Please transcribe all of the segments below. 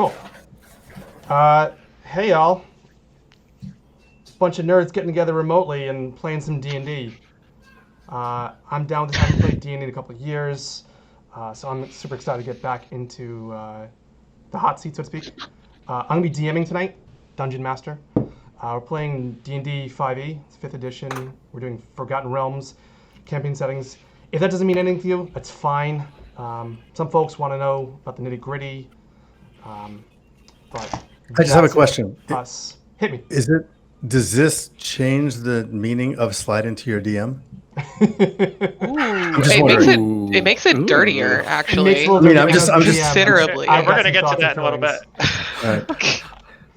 Cool. Hey y'all. Bunch of nerds getting together remotely and playing some D&D. I'm down with this. I haven't played D&D in a couple of years, so I'm super excited to get back into the hot seat, so to speak. I'm going to be DMing tonight, Dungeon Master. We're playing D&D 5e, it's 5th edition. We're doing Forgotten Realms, campaign settings. If that doesn't mean anything to you, that's fine. Some folks want to know about the nitty-gritty, but I just have a question. Us. Hit me. Does this change the meaning of slide into your DM? It makes it dirtier, actually. I'm just considerably. Yeah, we're gonna get to that in a little bit. Right.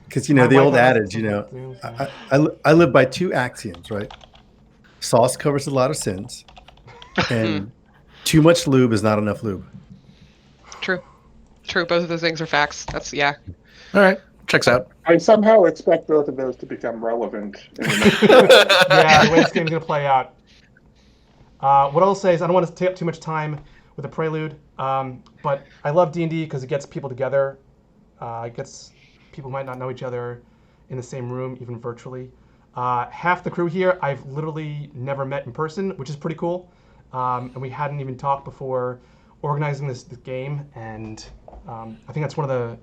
Because the old adage, I live by two axioms, right? Sauce covers a lot of sins, and too much lube is not enough lube. True. Both of those things are facts. All right. Checks out. I somehow expect both of those to become relevant. Yeah, the way this game's going to play out. What I'll say is I don't want to take up too much time with the prelude, but I love D&D because it gets people together. It gets people who might not know each other in the same room, even virtually. Half the crew here I've literally never met in person, which is pretty cool. And we hadn't even talked before organizing this game, and I think that's one of the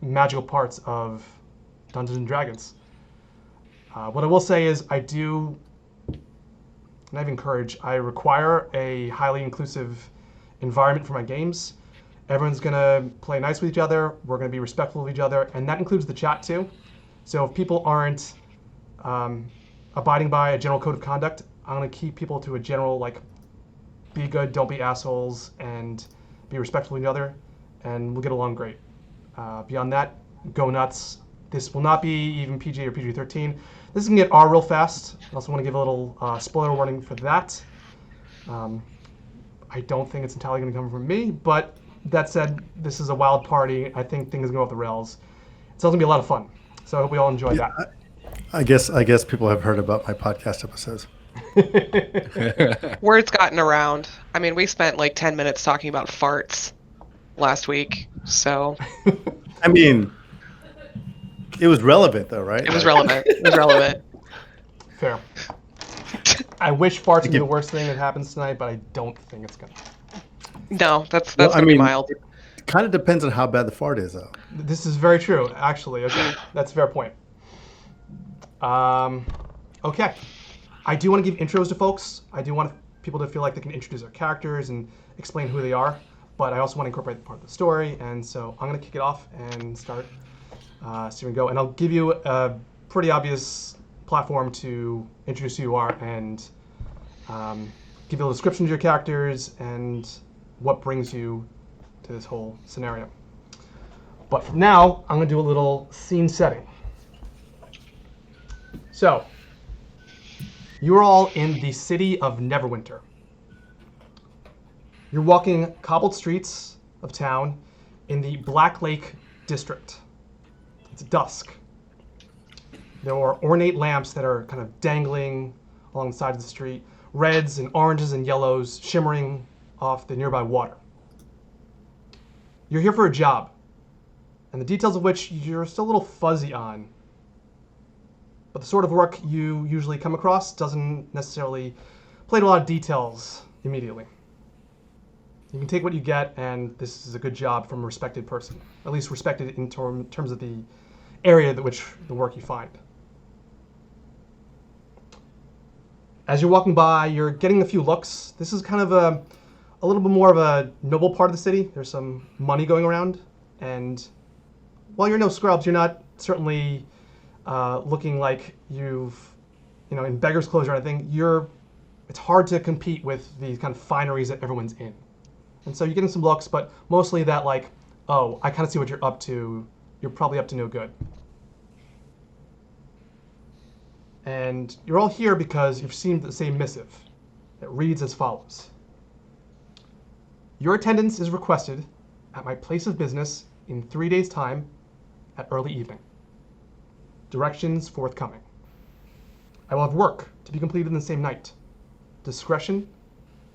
magical parts of Dungeons & Dragons. What I will say is I require a highly inclusive environment for my games. Everyone's going to play nice with each other. We're going to be respectful of each other, and that includes the chat too. So if people aren't abiding by a general code of conduct, I'm going to keep people to a general, be good, don't be assholes, and be respectful of each other, and we'll get along great. Beyond that, go nuts. This will not be even PG or PG-13. This is going to get R real fast. I also want to give a little spoiler warning for that. I don't think it's entirely going to come from me, but that said, this is a wild party. I think things go off the rails. It's also going to be a lot of fun. So I hope we all enjoy that. I guess people have heard about my podcast episodes. Word's gotten around. I mean, we spent 10 minutes talking about farts last week, so... I mean, it was relevant, though, right? It was relevant. Fair. I wish farts would be the worst thing that happens tonight, but I don't think it's going to. No, that's gonna be mild. It kind of depends on how bad the fart is, though. This is very true, actually. Okay, that's a fair point. Okay. I do want to give intros to folks. I do want people to feel like they can introduce their characters and explain who they are, but I also want to incorporate part of the story, and so I'm going to kick it off and start. So we go, and I'll give you a pretty obvious platform to introduce who you are and give you a description of your characters and what brings you to this whole scenario. But for now, I'm going to do a little scene setting. So, you're all in the city of Neverwinter. You're walking cobbled streets of town in the Black Lake district. It's dusk. There are ornate lamps that are kind of dangling along the side of the street, reds and oranges and yellows shimmering off the nearby water. You're here for a job, and the details of which you're still a little fuzzy on. But the sort of work you usually come across doesn't necessarily play to a lot of details immediately. You can take what you get, and this is a good job from a respected person. At least respected in terms of the area that which the work you find. As you're walking by, you're getting a few looks. This is kind of a little bit more of a noble part of the city. There's some money going around, and while you're no scrubs, you're not certainly looking like you've, in beggar's clothes or anything. It's hard to compete with the kind of fineries that everyone's in. And so you're getting some looks, but mostly that oh, I kind of see what you're up to. You're probably up to no good. And you're all here because you've seen the same missive that reads as follows. Your attendance is requested at my place of business in 3 days' time at early evening. Directions forthcoming. I will have work to be completed in the same night. Discretion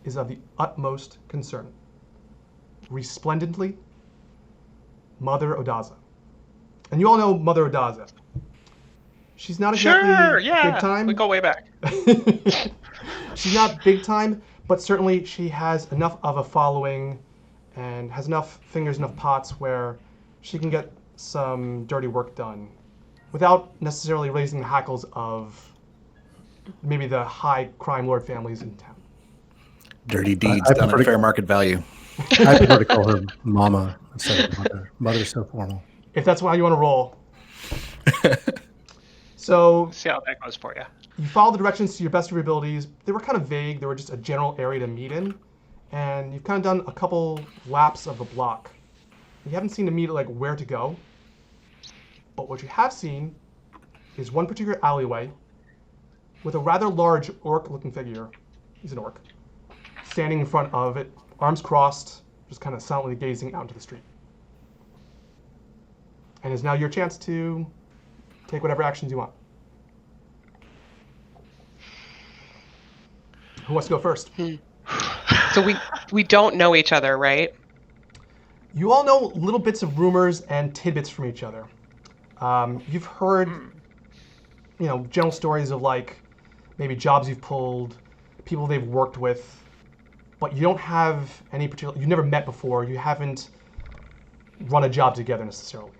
is of the utmost concern. Resplendently, Mother Odaza. And you all know Mother Odaza. She's not exactly big time. We go way back. She's not big time, but certainly she has enough of a following and has enough fingers, enough pots where she can get some dirty work done without necessarily raising the hackles of maybe the high crime lord families in town. Dirty deeds done at fair market value. I prefer to call her Mama instead of Mother. Mother's so formal. If that's how you want to roll. So see how that goes for you. You follow the directions to your best of your abilities. They were kind of vague. They were just a general area to meet in. And you've kind of done a couple laps of the block. You haven't seen immediately like where to go. But what you have seen is one particular alleyway with a rather large orc-looking figure. He's an orc. Standing in front of it, arms crossed, just kind of silently gazing out into the street. And it's now your chance to take whatever actions you want. Who wants to go first? So we don't know each other, right? You all know little bits of rumors and tidbits from each other. You've heard, general stories of like maybe jobs you've pulled, people they've worked with, but you don't have any particular. You've never met before. You haven't run a job together necessarily.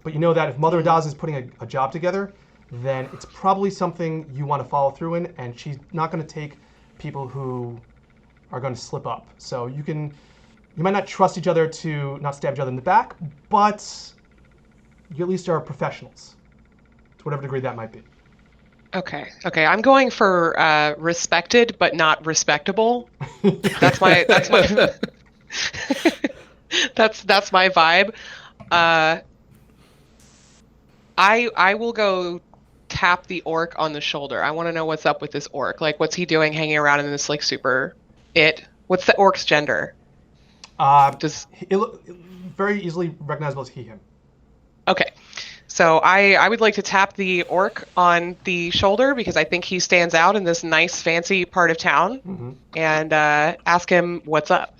But you know that if Mother Odaza is putting a job together, then it's probably something you want to follow through in, and she's not going to take people who are going to slip up. So you might not trust each other to not stab each other in the back, but you at least are professionals, to whatever degree that might be. Okay. I'm going for respected but not respectable. That's my that's my vibe. I will go tap the orc on the shoulder. I want to know what's up with this orc. Like, what's he doing hanging around in this, like, super it? What's the orc's gender? Very easily recognizable as he, him. Okay. So I would like to tap the orc on the shoulder because I think he stands out in this nice, fancy part of town, and ask him what's up.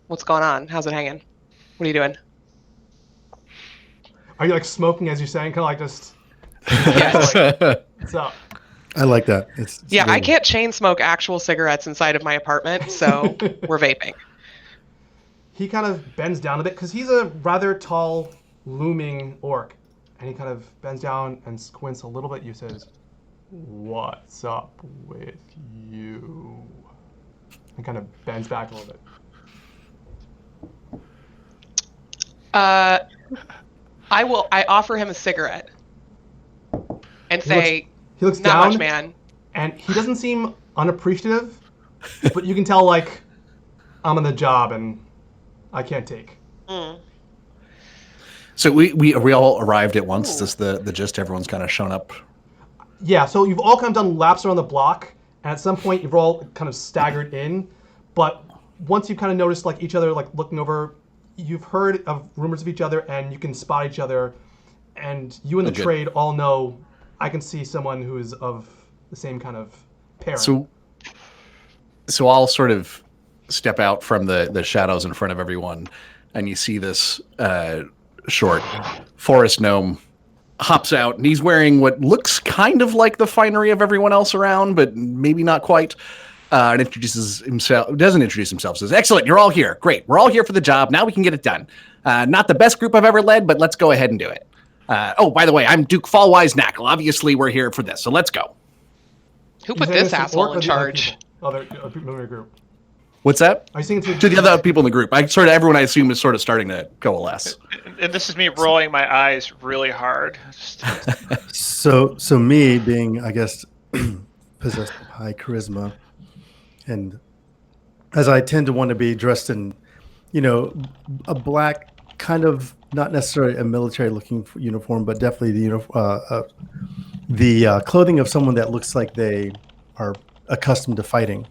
What's going on? How's it hanging? What are you doing? Are you like smoking as you're saying? Kind of like just. Yes. What's up? I like that. It's I can't chain smoke actual cigarettes inside of my apartment, so we're vaping. He kind of bends down a bit because he's a rather tall, looming orc, and he kind of bends down and squints a little bit. You says, "What's up with you?" And kind of bends back a little bit. I offer him a cigarette and say, he looks not down, much, man. And he doesn't seem unappreciative, but you can tell, like, I'm on the job and I can't take. So we all arrived at once. Is this the gist? Everyone's kind of shown up. Yeah, so you've all kind of done laps around the block, and at some point you've all kind of staggered in, but once you've kind of noticed, like, each other, like, looking over, you've heard of rumors of each other, and you can spot each other, and you and the trade all know I can see someone who is of the same kind of pairing. So I'll sort of step out from the shadows in front of everyone, and you see this short forest gnome hops out, and he's wearing what looks kind of like the finery of everyone else around, but maybe not quite. And doesn't introduce himself. Says, "Excellent, you're all here. Great, we're all here for the job. Now we can get it done. Not the best group I've ever led, but let's go ahead and do it. By the way, I'm Duke Falwyse Nackle. Obviously, we're here for this, so let's go." Who put this asshole in charge? Other people in your group. What's that? Are you saying to the other people in the group? Everyone I assume is sort of starting to coalesce. And this is me rolling my eyes really hard. So me being, I guess, possessed of high charisma, and as I tend to want to be dressed in, a black kind of, not necessarily a military-looking uniform, but definitely the clothing of someone that looks like they are accustomed to fighting.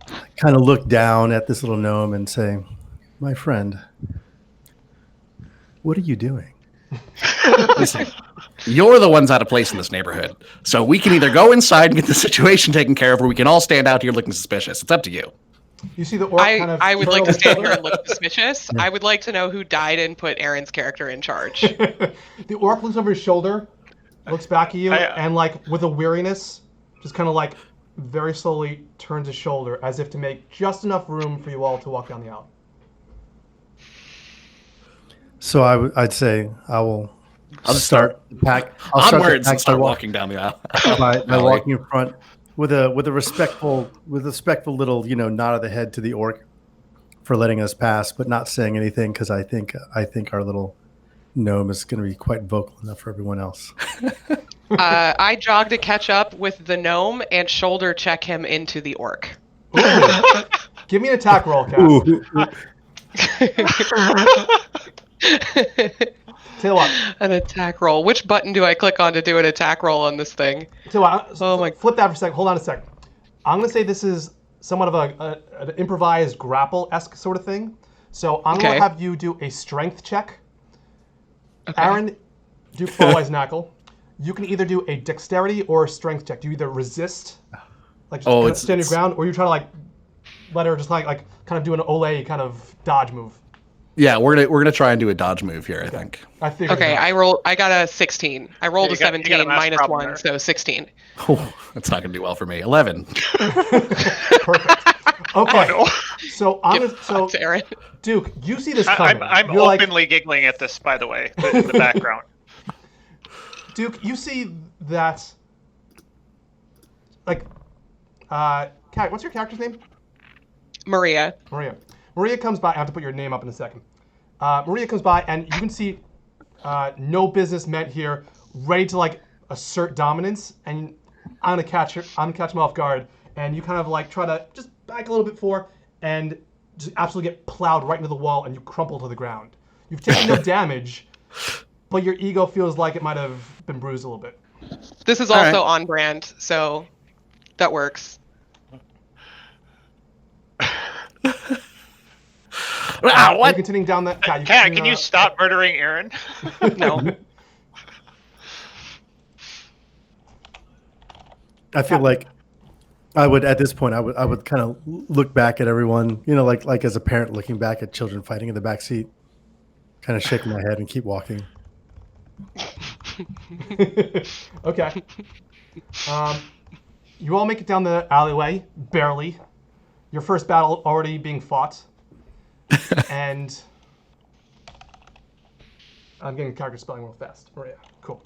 I kind of look down at this little gnome and say, "My friend, what are you doing?" Listen, you're the ones out of place in this neighborhood, so we can either go inside and get the situation taken care of, or we can all stand out here looking suspicious. It's up to you. You see the orc kind of. I would like to turn stand over here and look suspicious. I would like to know who died and put Aaron's character in charge. The orc looks over his shoulder, looks back at you, and like with a weariness, just kind of like very slowly turns his shoulder as if to make just enough room for you all to walk down the alley. So I'd say I'll just start the pack. I'll Onwards the and start by walking down the aisle. by walking in front with a respectful little nod of the head to the orc for letting us pass, but not saying anything because I think our little gnome is going to be quite vocal enough for everyone else. I jog to catch up with the gnome and shoulder check him into the orc. Ooh. Give me an attack roll, Cass. Tell you what. An attack roll. Which button do I click on to do an attack roll on this thing? Tell you what, flip that for a second. Hold on a second. I'm going to say this is somewhat of an improvised grapple-esque sort of thing. So I'm going to have you do a strength check. Okay. Aaron, do Falwyse Nackle. You can either do a dexterity or a strength check. You either resist, like just stand your ground, or you try to like let her just like kind of do an ole kind of dodge move. Yeah, we're gonna try and do a dodge move here. I think. I figured. Okay, I got a 16. I rolled a 17 minus 1, there. So 16. Oh, that's not gonna do well for me. 11. Perfect. Okay. Oh, no. So Aaron. Duke, you see this coming. I'm openly giggling at this, by the way, in the background. Duke, you see that. Like, Kat, what's your character's name? Maria. Maria comes by. I have to put your name up in a second. Maria comes by, and you can see no business meant here, ready to like assert dominance. And I'm gonna catch him off guard, and you kind of like try to just back a little bit forward, and just absolutely get plowed right into the wall, and you crumple to the ground. You've taken no damage, but your ego feels like it might have been bruised a little bit. This is also on brand, so that works. What? You're continuing down that. Kat, can you stop murdering Aaron? No. I feel like I would at this point. I would kind of look back at everyone, like as a parent looking back at children fighting in the back seat, kind of shaking my head and keep walking. Okay. You all make it down the alleyway, barely. Your first battle already being fought. And I'm getting character spelling real fast. Maria, cool.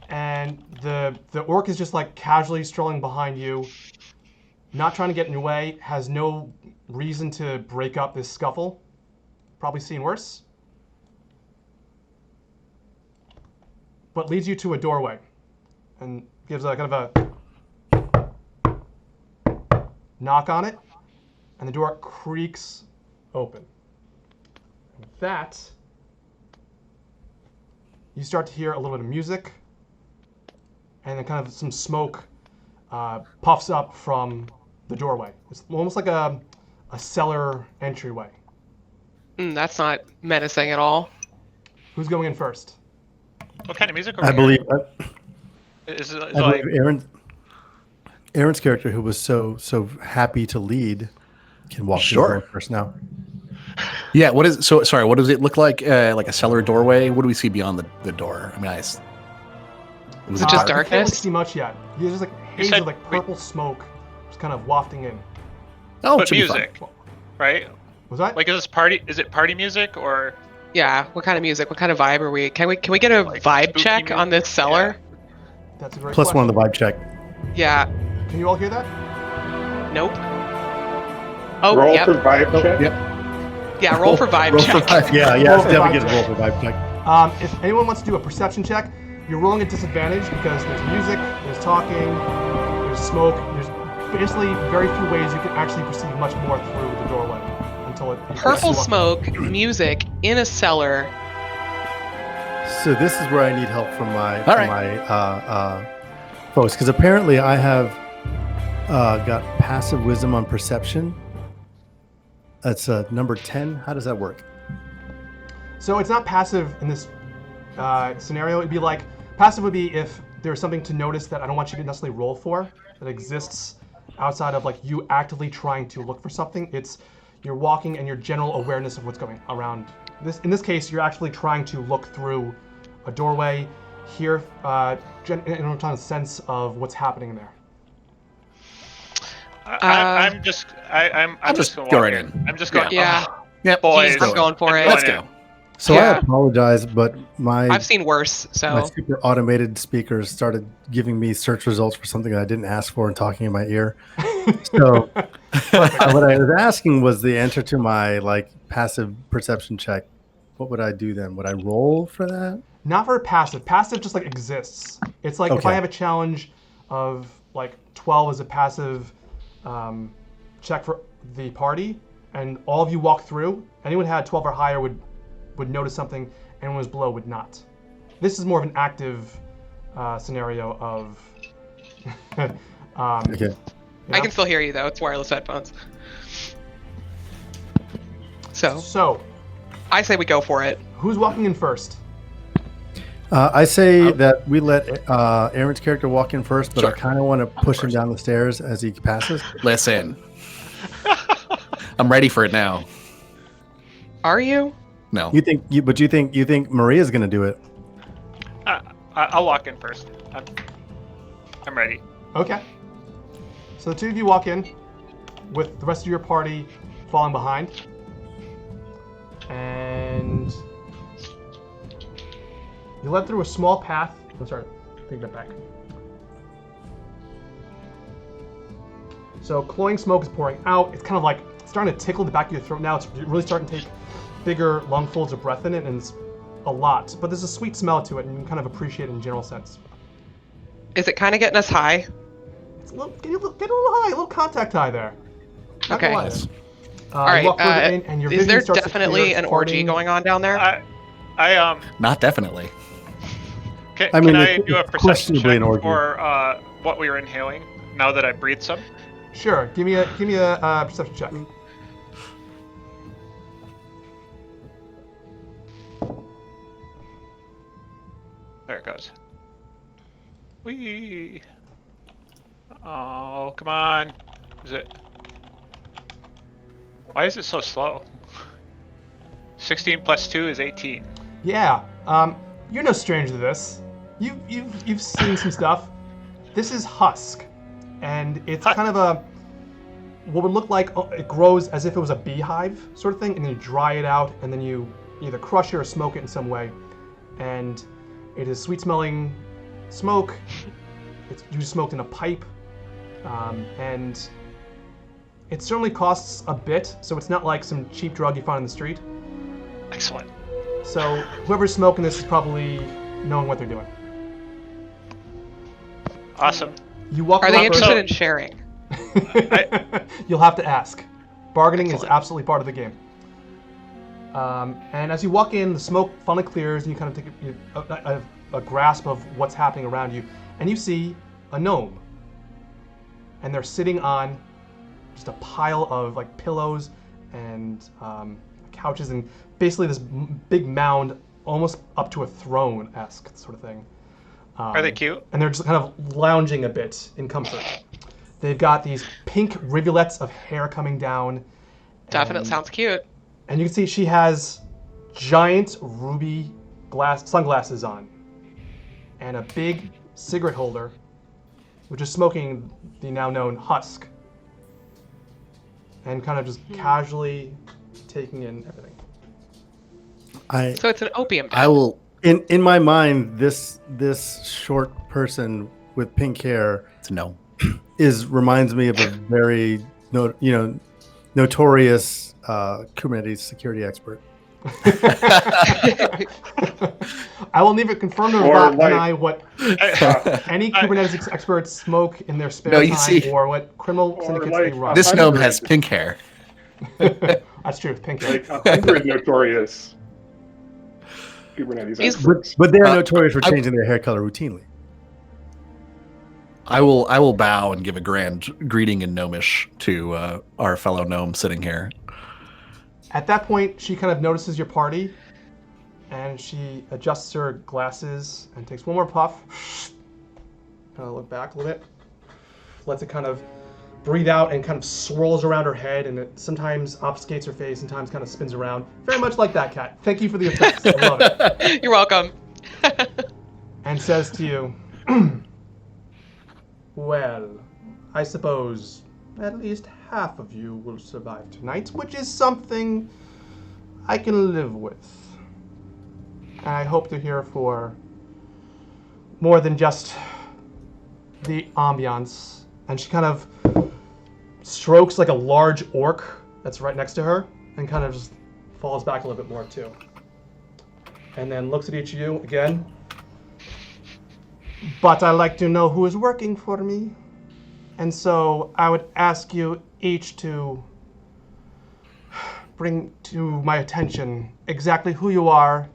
And the orc is just like casually strolling behind you, not trying to get in your way, has no reason to break up this scuffle. Probably seen worse. But leads you to a doorway and gives a kind of a knock on it, and the door creaks open. And with that, you start to hear a little bit of music, and then kind of some smoke puffs up from the doorway. It's almost like a cellar entryway. That's not menacing at all. Who's going in first? What kind of music? I believe. I believe Aaron's character, who was so happy to lead, can walk through first now. Yeah. What does it look like? Like a cellar doorway? What do we see beyond the door? I mean, is it just darkness? You can't really see much yet. There's just like haze of like purple smoke, just kind of wafting in. Oh, but music, right? Was that? Like, is it party music or? Yeah. What kind of music? What kind of vibe are we? Can we get a vibe check music? on this cellar? Yeah. That's a great Plus question. one on the vibe check. Yeah. Can you all hear that? Nope. Oh, roll yep. for vibe check. Yep. Yeah, roll for vibe Roll check. for vibe. Yeah. Roll for Definitely vibe get a roll for vibe check. If anyone wants to do a perception check, you're rolling at disadvantage because there's music, there's talking, there's smoke. There's basically very few ways you can actually perceive much more through the doorway until it. Purple smoke, music in a cellar. So this is where I need help from my folks, because apparently I have got passive wisdom on perception. That's number 10. How does that work? So it's not passive in this scenario. It'd be like passive would be if there's something to notice that I don't want you to necessarily roll for that exists outside of like you actively trying to look for something. It's you're walking and your general awareness of what's going around. In this case, you're actually trying to look through a doorway, hear a sense of what's happening in there. I'm just going go right in. I'm just going. Yeah. Yep. Boys, I'm going for it. Let's go. So Yeah. I apologize, but I've seen worse, my so super automated speakers started giving me search results for something I didn't ask for and talking in my ear. So what I was asking was the answer to my like passive perception check. What would I do then? Would I roll for that? Not for passive. Passive just like exists. It's like if I have a challenge of like 12 as a passive check for the party, and all of you walk through, anyone who had 12 or higher would notice something, anyone who was below would not. This is more of an active scenario of... Okay. I can still hear you though. It's wireless headphones. So I say we go for it. Who's walking in first? I say that we let Aaron's character walk in first, but Sure. I kind of want to push him down the stairs as he passes. Listen. I'm ready for it now. Are you? No. You think Maria's going to do it? I'll walk in first. I'm ready. Okay. So the two of you walk in with the rest of your party falling behind. And you led through a small path. I'm sorry, take that back. So cloying smoke is pouring out. It's kind of like starting to tickle the back of your throat now. It's really starting to take bigger lungfuls of breath in it, and it's a lot. But there's a sweet smell to it, and you can kind of appreciate it in general sense. Is it kind of getting us high? It's get a little high, a little contact high there. Not Okay. gonna lie. Yes. All right. You walk further in, and your Is vision there starts to definitely clear, an it's orgy farting. going on down there? Not definitely. Can I mean, I it's do a perception questionably check an orgy. for what we were inhaling now that I breathed some? Sure. Give me a perception check. There it goes. Whee! Oh, come on. Is it? Why is it so slow? 16 plus 2 is 18. Yeah. You're no stranger to this. You've seen some stuff. This is husk, and it's kind of a what would look like it grows as if it was a beehive sort of thing, and then you dry it out, and then you either crush it or smoke it in some way, and it is sweet-smelling smoke. It's usually smoked in a pipe, and it certainly costs a bit, so it's not like some cheap drug you find in the street. Excellent. So whoever's smoking this is probably knowing what they're doing. Awesome. You walk Are they up first. interested in sharing? You'll have to ask. Bargaining is Excellent. absolutely part of the game. And as you walk in, the smoke finally clears, and you kind of take a grasp of what's happening around you, and you see a gnome. And they're sitting on just a pile of like pillows and couches, and basically this big mound, almost up to a throne-esque sort of thing. Are they cute? And they're just kind of lounging a bit in comfort. They've got these pink rivulets of hair coming down. Definitely and- sounds cute. And you can see she has giant ruby sunglasses on, and a big cigarette holder, which is smoking the now known husk, and kind of just casually taking in everything. So it's an opium den. I will. In my mind, this short person with pink hair It's no. reminds me of a very notorious Kubernetes security expert. I will neither confirm nor Or deny what any Kubernetes experts smoke in their spare No, you time, see- or what criminal Or syndicates like they run. This gnome has Heinrichs. pink hair. That's true, it's pink hair. Like 100 notorious Kubernetes He's- experts. But they are Uh, notorious for I- changing their hair color routinely. I will bow and give a grand greeting in gnomish to our fellow gnome sitting here. At that point, she kind of notices your party, and she adjusts her glasses and takes one more puff. Kind of look back a little bit. Lets it kind of breathe out and kind of swirls around her head, and it sometimes obfuscates her face, sometimes kind of spins around. Very much like that cat. Thank you for the effects. I love it. You're welcome. And says to you, well, I suppose at least half of you will survive tonight, which is something I can live with. And I hope to hear for more than just the ambiance. And she kind of strokes like a large orc that's right next to her and kind of just falls back a little bit more too. And then looks at each of you again. But I like to know who is working for me. And so I would ask you each to bring to my attention exactly who you are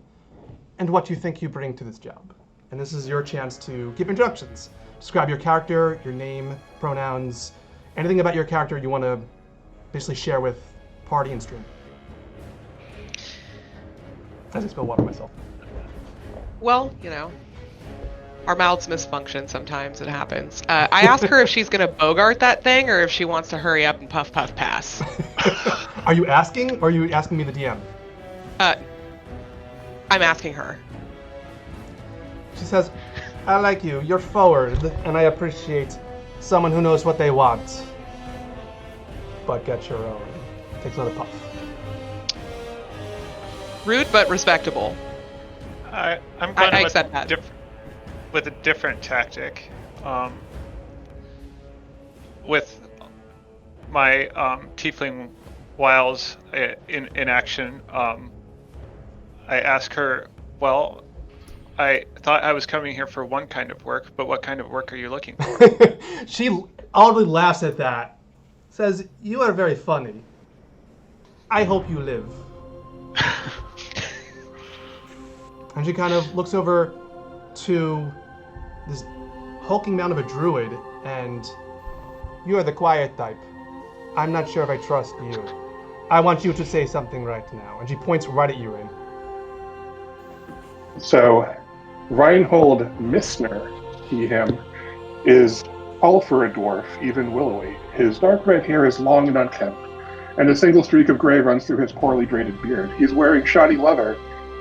and what you think you bring to this job. And this is your chance to give introductions. Describe your character, your name, pronouns, anything about your character you want to basically share with party and stream. As I spill water myself. Well, you know, our mouths misfunction sometimes. It happens. I asked her if she's going to bogart that thing or if she wants to hurry up and puff, puff, pass. Are you asking, or are you asking me, the DM? I'm asking her. She says, I like you. You're forward, and I appreciate someone who knows what they want. But get your own. Takes another puff. Rude but respectable. I'm I going accept that. With a different tactic. With my Tiefling wiles in action, I ask her, well, I thought I was coming here for one kind of work, but what kind of work are you looking for? She audibly laughs at that. Says, you are very funny. I hope you live. And she kind of looks over to this hulking mound of a druid, and you are the quiet type. I'm not sure if I trust you. I want you to say something right now. And she points right at you, Rein. So, Reinhold Messner, he, him, is tall for a dwarf, even willowy. His dark red hair is long and unkempt, and a single streak of gray runs through his poorly braided beard. He's wearing shoddy leather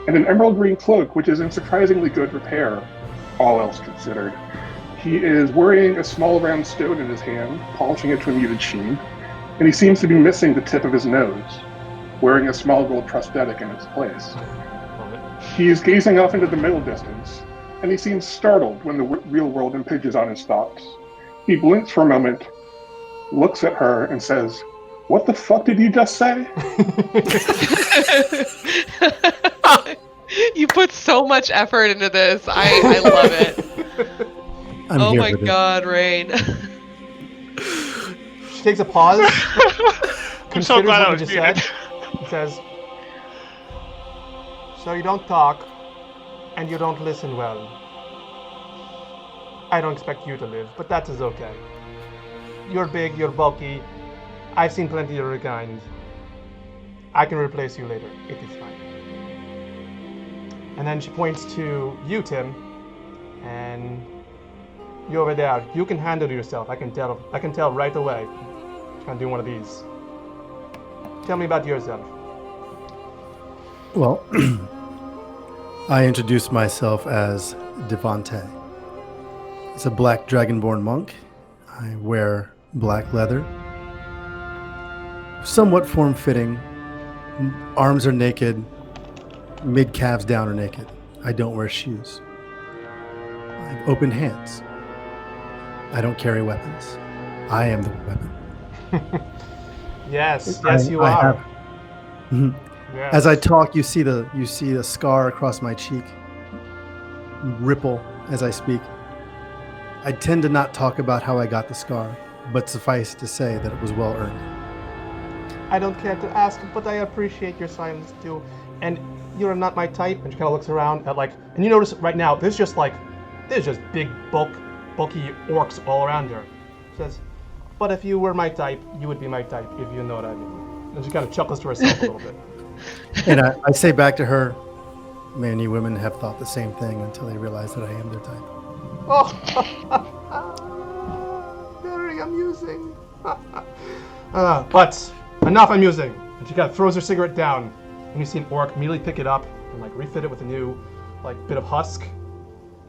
and an emerald green cloak, which is in surprisingly good repair, all else considered. He is wearing a small round stone in his hand, polishing it to a muted sheen, and he seems to be missing the tip of his nose, wearing a small gold prosthetic in its place. He is gazing off into the middle distance, and he seems startled when the real world impinges on his thoughts. He blinks for a moment, looks at her, and says, "What the fuck did you just say?" You put so much effort into this. I love it. Oh my god, Rein. She takes a pause. I'm so glad I was just muted. said. It says, so you don't talk, and you don't listen well. I don't expect you to live, but that is okay. You're big, you're bulky. I've seen plenty of your kind. I can replace you later. It is fine. And then she points to you, Tim, and you over there. You can handle yourself. I can tell right away. She's gonna do one of these. Tell me about yourself. Well, I introduced myself as Devonte. It's a black Dragonborn monk. I wear black leather. Somewhat form-fitting. Arms are naked. Mid-calves down are naked. I don't wear shoes. I have open hands. I don't carry weapons. I am the weapon. Yes, you are. Yes. As I talk, you see the scar across my cheek ripple as I speak. I tend to not talk about how I got the scar, but suffice to say that it was well earned. I don't care to ask, but I appreciate your silence too. And you're not my type. And she kind of looks around at and you notice right now there's just big bulky orcs all around her. She says, but if you were my type, you would be my type, if you know what I mean. And she kind of chuckles to herself a little bit. And I say back to her, many women have thought the same thing until they realize that I am their type. Oh, very amusing. But enough amusing. And she kind of throws her cigarette down, and you see an orc immediately pick it up and like refit it with a new like bit of husk,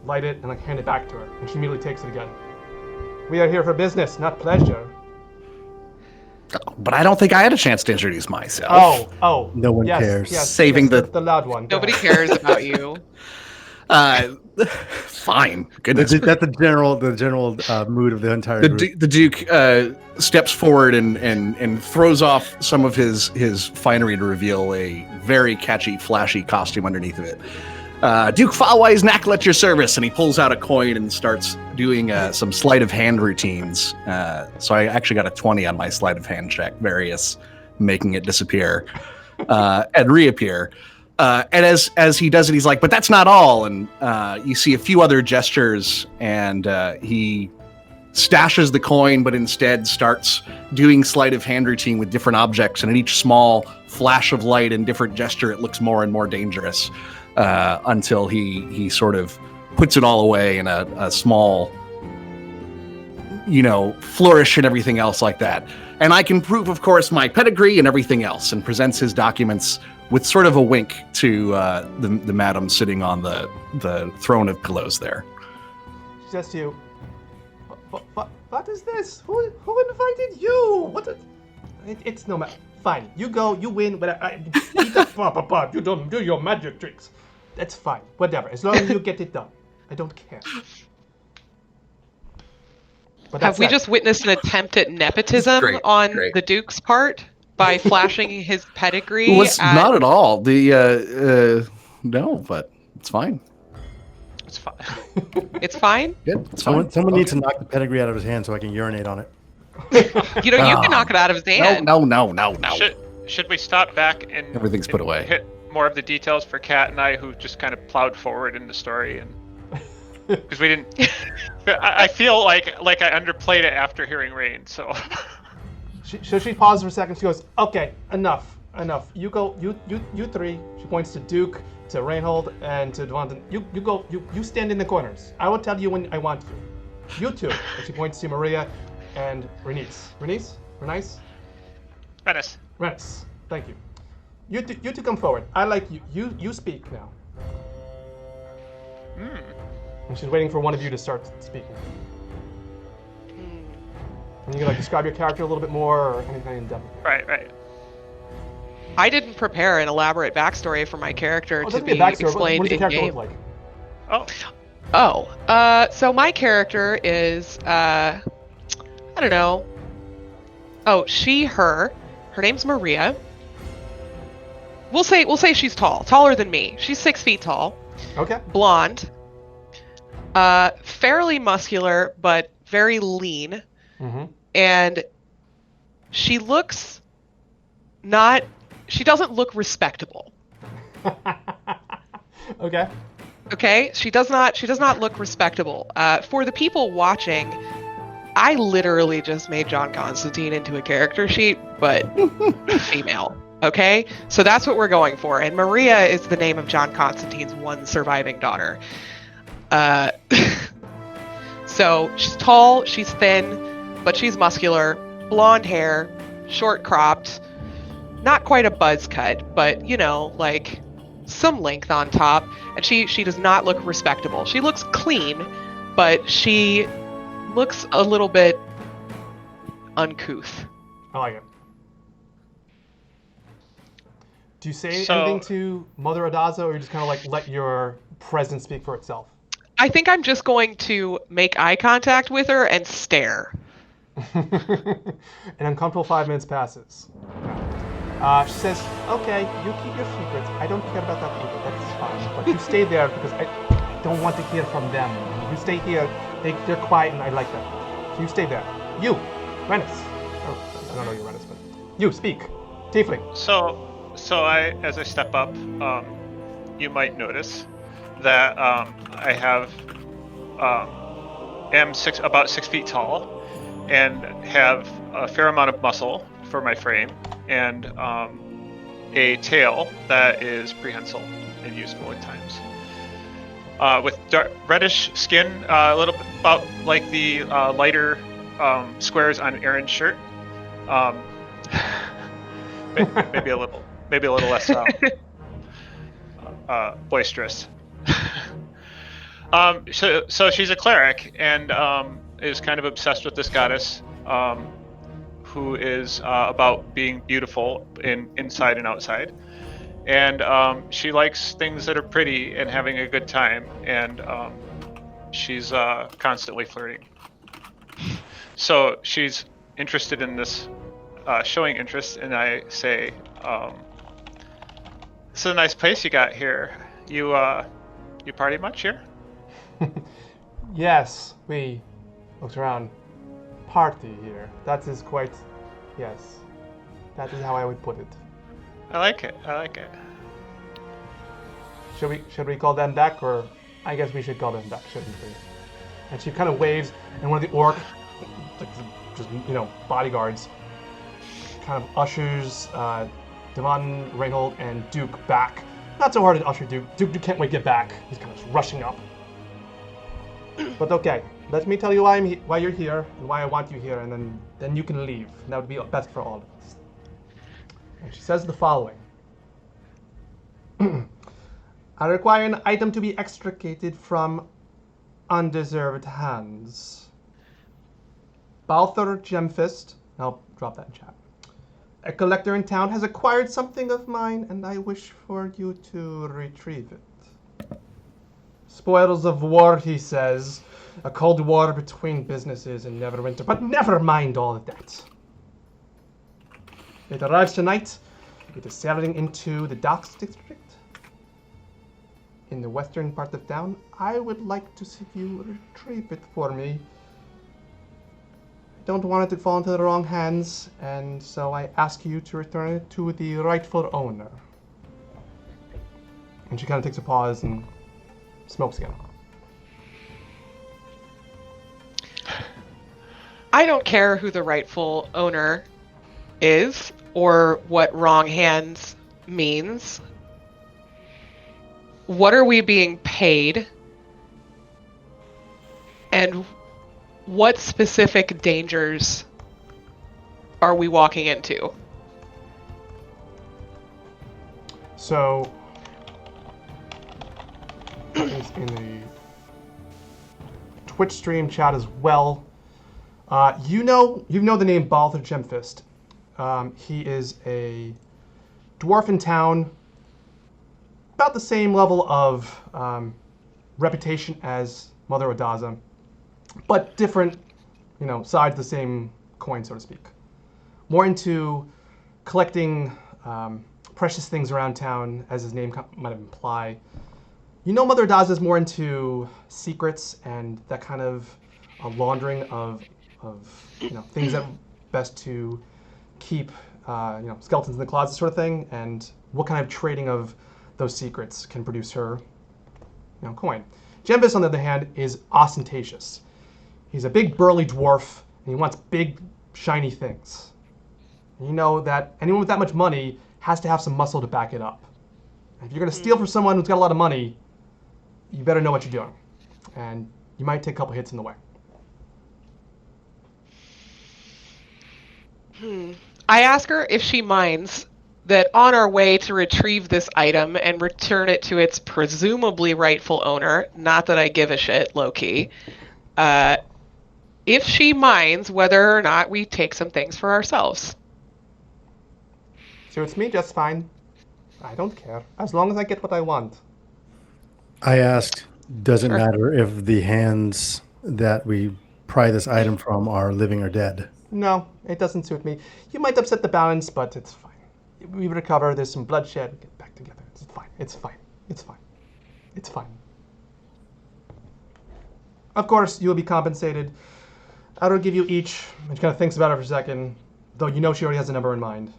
light it, and like hand it back to her. And she immediately takes it again. We are here for business, not pleasure. But I don't think I had a chance to introduce myself. Oh. No one yes, cares. Yes, Saving yes, the loud one. Go Nobody ahead. cares about you. Fine. Goodness. That's the general mood of the entire group. The Duke steps forward and throws off some of his finery to reveal a very catchy, flashy costume underneath of it. Duke Falwyse, Nackle at your service, and he pulls out a coin and starts doing some sleight of hand routines. So I actually got a 20 on my sleight of hand check, various, making it disappear and reappear. And as he does it, he's like, but that's not all. And you see a few other gestures, and he stashes the coin, but instead starts doing sleight of hand routine with different objects. And at each small flash of light and different gesture, it looks more and more dangerous until he sort of puts it all away in a small, flourish and everything else like that. And I can prove, of course, my pedigree and everything else, and presents his documents with sort of a wink to the madam sitting on the throne of pillows there. She says to you, what is this? Who invited you? It's no matter. Fine, you go, you win, but you don't do your magic tricks. That's fine, whatever, as long as you get it done. I don't care. But Have we just witnessed an attempt at nepotism on the Duke's part by flashing his pedigree? Well, not at all. No, but it's fine. It's fine. It's fine? Good. It's fine. Someone needs to knock the pedigree out of his hand so I can urinate on it. You can knock it out of his hand. No. Should we stop back and Everything's put away. Hit more of the details for Kat and I, who just kind of plowed forward in the story, and because we didn't. I feel like I underplayed it after hearing Rein. So she pauses for a second. She goes, "Okay, enough. You go. You three." She points to Duke, to Reinhold, and to Devonte. You go. You stand in the corners. I will tell you when I want you. You two. And she points to Maria and Renice. Renice? Renice. Thank you. You two come forward. I like you. You speak now. And she's waiting for one of you to start speaking. And you can describe your character a little bit more or anything in depth. Right. I didn't prepare an elaborate backstory for my character to be explained what does the in character game. look like? So my character is I don't know. Oh, her name's Maria. We'll say she's taller than me. She's 6 feet tall. Okay. Blonde. Fairly muscular, but very lean. Mm-hmm. And she doesn't look respectable. Okay. Okay, she does not look respectable. For the people watching, I literally just made John Constantine into a character sheet, but female. Okay, so that's what we're going for. And Maria is the name of John Constantine's one surviving daughter. So she's tall, she's thin, but she's muscular, blonde hair, short cropped, not quite a buzz cut, but some length on top. And she does not look respectable. She looks clean, but she looks a little bit uncouth. I like it. Do you say anything to Mother Odaza, or you just kind of let your presence speak for itself? I think I'm just going to make eye contact with her and stare. An uncomfortable 5 minutes passes. She says, "Okay, you keep your secrets. I don't care about that either. That's fine. But you stay there because I don't want to hear from them. You stay here. They're quiet and I like that. So you stay there. You, Renice. Oh, I don't know you, Renice, but you speak. Tiefling." So as I step up, you might notice that I am about 6 feet tall, and have a fair amount of muscle for my frame, and a tail that is prehensile and useful at times. With reddish skin, a little bit about like the lighter squares on Aaron's shirt. Maybe a little less boisterous. So she's a cleric and is kind of obsessed with this goddess, who is about being beautiful inside and outside, and she likes things that are pretty and having a good time, and she's constantly flirting. So she's interested in this, showing interest, and I say, "This is a nice place you got here. You party much here?" Yes, we looked around. Party here. That is quite. Yes, that is how I would put it. I like it. Should we call them back, or I guess we should call them back, shouldn't we? And she kind of waves, and one of the orc, like, just bodyguards, kind of ushers Devon, Reinhold, and Duke back. Not so hard to usher Duke. Duke can't wait to get back. He's kind of rushing up. But okay, let me tell you why you're here and why I want you here, and then you can leave. That would be best for all of us. And she says the following. I require an item to be extricated from undeserved hands. Balthor Gemfist, I'll drop that in chat. A collector in town has acquired something of mine, and I wish for you to retrieve it. Spoils of war, he says. A cold war between businesses in Neverwinter, but never mind all of that. It arrives tonight. It is sailing into the docks district in the western part of town. I would like to see you retrieve it for me. I don't want it to fall into the wrong hands, and so I ask you to return it to the rightful owner. And she kind of takes a pause and smokes again. I don't care who the rightful owner is or what wrong hands means. What are we being paid? And what specific dangers are we walking into? So, is in the Twitch stream chat as well. You know the name Balthor Gemfist. He is a dwarf in town, about the same level of reputation as Mother Odaza, but different, sides of the same coin, so to speak. More into collecting precious things around town, as his name might imply. Mother Odaza is more into secrets and that kind of laundering of things that are best to keep, skeletons in the closet sort of thing, and what kind of trading of those secrets can produce her, coin. Gemfist, on the other hand, is ostentatious. He's a big burly dwarf, and he wants big, shiny things. And you know that anyone with that much money has to have some muscle to back it up. And if you're going to steal from someone who's got a lot of money, you better know what you're doing. And you might take a couple hits in the way. I ask her if she minds that on our way to retrieve this item and return it to its presumably rightful owner, not that I give a shit, low-key, if she minds whether or not we take some things for ourselves. Suits me just fine. I don't care, as long as I get what I want. I asked, does it matter if the hands that we pry this item from are living or dead? No, it doesn't suit me. You might upset the balance, but it's fine. We recover, there's some bloodshed, we get back together. It's fine, it's fine, it's fine, it's fine. Of course, you will be compensated. I will give you each, and she kind of thinks about it for a second, though she already has a number in mind.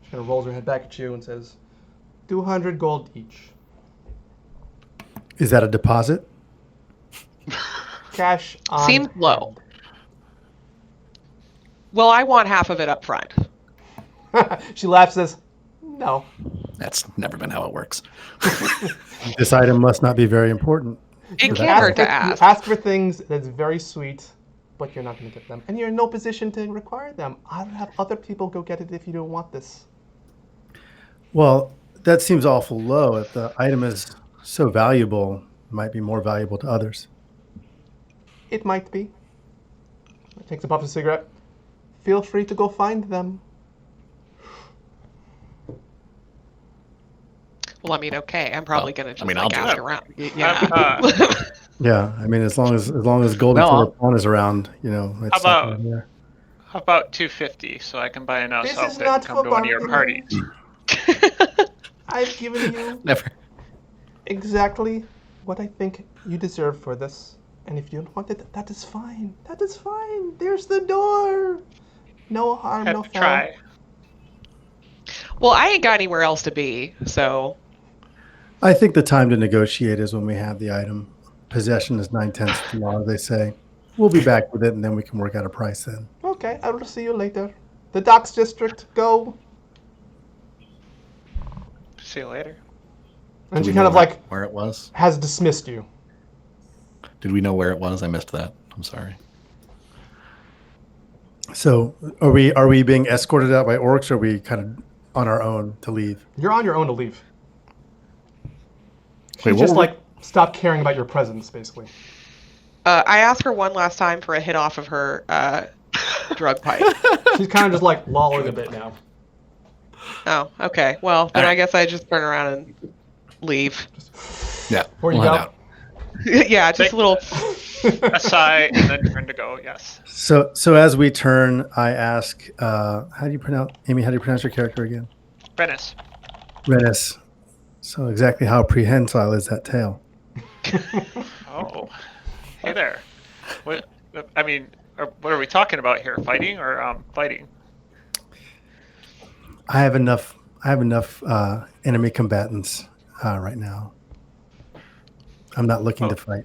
She kind of rolls her head back at you and says, 200 gold each. Is that a deposit? Cash on Seems low. Well, I want half of it up front. She laughs and says, no. That's never been how it works. This item must not be very important. It can't hurt to You ask. ask for things that's very sweet, but you're not going to get them. And you're in no position to require them. I'll have other people go get it if you don't want this. Well, that seems awful low. If the item is so valuable, it might be more valuable to others. It might be. He takes a puff of a cigarette. Feel free to go find them. Well, I mean, okay. I'm probably going to just I'll do ask it. around. Yeah. Yeah, I mean, as long as Golden No, Pawn is around, you know, it's How about- not really there. How about 250 so I can buy a mouse This is outfit not and come for to one of your bargaining. parties? I've given you Never. exactly what I think you deserve for this. And if you don't want it, that is fine. That is fine. There's the door. No harm, no Have to foul. try. Well, I ain't got anywhere else to be, so I think the time to negotiate is when we have the item. Possession is 9/10 of the law, they say. We'll be back with it, and then we can work out a price then. Okay, I will see you later. The docks district, go. See you later. And Did she we kind know of like where it was? has dismissed you. Did we know where it was? I missed that. I'm sorry. So, are we being escorted out by orcs, or are we kind of on our own to leave? You're on your own to leave. She Wait, what just were we- like stopped caring about your presence, basically. I asked her one last time for a hit off of her drug pipe. She's kind of just like lolling a bit now. Oh, okay. Well, then All right. I guess I just turn around and leave. Yeah. Where you we'll go? head out. Yeah, just a little. A sigh and then turn to go. Yes. So as we turn, I ask, how do you pronounce your character again? Renice. Renice. So exactly how prehensile is that tail? Oh. Hey there. What? I mean, what are we talking about here? Fighting or fighting? I have enough enemy combatants right now. I'm not looking to fight.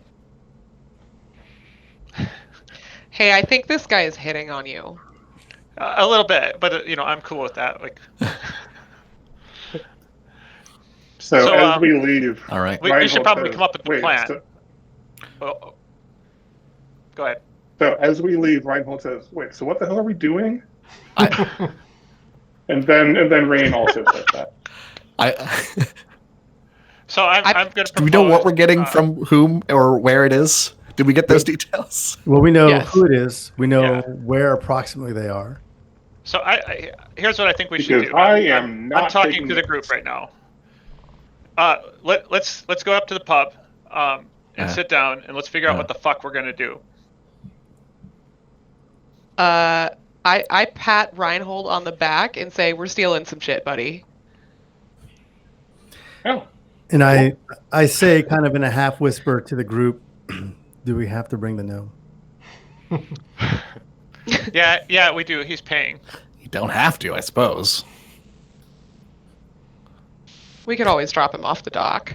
Hey, I think this guy is hitting on you. A little bit, but I'm cool with that. Like, So, as um, we leave, All right. we Reinhold should probably says- come up with the wait, plan. So, Well, go ahead. so as we leave, Reinhold says, "Wait, so what the hell are we doing?" I, And then Rein also says that. So I'm going to. do we know what we're getting from whom or where it is? Did we get those details? Well, we know Yes. who it is. We know Yeah. where approximately they are. So I here's what I think we should Because do. I I'm am not talking taking to the this. group right now. Let's go up to the pub and sit down and let's figure out what the fuck we're gonna do. I pat Reinhold on the back and say, "We're stealing some shit, buddy." Oh, And I say kind of in a half whisper to the group, do we have to bring the gnome? Yeah, we do. He's paying. You don't have to, I suppose. We could always drop him off the dock.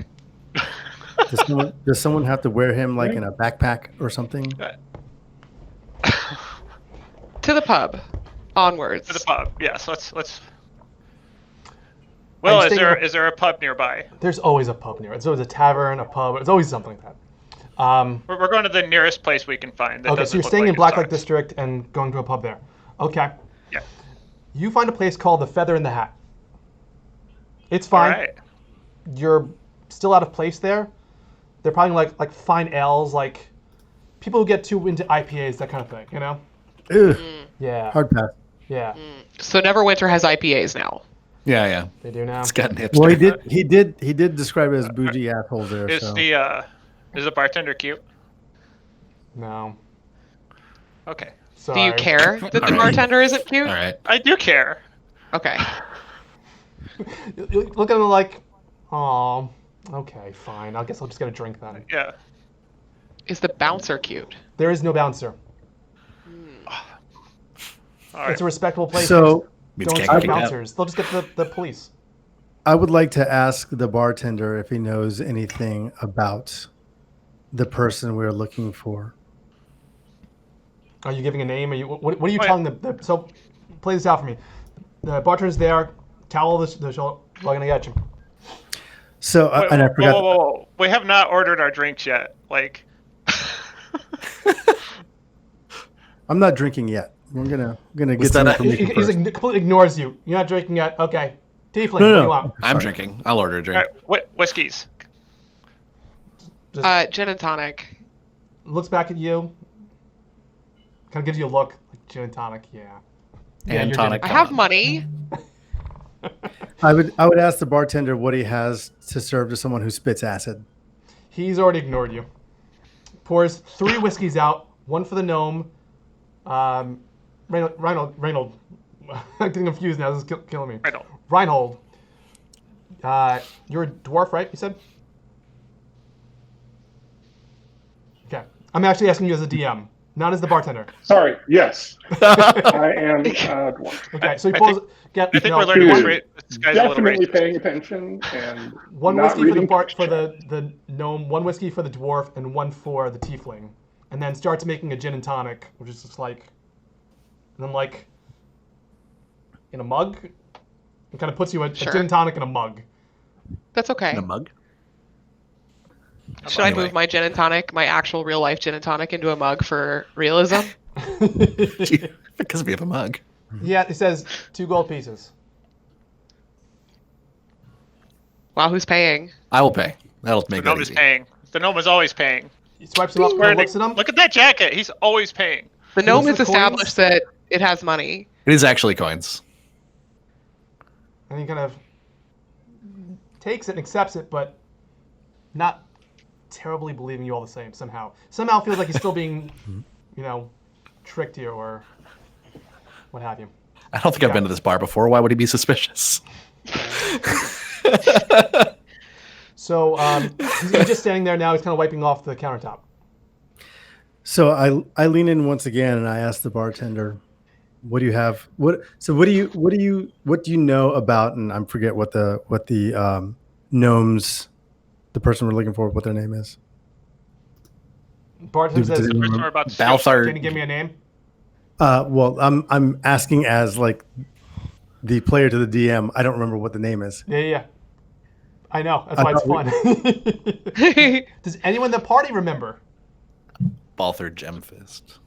Does someone have to wear him like in a backpack or something? To the pub. Onwards. To the pub. Yes, let's. Well, I'm staying- is there a pub nearby? There's always a pub near. It's always a tavern, a pub. It's always something like that. We're going to the nearest place we can find. That Okay, so doesn't you're look staying like in it Blacklight sucks. District and going to a pub there. Okay. Yeah. You find a place called the Feather in the Hat. It's fine. All right. You're still out of place there. They're probably like fine ales, like people who get too into IPAs, that kind of thing, you know? Ugh, Yeah. hard pass. Yeah. So Neverwinter has IPAs now. Yeah. They do now. It's gotten hipster. Well, he did describe it as bougie assholes there. Is So. the bartender cute? No. Okay. Do you Sorry. care that the All right. bartender isn't cute? All right. I do care. Okay. You look at them like, oh, okay, fine. I guess I'll just get a drink then. Yeah. Is the bouncer cute? There is no bouncer. All right. It's a respectable place. So Means Don't can't have get kicked out. bouncers. They'll just get the police. I would like to ask the bartender if he knows anything about the person we're looking for. Are you giving a name? Are you? What are you Oh, yeah. telling them? So, play this out for me. The bartender's there. Towel the show. We're gonna get you. So Wait, and I forgot. whoa. We have not ordered our drinks yet. Like, I'm not drinking yet. We're gonna get Was some that information He first. completely ignores you. You're not drinking yet. Okay. Tiefling, No, what do no. you want? I'm drinking. I'll order a All drink. right, whiskeys. Gin and tonic. Looks back at you. Kind of gives you a look. Like gin and tonic, yeah. And you're tonic. I have money. I would ask the bartender what he has to serve to someone who spits acid. He's already ignored you. Pours 3 whiskeys out. 1 for the gnome. Reinhold. I'm getting confused now. This is killing me. Reinhold. You're a dwarf, right? You said? Okay. I'm actually asking you as a DM, not as the bartender. Sorry, yes. I am a dwarf. Okay, so he I pulls. I think we're learning this guy's a little Definitely racist. paying attention and 1 not whiskey for the reading for the gnome, 1 whiskey for the dwarf, and 1 for the tiefling, and then starts making a gin and tonic, which is just like, and then like in a mug. It kind of puts you a gin and tonic in a mug. That's okay. In a mug? Should I move my gin and tonic, my actual real life gin and tonic, into a mug for realism? Because we have a mug. Yeah, it says 2 gold pieces. Wow, who's paying? I will pay. That'll The make gnome that is easy. paying. The gnome is always paying. He swipes him up and looks at him. Look at that jacket. He's always paying. The gnome Looks has for coins. established that it has money. It is actually coins. And he kind of takes it and accepts it, but not terribly believing you all the same somehow. Somehow feels like he's still being, tricked here or what have you. I don't think I've been to this bar before. Why would he be suspicious? So he's just standing there now. He's kind of wiping off the countertop. So I lean in once again and I ask the bartender, "What do you have? What do you know about?" And I forget what the gnomes, the person we're looking for, what their name is. Bartender says, The person we're about to steal. Balthar. "Can you give me a name?" Well, I'm asking as like the player to the DM. I don't remember what the name is. Yeah. I know. That's why it's fun. Does anyone in the party remember? Balthar Gemfist.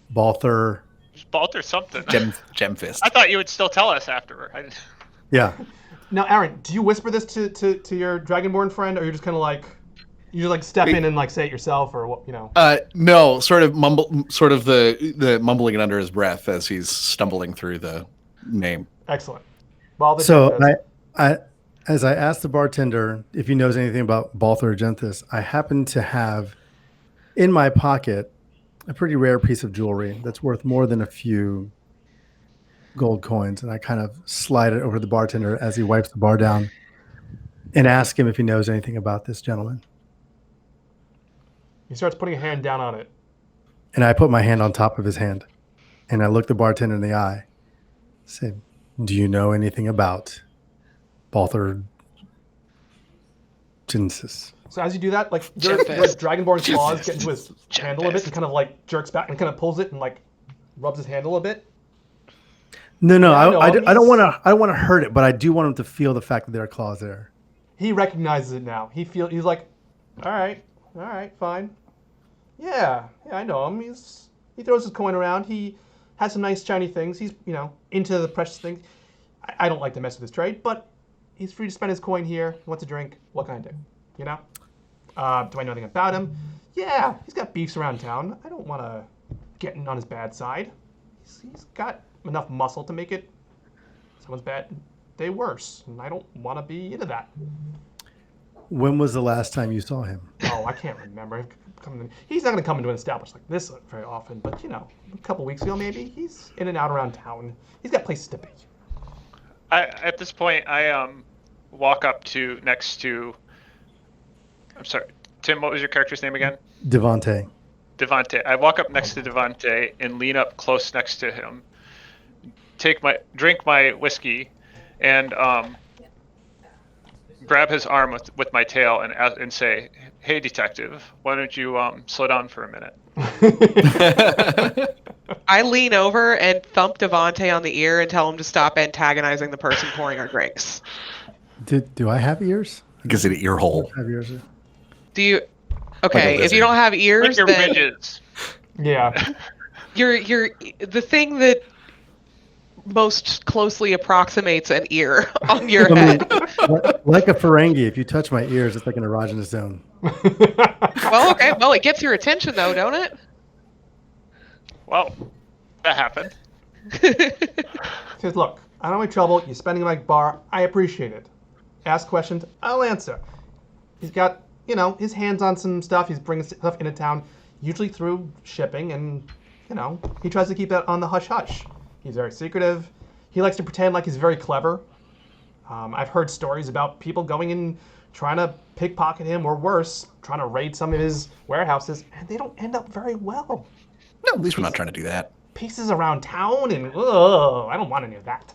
Balthar. Balthar something. Gemfist. I thought you would still tell us afterward. Yeah. Now, Aaron, do you whisper this to your Dragonborn friend, or you're just kind of like, you just like step in and like say it yourself, or what, No, sort of the mumbling it under his breath as he's stumbling through the name. Excellent. Well, So as I asked the bartender if he knows anything about Balthar Genthis, I happen to have in my pocket a pretty rare piece of jewelry that's worth more than a few gold coins, and I kind of slide it over to the bartender as he wipes the bar down and ask him if he knows anything about this gentleman. He starts putting a hand down on it. And I put my hand on top of his hand and I look the bartender in the eye, say, "Do you know anything about Balthar Genthis?" So as you do that, like your Dragonborn claws get into his handle a bit and kind of like jerks back and kind of pulls it and like rubs his handle a bit. No, Yeah, I don't want to hurt it, but I do want him to feel the fact that there are claws there. He recognizes it now. He's like, all right, fine. Yeah, I know him. He throws his coin around. He has some nice shiny things. He's into the precious things. I don't like to mess with his trade, but he's free to spend his coin here. He wants a drink. What can I do? Do I know anything about him? Yeah, he's got beefs around town. I don't want to get on his bad side. He's got enough muscle to make it someone's bad day worse, and I don't want to be into that. When was the last time you saw him? Oh, I can't remember. He's not going to come into an establishment like this very often, but a couple weeks ago maybe. He's in and out around town. He's got places to be. At this point, I walk up next to. I'm sorry, Tim. What was your character's name again? Devonte. Devonte. I walk up next to Devonte and lean up close next to him. Drink my whiskey, and grab his arm with my tail and say, "Hey, detective, why don't you slow down for a minute?" I lean over and thump Devonte on the ear and tell him to stop antagonizing the person pouring our drinks. Do I have ears? Because it ear hole. I have ears. Do you? Okay, Like a if you lizard. don't have ears, Like your then midgets. Yeah. You're the thing that most closely approximates an ear on your I mean, head. like a Ferengi, if you touch my ears, it's like an erogenous zone. Well, okay. Well, it gets your attention though, don't it? Well, that happened. Says, look, I don't want trouble. You're spending my bar. I appreciate it. Ask questions. I'll answer. He's got, his hands on some stuff. He's bringing stuff into town, usually through shipping, and, he tries to keep that on the hush-hush. He's very secretive. He likes to pretend like he's very clever. I've heard stories about people going in trying to pickpocket him, or worse, trying to raid some of his warehouses, and they don't end up very well. No, at least we're not trying to do that. Pieces around town, and I don't want any of that.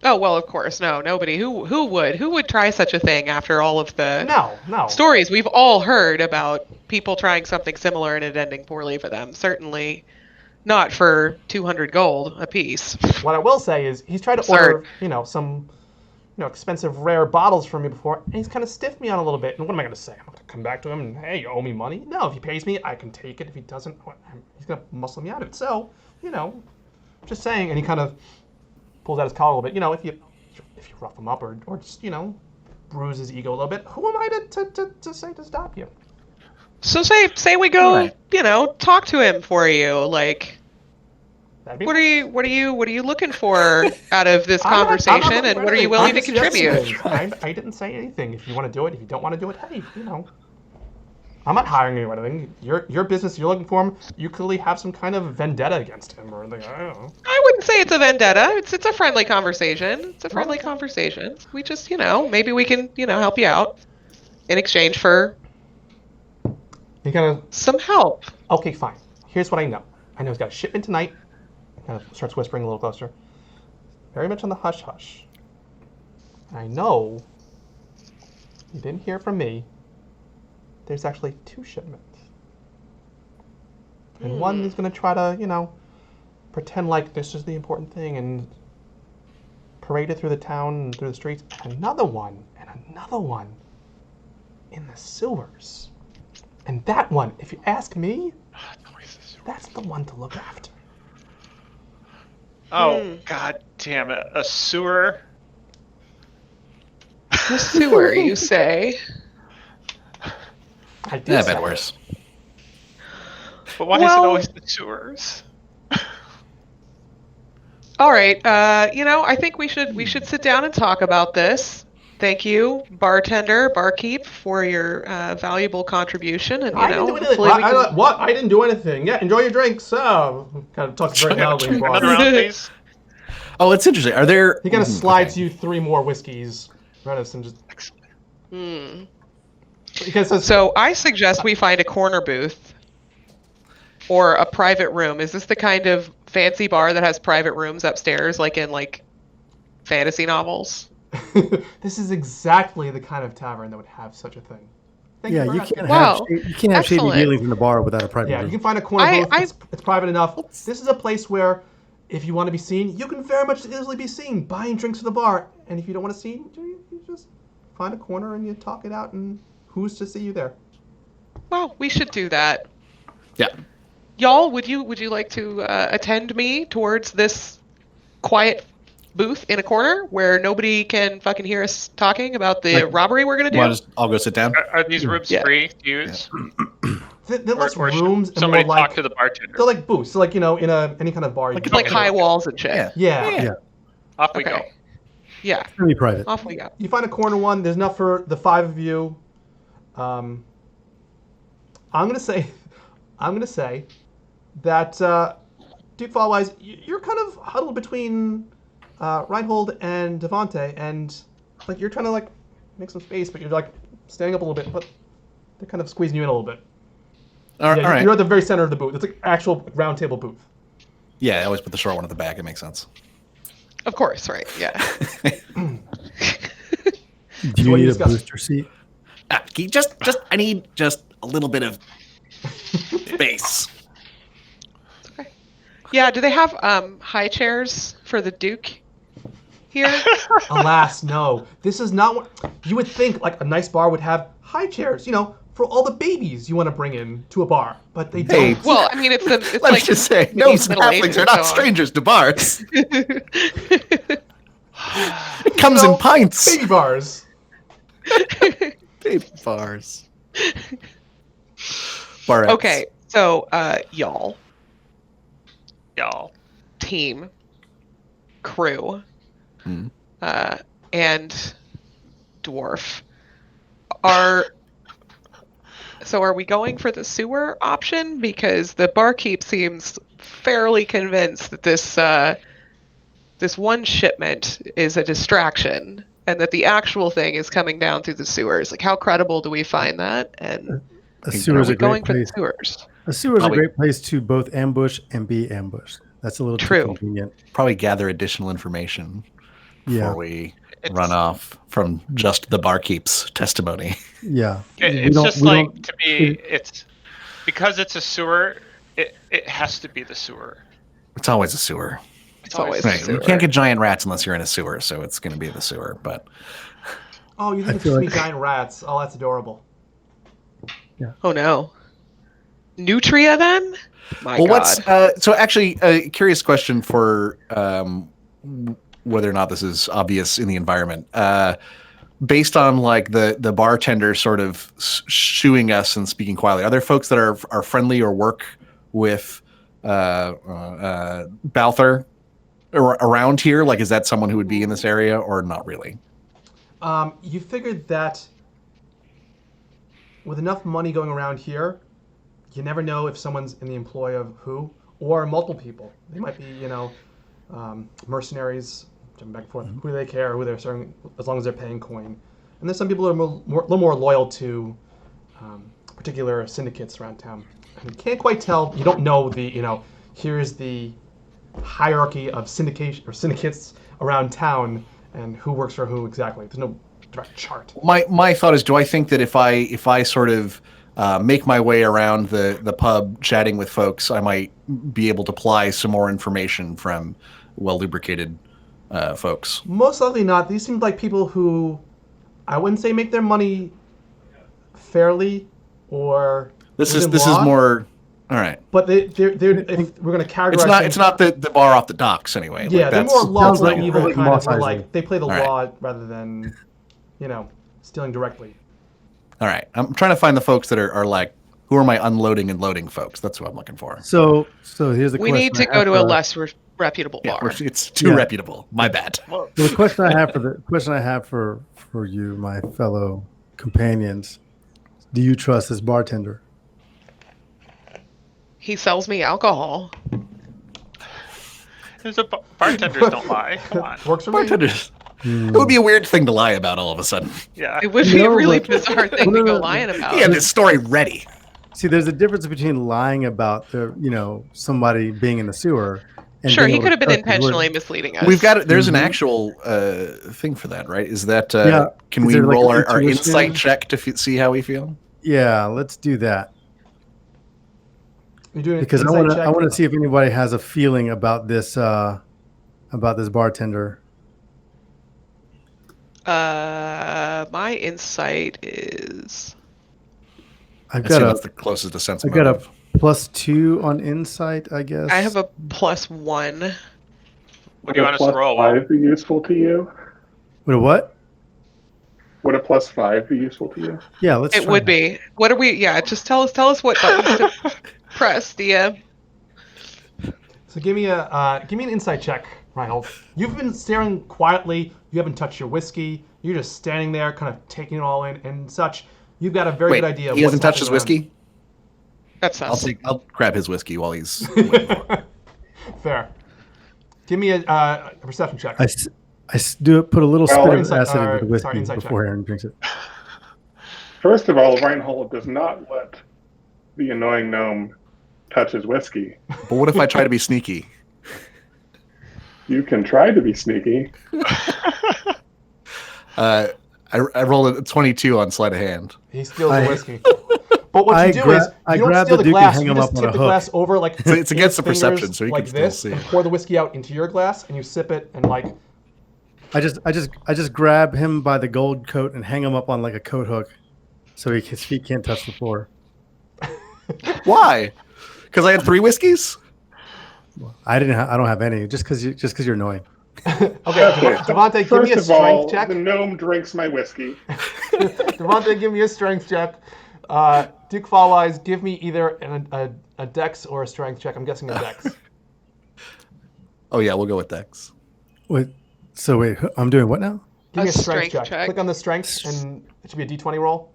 Oh well, of course, no, nobody. Who would try such a thing after all of the No stories we've all heard about people trying something similar and it ending poorly for them? Certainly not for 200 gold a piece. What I will say is he's tried to order, some, expensive rare bottles from me before, and he's kind of stiffed me on a little bit. And what am I going to say? I'm going to come back to him and, hey, you owe me money? No, if he pays me, I can take it. If he doesn't, he's going to muscle me out of it. So, just saying. And he kind of pulls out his collar a little bit. If you rough him up or just, bruise his ego a little bit, who am I to say to stop you? So say we go, right. Talk to him for you. Like, That'd be what are you looking for out of this conversation, and what are you willing to contribute? I didn't say anything. If you want to do it, if you don't want to do it, hey, I'm not hiring you or anything. Your business, you're looking for him. You clearly have some kind of vendetta against him or anything. I don't know. I wouldn't say it's a vendetta. It's a friendly conversation. It's a friendly conversation. We just, maybe we can, help you out in exchange for He kind of some help. Okay, fine. Here's what I know. I know he's got a shipment tonight. Kind of starts whispering a little closer. Very much on the hush hush. I know you didn't hear from me. There's actually 2 shipments. And one is going to try to, pretend like this is the important thing and parade it through the town and through the streets. And another one in the sewers. And that one, if you ask me, that's the one to look after. Oh, god damn it. A sewer? The sewer, you say? I did Yeah, say bad worse. But why is it always the sewers? All right. I think we should sit down and talk about this. Thank you, barkeep, for your valuable contribution. And I didn't do anything. What? I didn't do anything. Yeah, enjoy your drinks. Kind of talks very loudly. Another round, please. Oh, it's interesting. Are there? He kind of slides you 3 more whiskeys. Renice and just. Because so I suggest we find a corner booth or a private room. Is this the kind of fancy bar that has private rooms upstairs, like in fantasy novels? This is exactly the kind of tavern that would have such a thing. You can't have shady dealings in the bar without a private room. You can find a corner booth. It's private enough. This is a place where, if you want to be seen, you can very much easily be seen buying drinks at the bar. And if you don't want to see, you just find a corner and you talk it out. And who's to see you there? Well, we should do that. Yeah. Y'all, would you like to attend me towards this quiet booth in a corner where nobody can fucking hear us talking about the robbery we're gonna do? I'll go sit down. Are these rooms free to use? They're less rooms and somebody more talk like to the bartender. they're like booths. So in any kind of bar. Like high walls and shit. Yeah. Off we go. Yeah. Really private. Off we go. You find a corner one. There's enough for the 5 of you. I'm gonna say that Duke Falwyse, you're kind of huddled between Reinhold and Devonte, and you're trying to make some space, but you're standing up a little bit, but they're kind of squeezing you in a little bit. All right. You're at the very center of the booth. It's like actual round table booth. Yeah, I always put the short one at the back. It makes sense. Of course, right? Yeah. Do you need a booster seat? I need just a little bit of space. Okay. Yeah. Do they have high chairs for the Duke? here? Alas, no. This is not what you would think. Like a nice bar would have high chairs, for all the babies you want to bring in to a bar, but they Hey, don't. Well, I mean, it's Let's like just say, gnomes and Middle Ages halflings are and not so on. strangers to bars. It comes in pints. Baby bars. Baby bars. Barrettes. Okay, so y'all, team, crew, and dwarf are we going for the sewer option? Because the barkeep seems fairly convinced that this one shipment is a distraction and that the actual thing is coming down through the sewers. Like, how credible do we find that? And A sewer is are a we going great for the place. sewers? A sewer is a Probably- great place to both ambush and be ambushed. That's a little True. too convenient. Probably gather additional information before Yeah. we run off from just the barkeep's testimony. Yeah. It's just like, to me, it's because it's a sewer, it has to be the sewer. It's always a sewer. It's always Right. the sewer. You can't get giant rats unless you're in a sewer, so it's going to be the sewer. But Oh, you think it's feel just me like- giant rats? Oh, that's adorable. Oh no. Nutria then? My well, God. what's so actually a curious question for whether or not this is obvious in the environment. Based on like the bartender sort of shooing us and speaking quietly, are there folks that are friendly or work with Balthar around here? Like, is that someone who would be in this area or not really? You figured that with enough money going around here, you never know if someone's in the employ of who, or multiple people. They might be, mercenaries, jumping back and forth. Who do they care? Who they're serving, as long as they're paying coin. And there's some people who are a little more loyal to particular syndicates around town. And you can't quite tell. You don't know here's the hierarchy of syndicates around town and who works for who exactly. There's no direct chart. My thought is, do I think that if I sort of make my way around the pub chatting with folks, I might be able to ply some more information from well-lubricated folks? Most likely not. These seem like people who I wouldn't say make their money fairly or This within is law, more all right. But they're if we're going to categorize It's not the bar off the docks anyway. Yeah, Like, they're that's more lawful like- evil like kind of Moss where, Eisley. like they play the All right. law rather than stealing directly. all right. I'm trying to find the folks that are like, who are my unloading and loading folks? That's what I'm looking for. So here's the We question. need to I go have to a for- less reputable Yeah, bar. it's too Yeah. reputable. My bad. The question I have for you, my fellow companions, do you trust this bartender? He sells me alcohol. There's bartenders don't lie. Come on. Works for me. Bartenders. It would be a weird thing to lie about all of a sudden. Yeah. It would be a No, really but- bizarre thing No, to go no, lying about. He had this story ready. See, there's a difference between lying about somebody being in the sewer. And Sure, being he able could have to been trust his word. intentionally misleading us. We've got there's an Mhm. actual thing for that, right? Is that Yeah. can Is we there like roll an our intuition? insight check to see how we feel? Yeah, let's do that You're doing an because I insight want check. to see if anybody has a feeling about this bartender. My insight is I've Let's see got what's the closest to sense I got motive. a +2 on insight, I guess. I have a +1. What do you want us to Would a roll? +5 be useful to you? Wait, a what? Would a +5 be useful to you? Yeah, let's. It try would that. be. What are we? Yeah, just tell us what buttons to press, DM. So give me an insight check, Reinhold. You've been staring quietly. You haven't touched your whiskey. You're just standing there, kind of taking it all in and such. You've got a very Wait, good idea. Of he hasn't what's touched his happening whiskey. That's us. I'll grab his whiskey while he's. around. Fair. Give me a perception check. Put a little Well, spit of insight- acid into the sorry, whiskey insight check. before Aaron drinks it. First of all, Reinhold does not let the annoying gnome touch his whiskey. But what if I try to be sneaky? You can try to be sneaky. I rolled a 22 on sleight of hand. He steals the whiskey. But what you do is I you don't grab steal the the Duke and glass. hang You him just up on tip a the hook. glass over like It's against the fingers perception, so he like can still this, see. and pour the whiskey out into your glass, and you sip it and like I just grab him by the gold coat and hang him up on like a coat hook, so his feet can't touch the floor. Why? Because I had 3 whiskeys. I don't have any. Just because you're annoying. Okay, Devonte, give me a First of strength all, check. the gnome drinks my whiskey. Devonte, give me a strength check. Duke Falwyse, give me either a dex or a strength check. I'm guessing a dex. Oh yeah, we'll go with Dex. Wait, I'm doing what now? Give me a A strength strength check. check. Click on the strength, and it should be a d20 roll.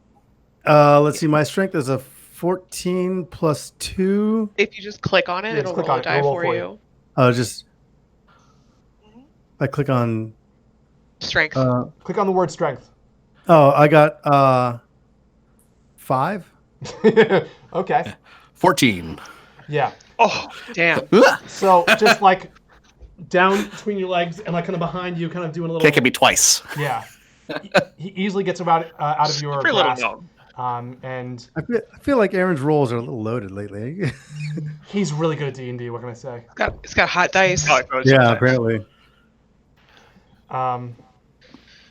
Let's see. My strength is a 14 plus 2. If you just click on it, Yeah, just it'll click roll on a it. die It'll roll for for you. I click on. Strength. Click on the word strength. I got 5. Okay. 14. Yeah. Oh, Damn. So just like down between your legs and like kind of behind you, kind of doing a little. Kicking me twice. Yeah. He easily gets about out of your every little grasp. gnome. And I feel like Aaron's rolls are a little loaded lately. he's really good at D&D. What can I say? It's got hot dice. Oh, it goes Yeah, sometimes. apparently.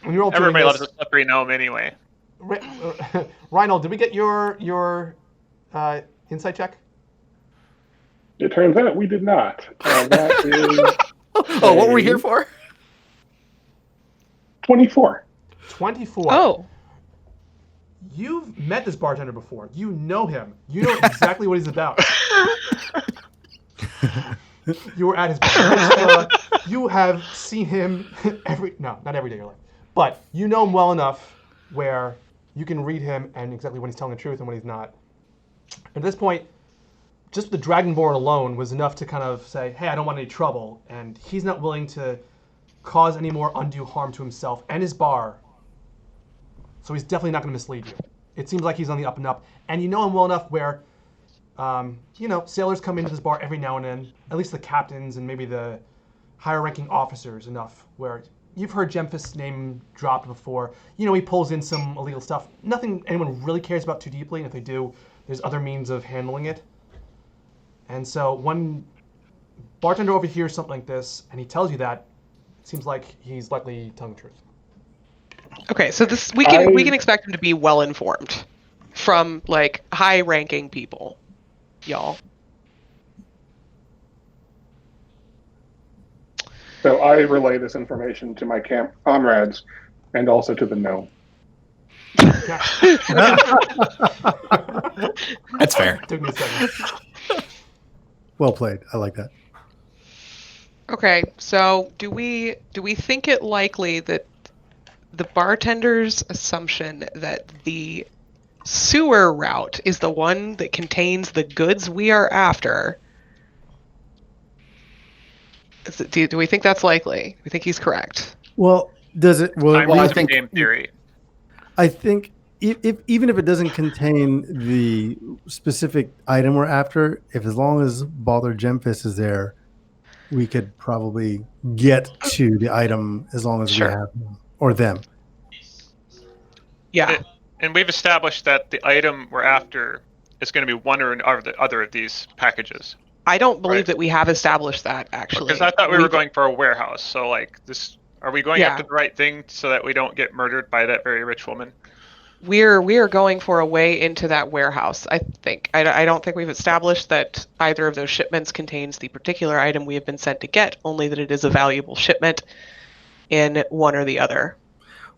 When you're all doing Everybody this, loves a slippery gnome anyway. Reinhold, did we get your insight check? It turns out we did not. That is Oh, what were we here for? 24. 24. Oh. You've met this bartender before. You know him. You know exactly what he's about. You were at his bar. You have seen him not every day of your life, but you know him well enough where you can read him and exactly when he's telling the truth and when he's not. At this point, just the Dragonborn alone was enough to kind of say, hey, I don't want any trouble, and he's not willing to cause any more undue harm to himself and his bar. So he's definitely not going to mislead you. It seems like he's on the up and up, and you know him well enough where, sailors come into this bar every now and then, at least the captains and maybe the higher-ranking officers enough, where you've heard Gemfist's name dropped before. You know, he pulls in some illegal stuff. Nothing anyone really cares about too deeply, and if they do, there's other means of handling it. And so when bartender overhears something like this, and he tells you that, it seems like he's likely telling the truth. Okay, so we can expect him to be well informed from like high-ranking people, y'all. So I relay this information to my camp comrades and also to the gnome. That's fair. Took me a second. Well played. I like that. Okay, so do we think it likely that the bartender's assumption that the sewer route is the one that contains the goods we are after? Do we think that's likely? We think he's correct. Well, does it? Well, I'm I using think game theory. I think even if it doesn't contain the specific item we're after, as long as Baldur Gemfist is there, we could probably get to the item as long as Sure. we have him or them. Yeah. And we've established that the item we're after is going to be one or the other of these packages. I don't believe Right. that we have established that, actually. Because I thought we were going for a warehouse. So, like, are we going Yeah. after the right thing so that we don't get murdered by that very rich woman? We are going for a way into that warehouse, I think. I don't think we've established that either of those shipments contains the particular item we have been sent to get, only that it is a valuable shipment in one or the other.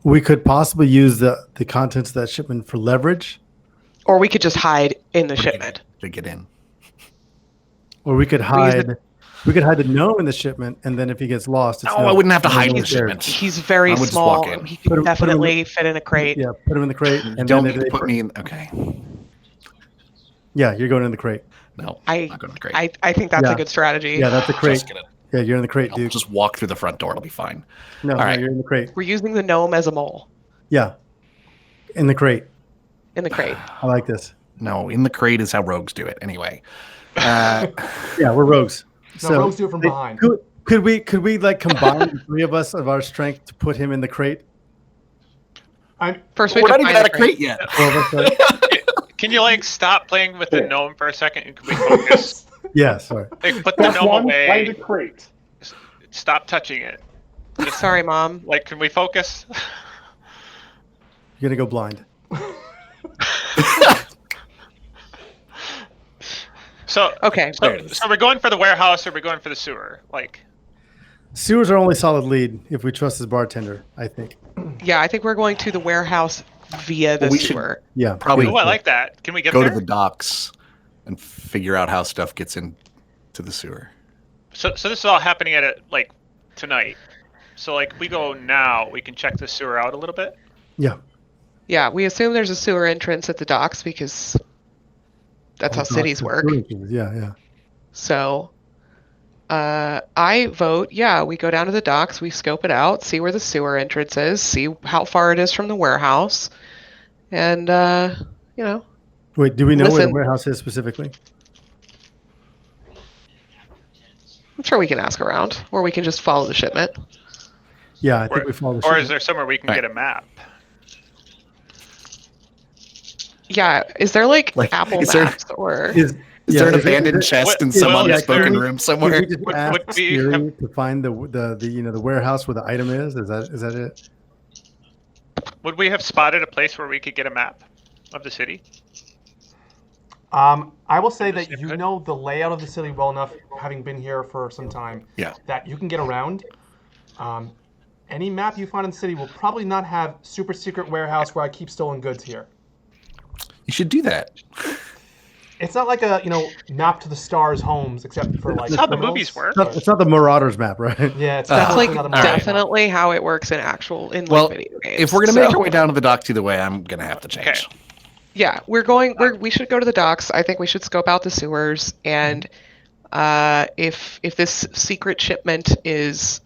We could possibly use the contents of that shipment for leverage, Or we could just hide in the shipment. To get in. or we could use hide. We could hide the gnome in the shipment, and then if he gets lost, it's No, I wouldn't have to hide in the one's there. shipment. He's very I would just small. walk in. He Put could him- definitely fit in a crate. Yeah, put him in the crate, and Don't then if they put me in. Okay. Yeah, you're going in the crate. No, I I'm not going to the crate. I think that's Yeah. a good strategy. Yeah, that's a crate. Just gonna, Yeah, you're in the crate, I'll dude. just walk through the front door. It'll be fine. No, right. you're in the crate. We're using the gnome as a mole Yeah, in the crate. in the crate. I like this. No, in the crate is how rogues do it. Anyway. Yeah, we're rogues. No, rogues do it from behind. Could we like combine the three of us of our strength to put him in the crate? First, we We're have not to even find at the a crate yet. Four of us, right? Can you, like, stop playing with the gnome for a second and can we focus? Yeah, sorry. Like, put the Step gnome one, away. find a crate. Stop touching it. Sorry, Mom. Like, can we focus? You're gonna go blind. So Okay. So we're going for the warehouse, or we're going for the sewer? Like, Sewers are only solid lead if we trust his bartender, I think. Yeah, I think we're going to the warehouse via the We should- sewer. Yeah. Probably oh, I like that. Can we get go there? to the docks and figure out how stuff gets into the sewer. So this is all happening at like tonight. So like we go now, we can check the sewer out a little bit. Yeah. Yeah, we assume there's a sewer entrance at the docks because that's how cities work. Yeah. So, I vote, yeah, we go down to the docks, we scope it out, see where the sewer entrance is, see how far it is from the warehouse, and, Wait, do we know where the Listen. warehouse is specifically? I'm sure we can ask around, or we can just follow the shipment. Yeah, I think we follow the Or is shipment. there somewhere we can Right. get a map? Yeah, is there like Like, Apple is there- Maps or? Is there an is it- abandoned is it- chest in What- some well, unspoken yeah, room Did somewhere? we just Would- ask would we Siri have- to find the warehouse where the item is? Is that it? Would we have spotted a place where we could get a map of the city? I will say that Yes, you good. know the layout of the city well enough, having been here for some time, Yeah. that you can get around. Any map you find in the city will probably not have super secret warehouse where I keep stolen goods here. You should do that. It's not like a map to the stars homes, except for like That's how the criminals. movies work. It's not the Marauders map, right? Yeah, it's That's definitely like not a map. definitely how it works in Well, video games. if we're gonna make So- our way down to the docks either way, I'm gonna have to change. Okay. Yeah, we should go to the docks. I think we should scope out the sewers, and if this secret shipment is,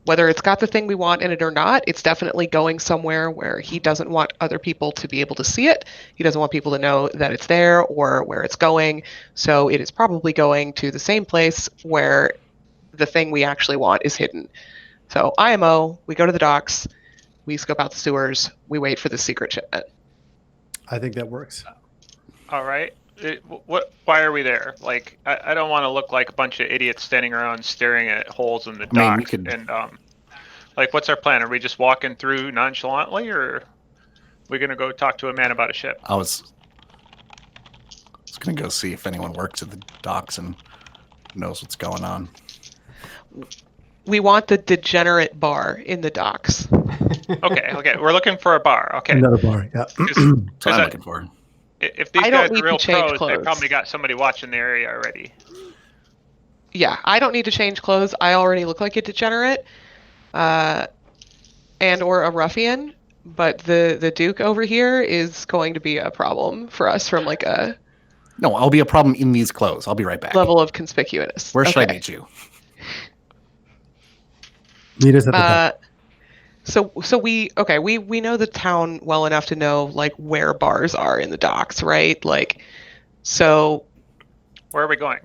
whether it's got the thing we want in it or not, it's definitely going somewhere where he doesn't want other people to be able to see it. He doesn't want people to know that it's there or where it's going. So it is probably going to the same place where the thing we actually want is hidden. So IMO, we go to the docks, we scope out the sewers, we wait for the secret shipment. I think that works. All right. Why are we there? Like, I don't want to look like a bunch of idiots standing around staring at holes in the I mean, dock. we could- And like, what's our plan? Are we just walking through nonchalantly, or are we gonna go talk to a man about a ship? I was gonna go see if anyone works at the docks and knows what's going on. We want the degenerate bar in the docks. Okay. We're looking for a bar. Okay. Another bar. Yeah. That's what I'm I- looking for. If these I don't guys need are to real change pros, they clothes. probably got somebody watching the area already. Yeah, I don't need to change clothes. I already look like a degenerate, and or a ruffian. But the Duke over here is going to be a problem for us from like a No, I'll be a problem in these clothes. I'll be right back. level of conspicuous. Where should I Okay. meet you? Meet us at the dock. So we know the town well enough to know like where bars are in the docks, right? Like, so Where are we going?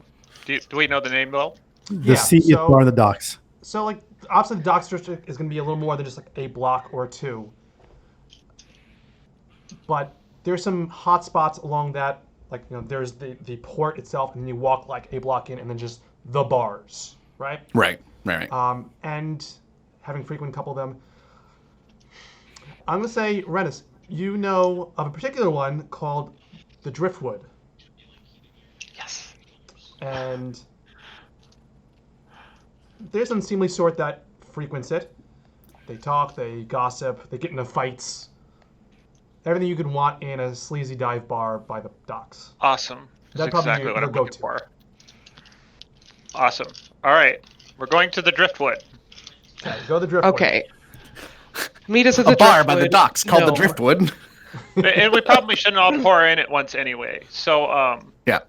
Do we know the name, Bill? The seat bar in the docks. So like the opposite of the docks district is going to be a little more than just like a block or two. But there's some hot spots along that, like there's the port itself, and then you walk like a block in, and then just the bars, right? Right. And having frequented a couple of them, I'm gonna say, Renice, you know of a particular one called the Driftwood. yes. And there's an unseemly sort that frequents it. They talk, they gossip, they get into fights. Everything you could want in a sleazy dive bar by the docks. Awesome. That'd That's probably exactly be what your I'm looking go-to. for. Awesome. All right. We're going to the Driftwood. Okay, go to the Driftwood. Okay. Meet us at the A bar by the Driftwood. docks called the No. Driftwood. And we probably shouldn't all pour in at once anyway. So, Yeah.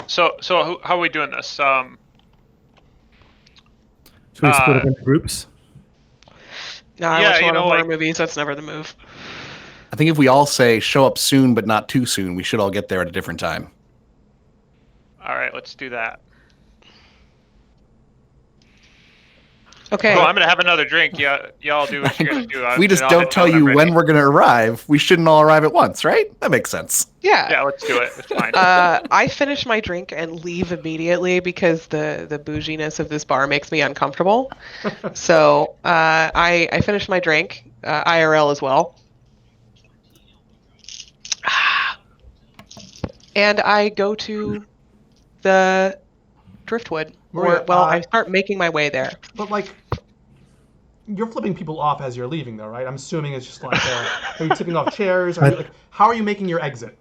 So how are we doing this? Should we split up into groups? No, I Yeah, watch a you lot know, of horror like- movies. That's never the move. I think if we all say show up soon but not too soon, we should all get there at a different time. All right, let's do that. Okay. Well, I'm gonna have another drink. Yeah, y'all do what you're gonna do. We just don't tell you when we're going to arrive. We shouldn't all arrive at once, right? That makes sense. Yeah. Yeah, let's do it. It's fine. I finish my drink and leave immediately because the bouginess of this bar makes me uncomfortable. So I finish my drink, IRL as well. And I go to the driftwood. Maria, I start making my way there. But like, you're flipping people off as you're leaving, though, right? I'm assuming it's just like, are you tipping off chairs? Are you, like, how are you making your exit?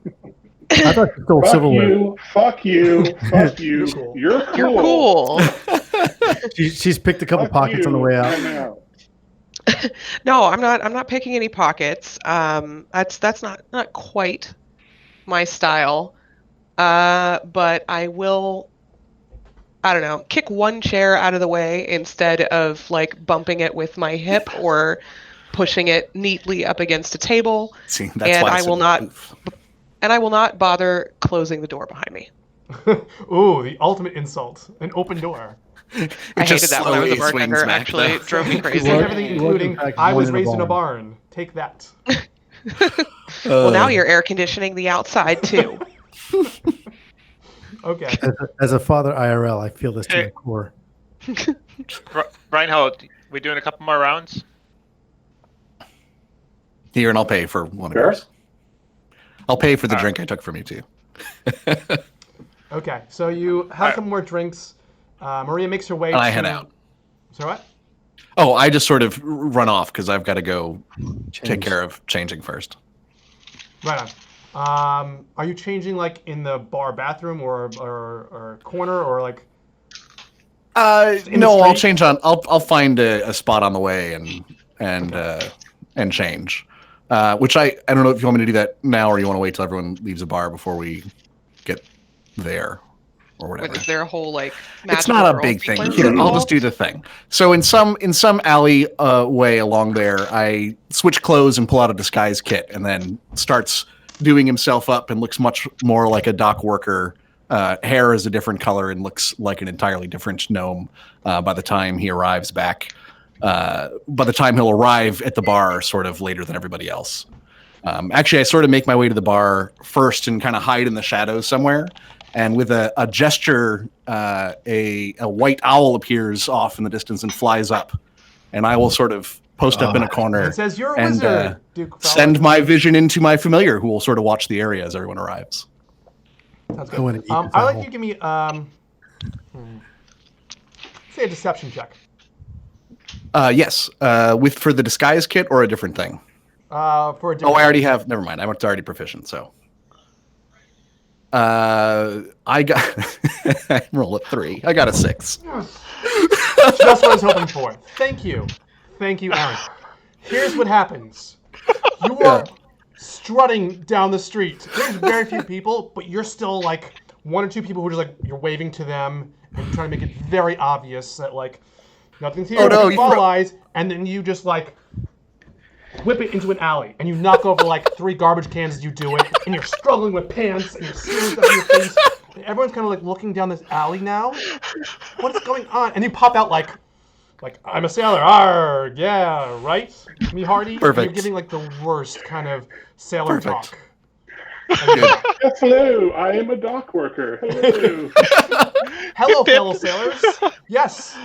I thought you stole Fuck silverware. you, fuck you, fuck you. You're cool. You're cool. You're cool. She's picked a couple Fuck pockets on the you. way I'm out. out. No, I'm not picking any pockets. That's not quite my style. But I will, I don't know, kick one chair out of the way instead of like bumping it with my hip or pushing it neatly up against a table. See, that's why I will not bother closing the door behind me. Ooh, the ultimate insult. An open door. I hated that when I was a bartender. Actually, it drove me crazy. And everything including, I was raised in a barn. Take that. Well, now you're air conditioning the outside too. Okay. As a father IRL, I feel this to Hey. my core. Reinhold, we doing a couple more rounds? Here, and I'll pay for one of Sure. yours. I'll pay for the drink I took from you, too. Okay, so you have some more drinks. Maria makes her way And I head out. So what? Oh, I just sort of run off because I've got to go take Change. care of changing first. Right on. Are you changing like in the bar bathroom or corner or like? No, I'll street? change on. I'll find a spot on the way and change. Which I don't know if you want me to do that now or you want to wait till everyone leaves the bar before we get there or whatever. Is there a whole like? It's magical not a girl big thing. sequence Here, I'll involved? just do the thing. So in some alley way along there, I switch clothes and pull out a disguise kit, and then starts doing himself up and looks much more like a dock worker. Hair is a different color and looks like an entirely different gnome by the time he arrives back. By the time he'll arrive at the bar, sort of later than everybody else. Actually, I sort of make my way to the bar first and kind of hide in the shadows somewhere. And with a gesture, a white owl appears off in the distance and flies up. And I will sort of post up in a corner It says you're a and wizard, Duke. send my vision into my familiar, who will sort of watch the area as everyone arrives. Sounds I wanna good. eat this I'd like owl. you to give me say a deception check. Yes, for the disguise kit or a different thing. For a different. Oh, I already have. Never mind. I'm already proficient. So, I got. I roll a 3. I got a 6. Just what I was hoping for. Thank you, Aaron. Here's what happens. You are strutting down the street. There's very few people, but you're still like one or two people who are just like you're waving to them and you're trying to make it very obvious that like nothing's here. Oh, no, you follow eyes, and then you just like whip it into an alley, and you knock over like 3 garbage cans as you do it, and you're struggling with pants, and you're seeing stuff in your face. And everyone's kind of like looking down this alley now. What is going on? And you pop out like I'm a sailor. Arr, yeah, right? Me hearty. Perfect. You're giving like the worst kind of sailor Perfect. talk. Yes, hello, I am a dock worker. Hello. Hello, fellow sailors. Yes.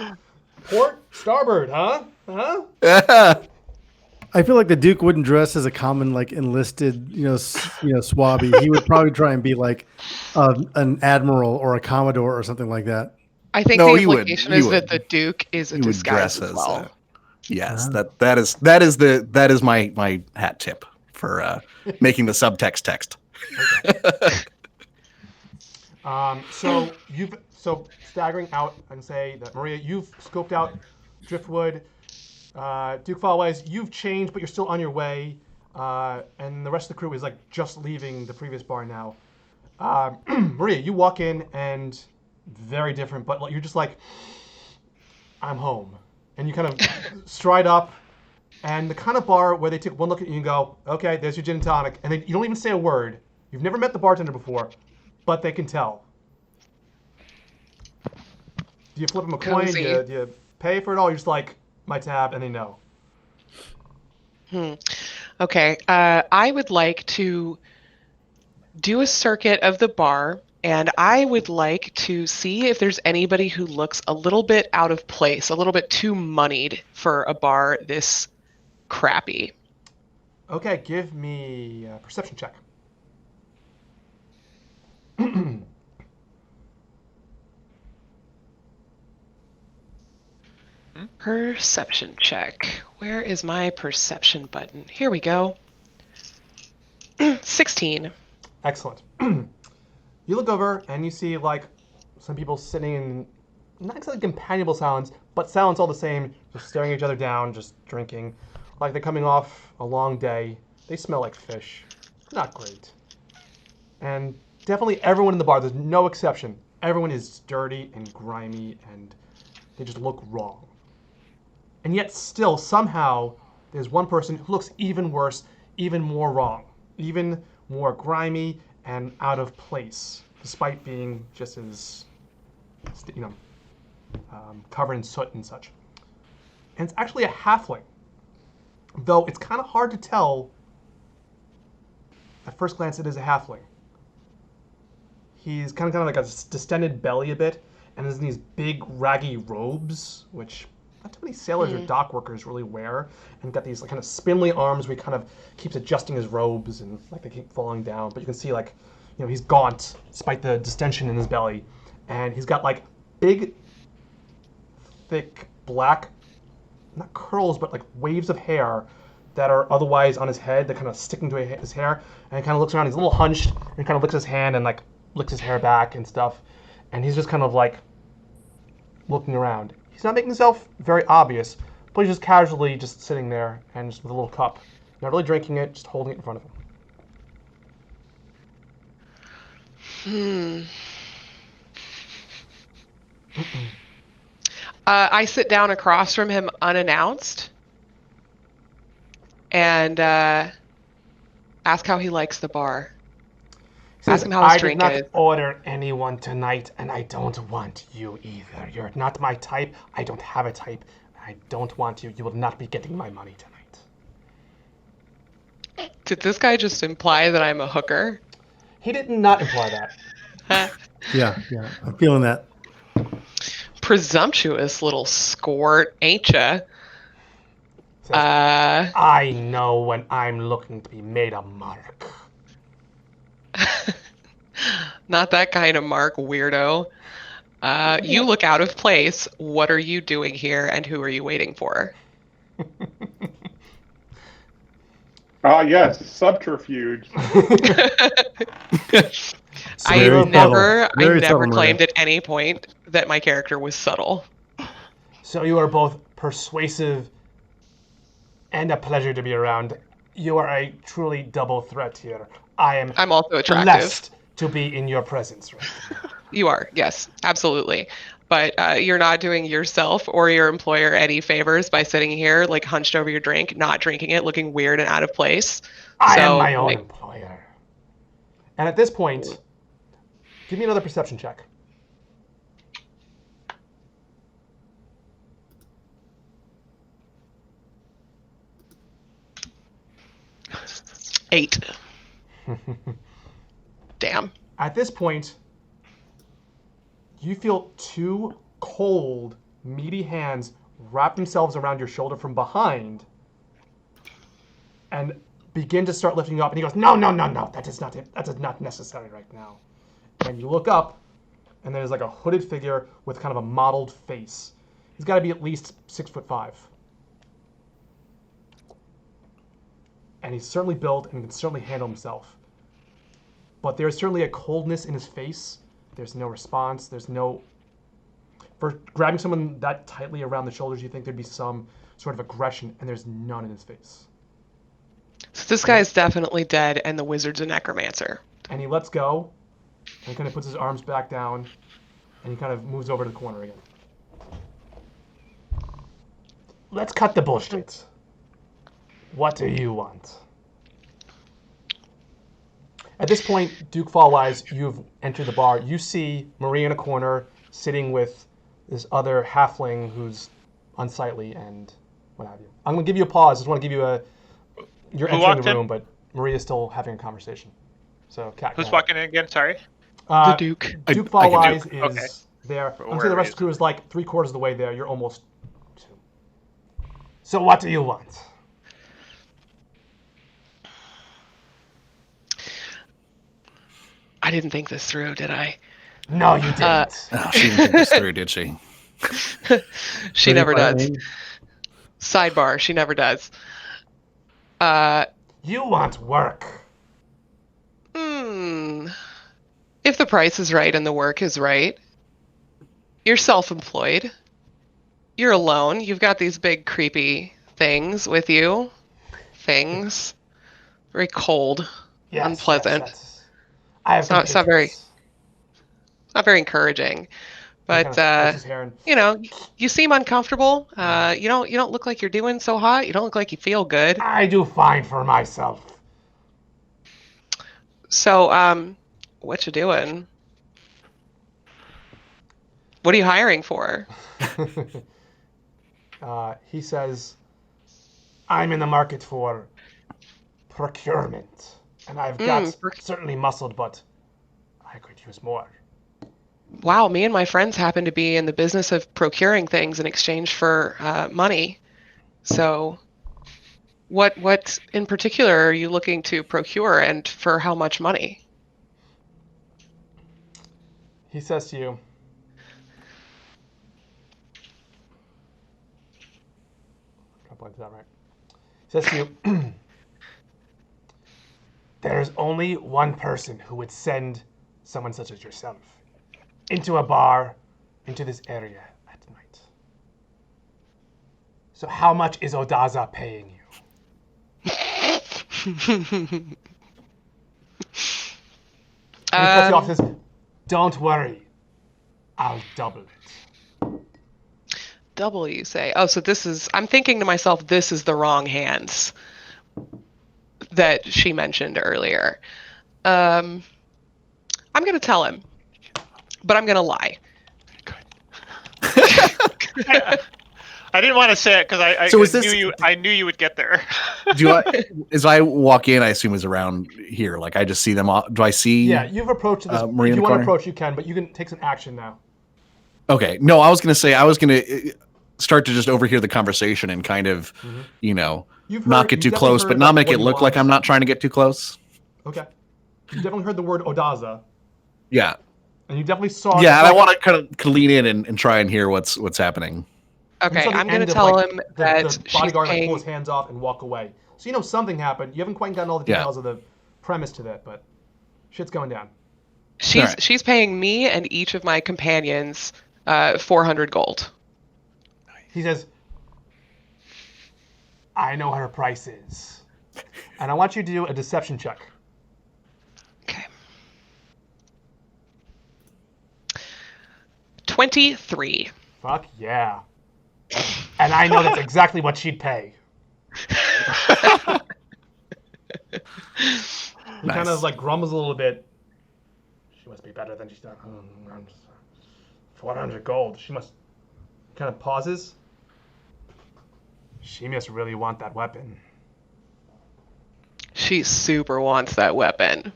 Port, starboard, huh? Huh? I feel like the Duke wouldn't dress as a common like enlisted, swabby. He would probably try and be like an admiral or a commodore or something like that. I think No, the he would. implication He is would. that the Duke is a You would disguise dress as well. yes, that is my hat tip for making the subtext text. So staggering out and say that Maria, you've scoped out Driftwood. Duke Falwyse, you've changed, but you're still on your way. And the rest of the crew is like just leaving the previous bar now. Maria, you walk in and very different, but you're just like, I'm home. And you kind of stride up, and the kind of bar where they take one look at you and go, okay, there's your gin and tonic. And you don't even say a word. You've never met the bartender before, but they can tell. Do you flip him a coin? Do Cozy. you pay for it all? You're just like, my tab, and they know. Okay. I would like to do a circuit of the bar, and I would like to see if there's anybody who looks a little bit out of place, a little bit too moneyed for a bar this crappy. Okay, give me a perception check. Perception check. Where is my perception button? Here we go. 16. Excellent. You look over and you see like some people sitting in not exactly companionable silence, but silence all the same, just staring each other down, just drinking. Like they're coming off a long day. They smell like fish. Not great. And definitely everyone in the bar, there's no exception. Everyone is dirty and grimy and they just look wrong. And yet still, somehow, there's one person who looks even worse, even more wrong, even more grimy and out of place, despite being just as, covered in soot and such. And it's actually a halfling, though it's kind of hard to tell. At first glance, it is a halfling. He's kind of like a distended belly a bit, and is in these big raggy robes, which not too many sailors or dock workers really wear, and got these like kind of spindly arms where he kind of keeps adjusting his robes and like they keep falling down. But you can see like, he's gaunt despite the distension in his belly, and he's got like big, thick black, not curls but like waves of hair that are otherwise on his head that kind of stick into his hair, and he kind of looks around. He's a little hunched and kind of licks his hand and like licks his hair back and stuff, and he's just kind of like looking around. He's not making himself very obvious, but he's just casually just sitting there and just with a little cup. Not really drinking it, just holding it in front of him. I sit down across from him unannounced and ask how he likes the bar. Ask him how his drink is. I did not order anyone tonight, and I don't want you either. You're not my type. I don't have a type. I don't want you. You will not be getting my money tonight. Did this guy just imply that I'm a hooker? He did not imply that. Yeah, I'm feeling that. Presumptuous little squirt, ain't ya? I know when I'm looking to be made a mark. Not that kind of mark, weirdo. You look out of place. What are you doing here, and who are you waiting for? Yes, subterfuge. I never subtle, claimed at any point that my character was subtle. So you are both persuasive and a pleasure to be around. You are a truly double threat here. I'm also attractive. Blessed to be in your presence right now. You are, yes, absolutely. But you're not doing yourself or your employer any favors by sitting here, like hunched over your drink, not drinking it, looking weird and out of place. I am my own employer. And at this point, give me another perception check. Eight. Damn. At this point, you feel two cold, meaty hands wrap themselves around your shoulder from behind and begin to start lifting you up. And he goes, no, that is not it. That is not necessary right now. And you look up, and there's like a hooded figure with kind of a mottled face. He's got to be at least 6'5". And he's certainly built and can certainly handle himself. But there's certainly a coldness in his face. There's no response. There's no... For grabbing someone that tightly around the shoulders, you think there'd be some sort of aggression, and there's none in his face. So this guy is definitely dead, and the wizard's a necromancer. And he lets go, and kind of puts his arms back down, and he kind of moves over to the corner again. Let's cut the bullshit. What do you want? At this point, Duke Falwyse, you've entered the bar. You see Marie in a corner, sitting with this other halfling who's unsightly and what have you. I'm going to give you a pause. Just want to give you you're Who entering walked the in? room, but Maria's still having a conversation. So, Kat. Who's walking in again? Sorry. The Duke. Duke I can Falwyse Duke. is Okay. there. But I'm where sure the are rest we? of the crew is like 3/4 of the way there. You're almost 2. So what do you want? I didn't think this through, did I? No, you didn't. Oh, she didn't think this through, did she? She never Pretty does. funny. Sidebar, she never does. You want work. If the price is right and the work is right, you're self-employed. You're alone. You've got these big creepy things with you. Things. Very cold. Yes, Unpleasant. Yes, I have It's not very patrons. not very encouraging. He But kind of pulls his hair and- you know, you seem uncomfortable. You don't look like you're doing so hot. You don't look like you feel good. I do fine for myself. So, what you doing? What are you hiring for? He says, I'm in the market for procurement. And I've got certainly muscled, but I could use more. Wow, me and my friends happen to be in the business of procuring things in exchange for money. So, what in particular are you looking to procure, and for how much money? He says to you, is that right? He says to you, there's only one person who would send someone such as yourself into a bar, into this area at night. So how much is Odaza paying you? And he cuts you off and says, don't worry, I'll double it. Double, you say? Oh, so I'm thinking to myself, this is the wrong hands that she mentioned earlier. I'm going to tell him, but I'm going to lie. I didn't want to say it because I knew you would get there. As I walk in, I assume is around here. Like I just see them all. Do I see? Yeah, you've approached this. If Maria in you the want to corner? approach, you can, but you can take some action now. Okay. No, I was going to start to just overhear the conversation and kind of, not get too close, but not make it look like I'm not trying to get too close. Okay. You definitely heard the word Odaza, Yeah. and you definitely saw. Yeah, and I want to kind of lean in and try and hear what's happening. Okay, You saw the I'm going end to of, tell like, him the that bodyguard she's paying... pull his hands off and walk away. So you know something happened. You haven't quite gotten all the details of the premise to that, but shit's going down. She's paying me and each of my companions 400 gold. He says, I know her price is. And I want you to do a deception check. Okay. 23. Fuck yeah. And I know that's exactly what she'd pay. He kind of like grumbles a little bit. She must be better than she's done. 400 gold. She must... Kind of pauses. She must really want that weapon. She super wants that weapon.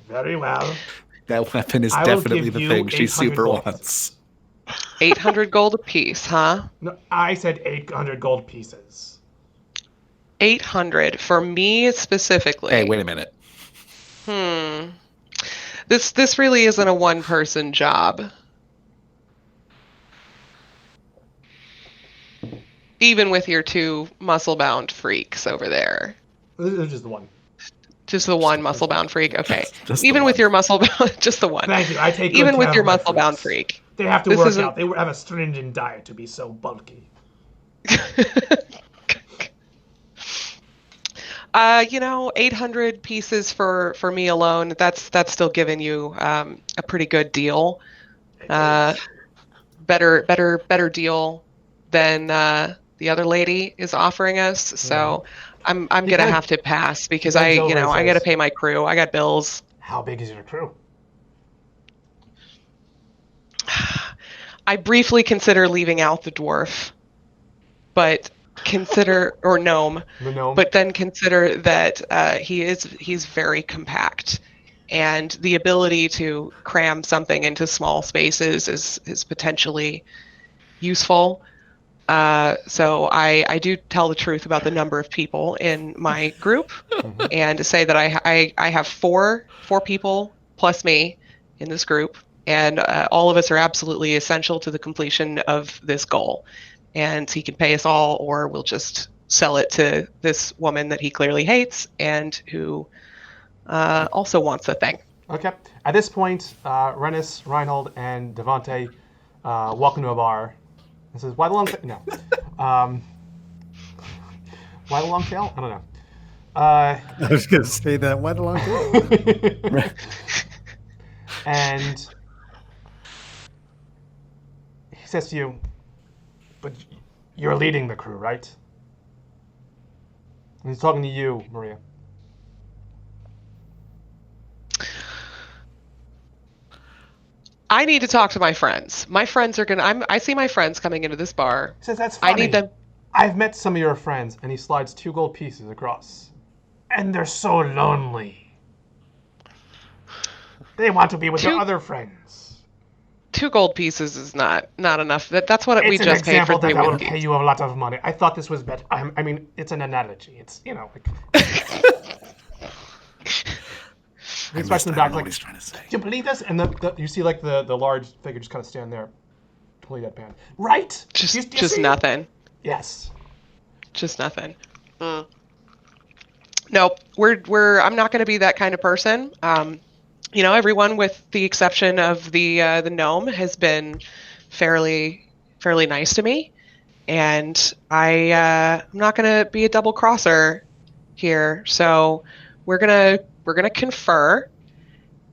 Very well. That weapon is I will definitely give the you thing she 800 super gold. wants. 800 gold apiece, huh? No, I said 800 gold pieces. 800 for me specifically. Hey, wait a minute. This really isn't a one-person job. Even with your 2 muscle-bound freaks over there. This is just the one. Just the one muscle-bound freak? Okay. Just the Even with one. your muscle-bound... Just the one. Thank you. I take good Even care with of your my muscle-bound freaks. freak. They have to This work isn't- out. They have a stringent diet to be so bulky. 800 pieces for me alone. That's still giving you a pretty good deal. Better deal than the other lady is offering us. So I'm gonna have to pass because I got to pay my crew. I got bills. How big is your crew? I briefly consider leaving out the dwarf, but or gnome, The gnome. but then consider that he's very compact, and the ability to cram something into small spaces is potentially useful. So I do tell the truth about the number of people in my group, and to say that I have four people plus me in this group, and all of us are absolutely essential to the completion of this goal. And he can pay us all, or we'll just sell it to this woman that he clearly hates and who also wants the thing. Okay. At this point, Renice, Reinhold, and Devonte welcome to a bar. This is why the long tail? No. Why the long tail? I don't know. I was going to say that. Why the long tail? And he says to you, but you're leading the crew, right? And he's talking to you, Maria. I need to talk to my friends. My friends are gonna. I see my friends coming into this bar. He says, that's funny. I need them. I've met some of your friends, and he slides 2 gold pieces across. And they're so lonely. They want to be with their other friends. 2 gold pieces is not enough. That's what we just paid for 3 It's an example that I will whiskeys. pay you a lot of money. I thought this was better. I mean, it's an analogy. It's, you know, like... He's watching the back like, what he's trying to say. do you believe this? And you see like the large figure just kind of stand there, totally deadpan. Right? Just see? nothing. Yes. Just nothing. Nope. I'm not going to be that kind of person. Everyone with the exception of the gnome has been fairly nice to me, and I'm not going to be a double crosser here. So we're gonna confer,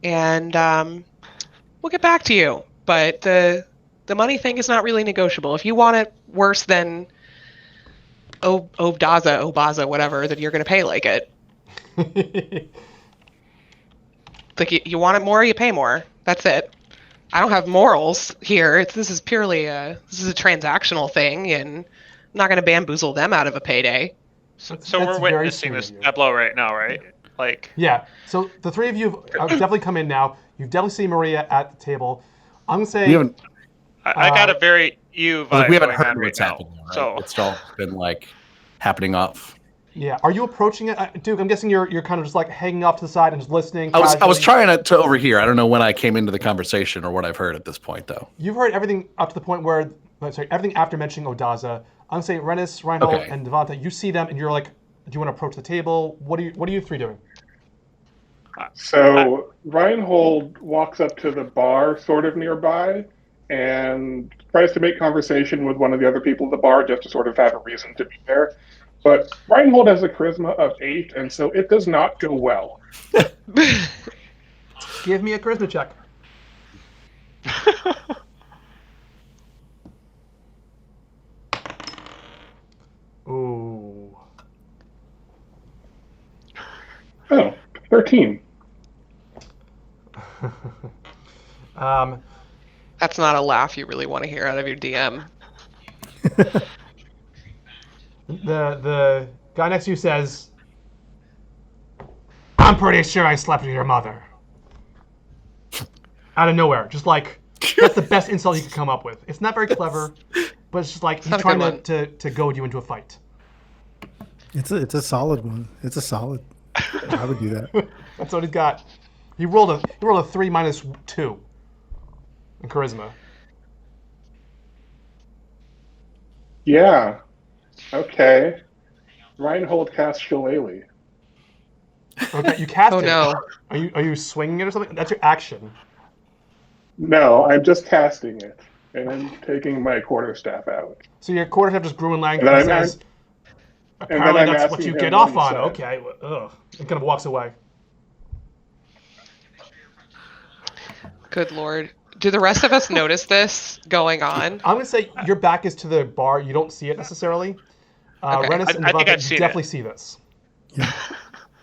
and we'll get back to you. But the money thing is not really negotiable. If you want it worse than Odaza, whatever, then you're gonna pay like it. Like you want it more, you pay more. That's it. I don't have morals here. This is purely a transactional thing, and I'm not gonna bamboozle them out of a payday. So That's we're very witnessing sweet this of you. tableau right now, right? Like, Yeah. So the 3 of you have definitely come in now. You've definitely seen Maria at the table. I'm gonna say We haven't I got a very you vibe we haven't going on heard right what's now. happening. Right? So It's all been like happening off. yeah. Are you approaching it, Duke? I'm guessing you're kind of just like hanging off to the side and just listening. I was casually. trying to overhear. I don't know when I came into the conversation or what I've heard at this point, though. You've heard everything up to the point where, everything after mentioning Odaza. I'm gonna say Renice, Reinhold, Okay. and Devonte. You see them, and you're like, do you want to approach the table? What are you 3 doing? So Reinhold walks up to the bar sort of nearby and tries to make conversation with one of the other people at the bar just to sort of have a reason to be there. But Reinhold has a charisma of 8, and so it does not go well. Give me a charisma check. Ooh. Oh, 13. That's not a laugh you really want to hear out of your DM. The guy next to you says, I'm pretty sure I slept with your mother. Out of nowhere. Just like, that's the best insult he could come up with. It's not very clever, but it's just like he's not a good trying one. to goad you into a fight. It's a solid one. It's a solid. I would do that. That's what he's got. He rolled a 3 minus 2 in charisma. Yeah. Okay. Reinhold casts Shillelagh. Okay, you cast Oh it. no. Are you swinging it or something? That's your action. No, I'm just casting it, and I'm taking my quarterstaff out. So your quarterstaff just grew in length And and then says, then apparently I'm that's what asking you him get what off he on. said. Okay. Ugh. And kind of walks away. Good lord. Do the rest of us notice this going on? I'm going to say your back is to the bar. You don't see it necessarily. Okay. Renice and I think Devonte, I've seen you definitely it. see this.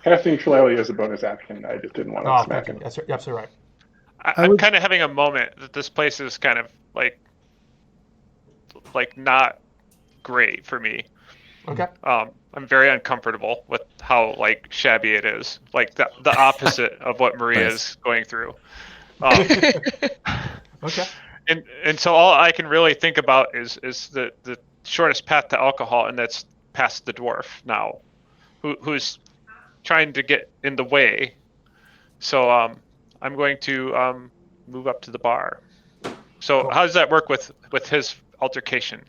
Casting Shillelagh is a bonus action. I just didn't want to Thank smack you. him. You're absolutely right. I'm kind of having a moment that this place is kind of like like not great for me. Okay. I'm very uncomfortable with how like shabby it is, like the opposite of what Maria is going through. Okay. And so all I can really think about is the shortest path to alcohol, and that's past the dwarf now, who's trying to get in the way. So I'm going to move up to the bar. So Cool. how does that work with his altercation?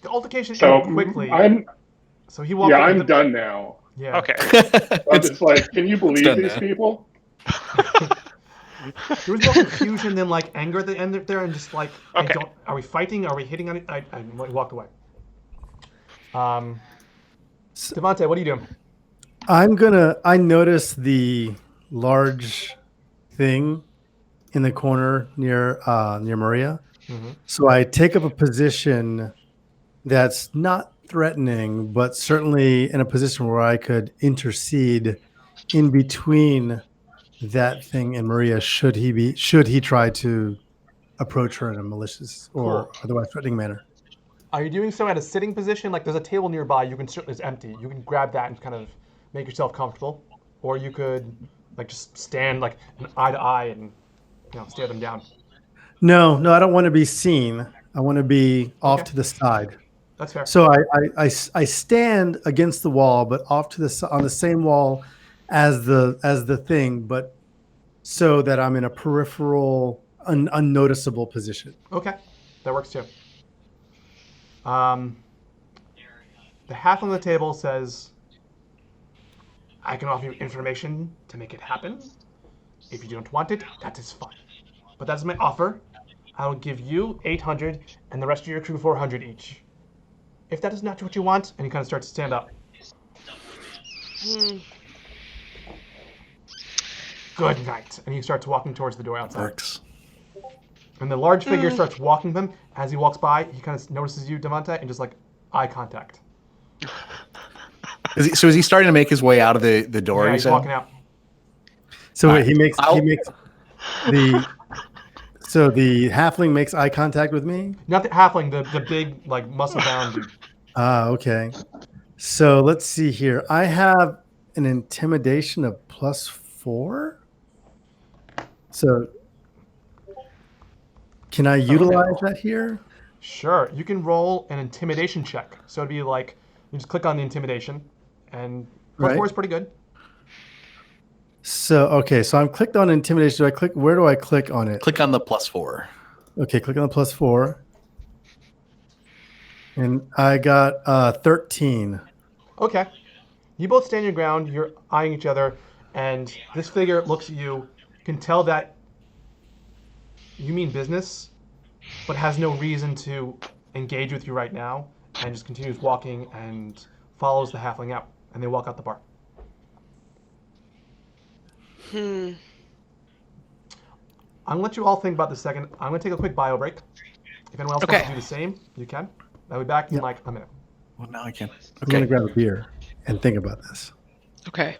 The altercation So ended quickly. So he walked. Yeah, I'm done now. Yeah. Okay. I'm just like, can you believe done these now. people? There was more confusion than like anger at the end there, and just like, Okay. are we fighting? Are we hitting on it? I walked away. Devonte, what are you doing? I noticed the large thing in the corner near Maria. Mm-hmm. So I take up a position that's not threatening, but certainly in a position where I could intercede in between that thing and Maria should he try to approach her in a malicious or otherwise threatening manner. Are you doing so at a sitting position? Like there's a table nearby, it's empty. You can grab that and kind of make yourself comfortable. Or you could like just stand like an eye to eye and stare them down. No, I don't want to be seen. I want to be off to the side. That's fair. So I stand against the wall, but off to on the same wall as the thing, but so that I'm in a peripheral, unnoticeable position. Okay, that works too. The half on the table says, I can offer you information to make it happen. If you don't want it, that is fine. But that's my offer. I will give you 800 and the rest of your crew 400 each. If that is not what you want, and he kind of starts to stand up. Good night. And he starts walking towards the door outside. Works. And the large figure starts walking them. As he walks by, he kind of notices you, Devonte, and just like eye contact. So is he starting to make his way out of the door? Yeah, he's walking out. So All wait, right. he makes so the halfling makes eye contact with me? Not the halfling, the big, like, muscle-bound dude. Okay. So let's see here. I have an intimidation of +4. So can I utilize that here? Sure. You can roll an intimidation check. So it'd be like, you just click on the intimidation, and +4 is pretty good. So, okay. So I'm clicked on intimidation. Where do I click on it? Click on the +4. Okay. Click on the +4. And I got 13. Okay. You both stand your ground. You're eyeing each other, and this figure looks at you, can tell that you mean business, but has no reason to engage with you right now, and just continues walking and follows the halfling out, and they walk out the bar. I'm gonna let you all think about this second. I'm gonna take a quick bio break. If anyone else wants to do the same, you can. I'll be back in like a minute. Well, now I can. I'm going to grab a beer and think about this. Okay.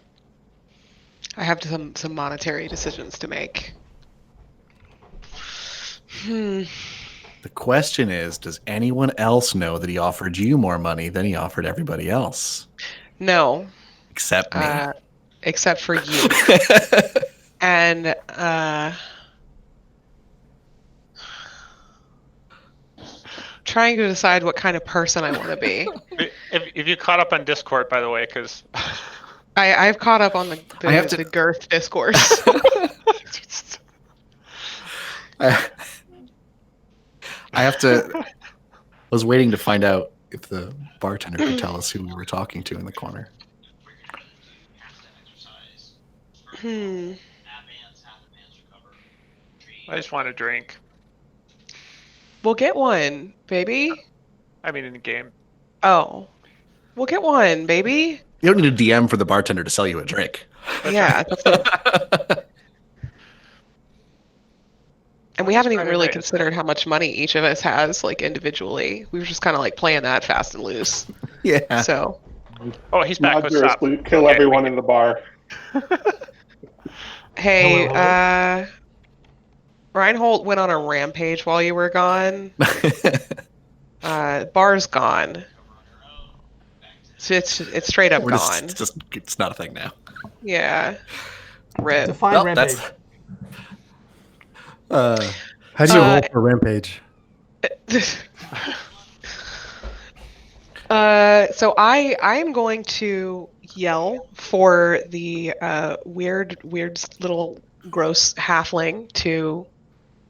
I have some monetary decisions to make. The question is, does anyone else know that he offered you more money than he offered everybody else? No. Except me. Except for you. And trying to decide what kind of person I want to be. If you caught up on Discord, by the way, because I've caught up on the girth discourse. I have to. I was waiting to find out if the bartender could tell us who we were talking to in the corner. I just want a drink. We'll get one, baby. I mean, in the game. Oh. We'll get one, baby. You don't need a DM for the bartender to sell you a drink. Yeah. And we haven't even really considered how much money each of us has, like, individually. We were just kind of, like, playing that fast and loose. Yeah. So. Oh, he's back. Let's stop. Kill everyone in the bar. Hey, Reinhold went on a rampage while you were gone. Bar's gone. So it's straight up gone. It's not a thing now. Yeah. Rip. Define Well, rampage. How do you roll for rampage? So I am going to yell for the weird little gross halfling to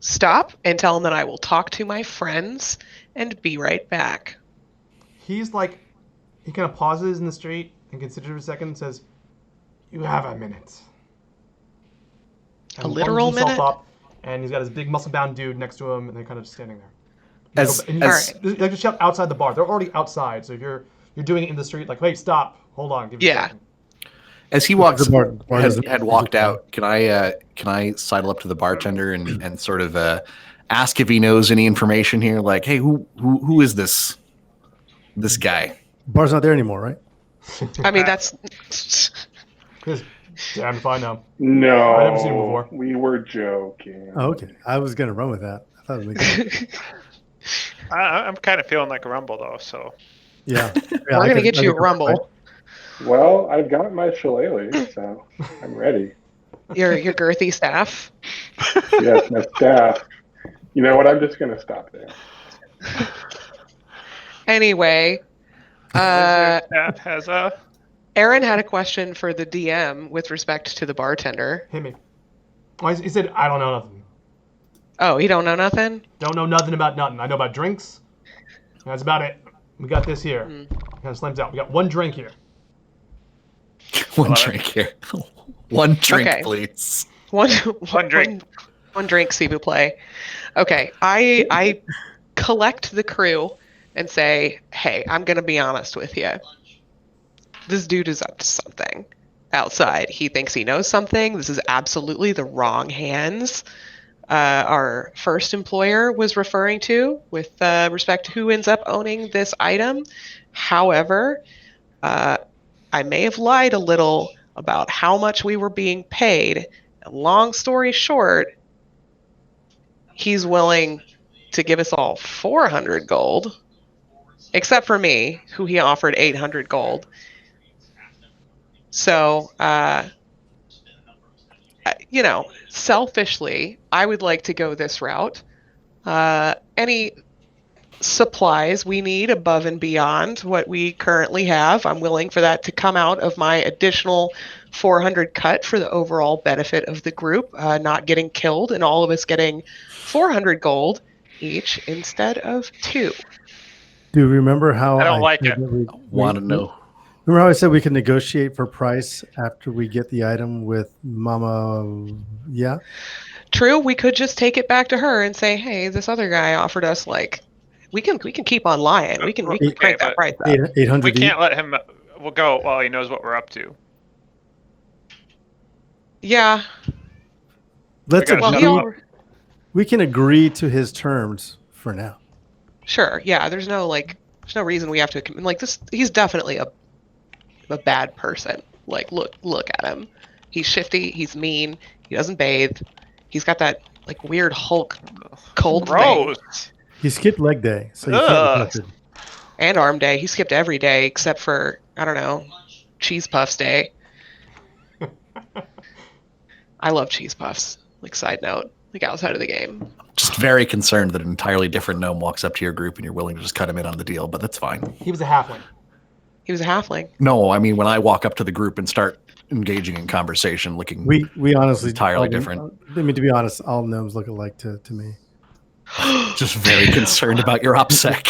stop and tell him that I will talk to my friends and be right back. He's like, he kind of pauses in the street and considers for a second and says, "You have a minute." And A literal pulls himself minute? up, and he's got his big muscle-bound dude next to him, and they're kind of standing there. Like just shout outside the bar. They're already outside, so if you're doing it in the street, like, "Hey, stop! Hold on, give me a second." As he walks, bar had walked out. Can I sidle up to the bartender and sort of ask if he knows any information here? Like, hey, who is this guy? Bar's not there anymore, right? I mean, that's Damn if I know. No, I've never seen him before. We were joking. Oh, okay. I was gonna run with that. I thought it would make sense. I'm kind of feeling like a rumble though, so. Yeah. we're gonna get you a rumble. Well, I've got my shillelagh, so I'm ready. Your girthy staff. Yes, my staff. You know what? I'm just gonna stop there. Anyway, Staff has a. Aaron had a question for the DM with respect to the bartender. Hit me. Well, he said, "I don't know nothing. Oh, you don't know nothing? Don't know nothing about nothing. I know about drinks. That's about it. We got this here." Kind of slams out. We got one drink here. One drink here. One drink, Okay. please. One drink. One drink, s'il vous plaît. Okay, I collect the crew and say, "Hey, I'm gonna be honest with you. This dude is up to something outside. He thinks he knows something. This is absolutely the wrong hands our first employer was referring to with respect to who ends up owning this item. However, I may have lied a little about how much we were being paid. And long story short, he's willing to give us all 400 gold, except for me, who he offered 800 gold. So, selfishly, I would like to go this route. Any supplies we need above and beyond what we currently have, I'm willing for that to come out of my additional 400 cut for the overall benefit of the group, not getting killed and all of us getting 400 gold each instead of 2. Do you remember how I don't like it. Want to know? Remember how I said we can negotiate for price after we get the item with Mama? Yeah. True, we could just take it back to her and say, "Hey, this other guy offered us we can keep on lying. We can crank that price up." 800. We can't let him go while he knows what we're up to. Yeah. Let's We gotta agree. shut him up. We can agree to his terms for now. Sure. Yeah. There's no reason we have to this. He's definitely a bad person. Like, look at him. He's shifty. He's mean. He doesn't bathe. He's got that weird Hulk cold thing. Gross. He skipped leg day, so you can't Ugh. be touched. And arm day. He skipped every day except for, I don't know, cheese puffs day. I love cheese puffs. Side note, outside of the game. Just very concerned that an entirely different gnome walks up to your group and you're willing to just cut him in on the deal, but that's fine. He was a halfling. He was a halfling. No, I mean when I walk up to the group and start engaging in conversation, looking We honestly entirely different. I mean, to be honest, all gnomes look alike to me. Just very concerned about your OPSEC.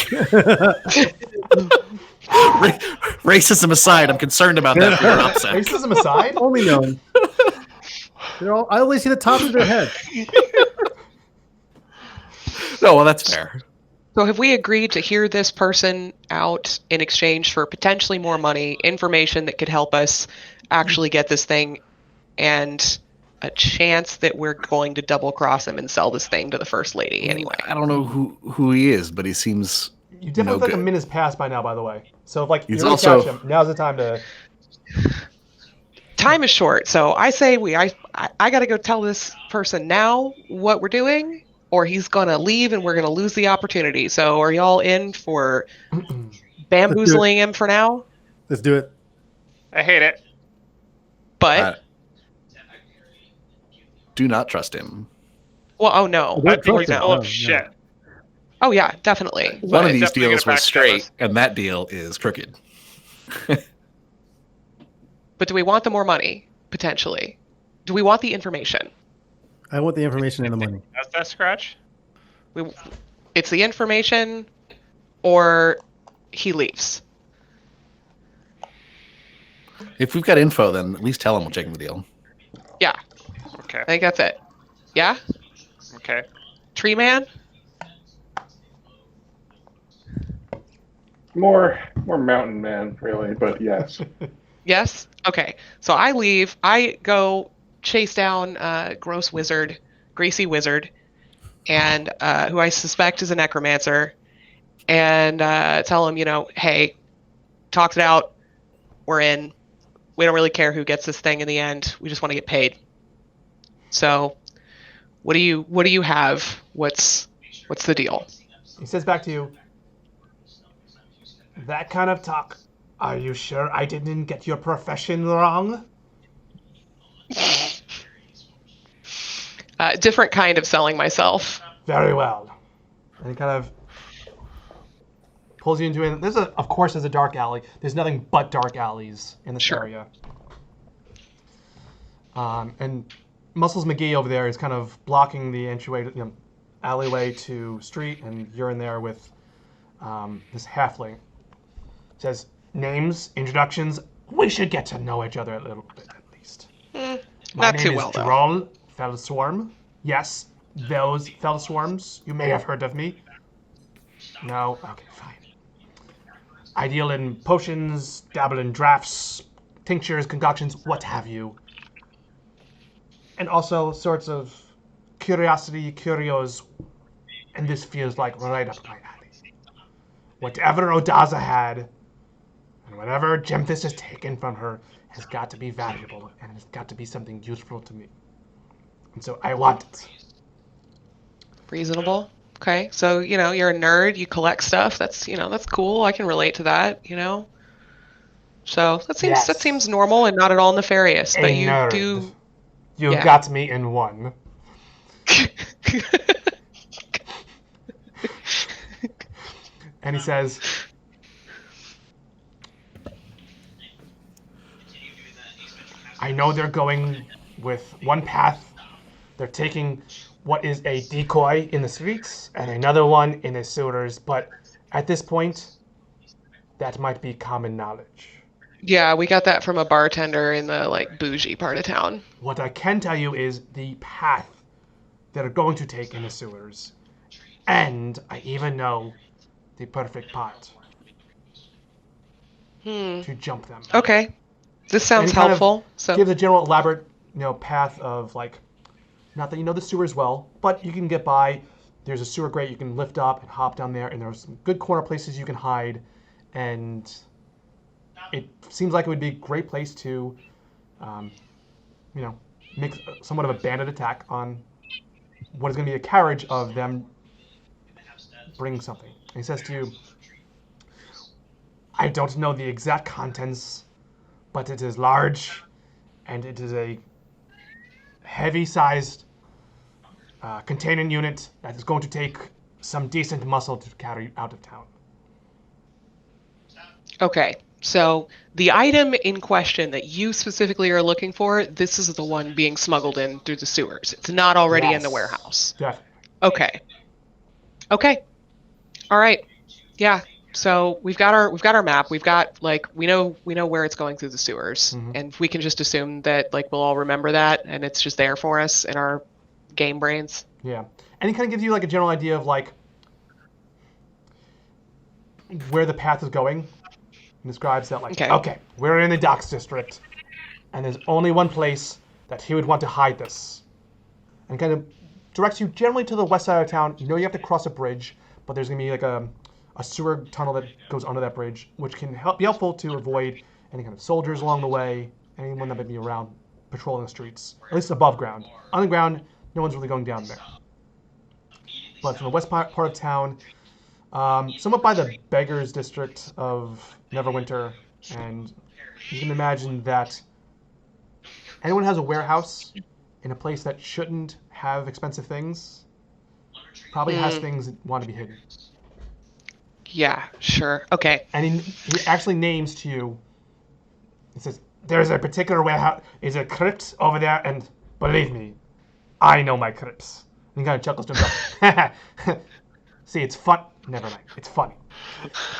Racism aside, I'm concerned about that for your OPSEC. Racism aside, Only gnomes. I only see the top of their head. No, well, that's fair. So have we agreed to hear this person out in exchange for potentially more money, information that could help us actually get this thing, and a chance that we're going to double cross him and sell this thing to the first lady anyway? I don't know who he is, but he seems you definitely feel like a minute's passed by now. By the way, so if He's you really also- catch him, now's the time to. Time is short, so I say I got to go tell this person now what we're doing, or he's going to leave and we're going to lose the opportunity. So are y'all in for bamboozling him for now? Let's do it. I hate it. But do not trust him. well, oh no, Don't I think he's trust him. full No, of shit. oh yeah, definitely. One of But- these definitely deals gonna was backstab straight, us. and that deal is crooked. But do we want the more money potentially? Do we want the information? I want the information and the money. That's that scratch. It's the information, or he leaves. If we've got info, then at least tell him we're taking the deal. Yeah, Okay. I think that's it. Yeah, Okay. Tree Man. More mountain man, really, but yes. Yes. Okay. So I leave. I go chase down Greasy Wizard, and who I suspect is a necromancer, and tell him, hey, talked it out. We're in. We don't really care who gets this thing in the end. We just want to get paid. So, what do you have? What's the deal? He says back to you, that kind of talk. Are you sure I didn't get your profession wrong? Different kind of selling myself. Very well. And he kind of pulls you into it. Of course, there's a dark alley. There's nothing but dark alleys in this Sure. area. And Muscles McGee over there is kind of blocking the entryway, alleyway to street, and you're in there with this halfling. Says, names, introductions. We should get to know each other a little bit at least. My Not name too well, is though. Droll Fellswarm. Yes, those Fellswarms. You may have heard of me. No? Okay, fine. I deal in potions, dabble in drafts, tinctures, concoctions, what have you. And also sorts of curios, and this feels like right up my alley. Whatever Odaza had, and whatever Gemthis has taken from her, has got to be valuable, and has got to be something useful to me. And so I want it. Reasonable. Okay. So, you're a nerd, you collect stuff. That's cool. I can relate to that, So that seems normal and not at all nefarious. But you nerd. do You Yeah. got me in one. And he says, I know they're going with one path. They're taking what is a decoy in the streets and another one in the sewers, but at this point, that might be common knowledge. Yeah, we got that from a bartender in the bougie part of town. What I can tell you is the path they're going to take in the sewers. And I even know the perfect pot to jump them. Okay. This sounds And he kind of helpful. So gives a general elaborate, path of not that you know the sewers well, but you can get by. There's a sewer grate you can lift up and hop down there, and there's some good corner places you can hide, and it seems like it would be a great place to, make somewhat of a bandit attack on what is going to be a carriage of them bringing something. And he says to you, I don't know the exact contents, but it is large, and it is a heavy-sized containment unit that is going to take some decent muscle to carry out of town. okay. So the item in question that you specifically are looking for, this is the one being smuggled in through the sewers. It's not already in the Yes. warehouse. Definitely. Okay. All right. Yeah. So we've got our map. We've got we know where it's going through the sewers, and we can just assume that we'll all remember that, and it's just there for us in our game brains. Yeah. And he kind of gives you a general idea of where the path is going. And describes that okay, we're in the docks district, and there's only one place that he would want to hide this. And kind of directs you generally to the west side of town. You have to cross a bridge, but there's going to be a sewer tunnel that goes under that bridge, which can be helpful to avoid any kind of soldiers along the way, anyone that might be around patrolling the streets, at least above ground. On the ground, no one's really going down there. but it's in the west part of town, somewhat by the beggars district of Neverwinter, and you can imagine that anyone who has a warehouse in a place that shouldn't have expensive things probably has things that want to be hidden. Yeah, sure. Okay. And he actually names to you. He says, "There's a particular warehouse. Is a crypt over there, and believe me, I know my crypts." And he kind of chuckles to himself. See, it's fun. Never mind. It's funny.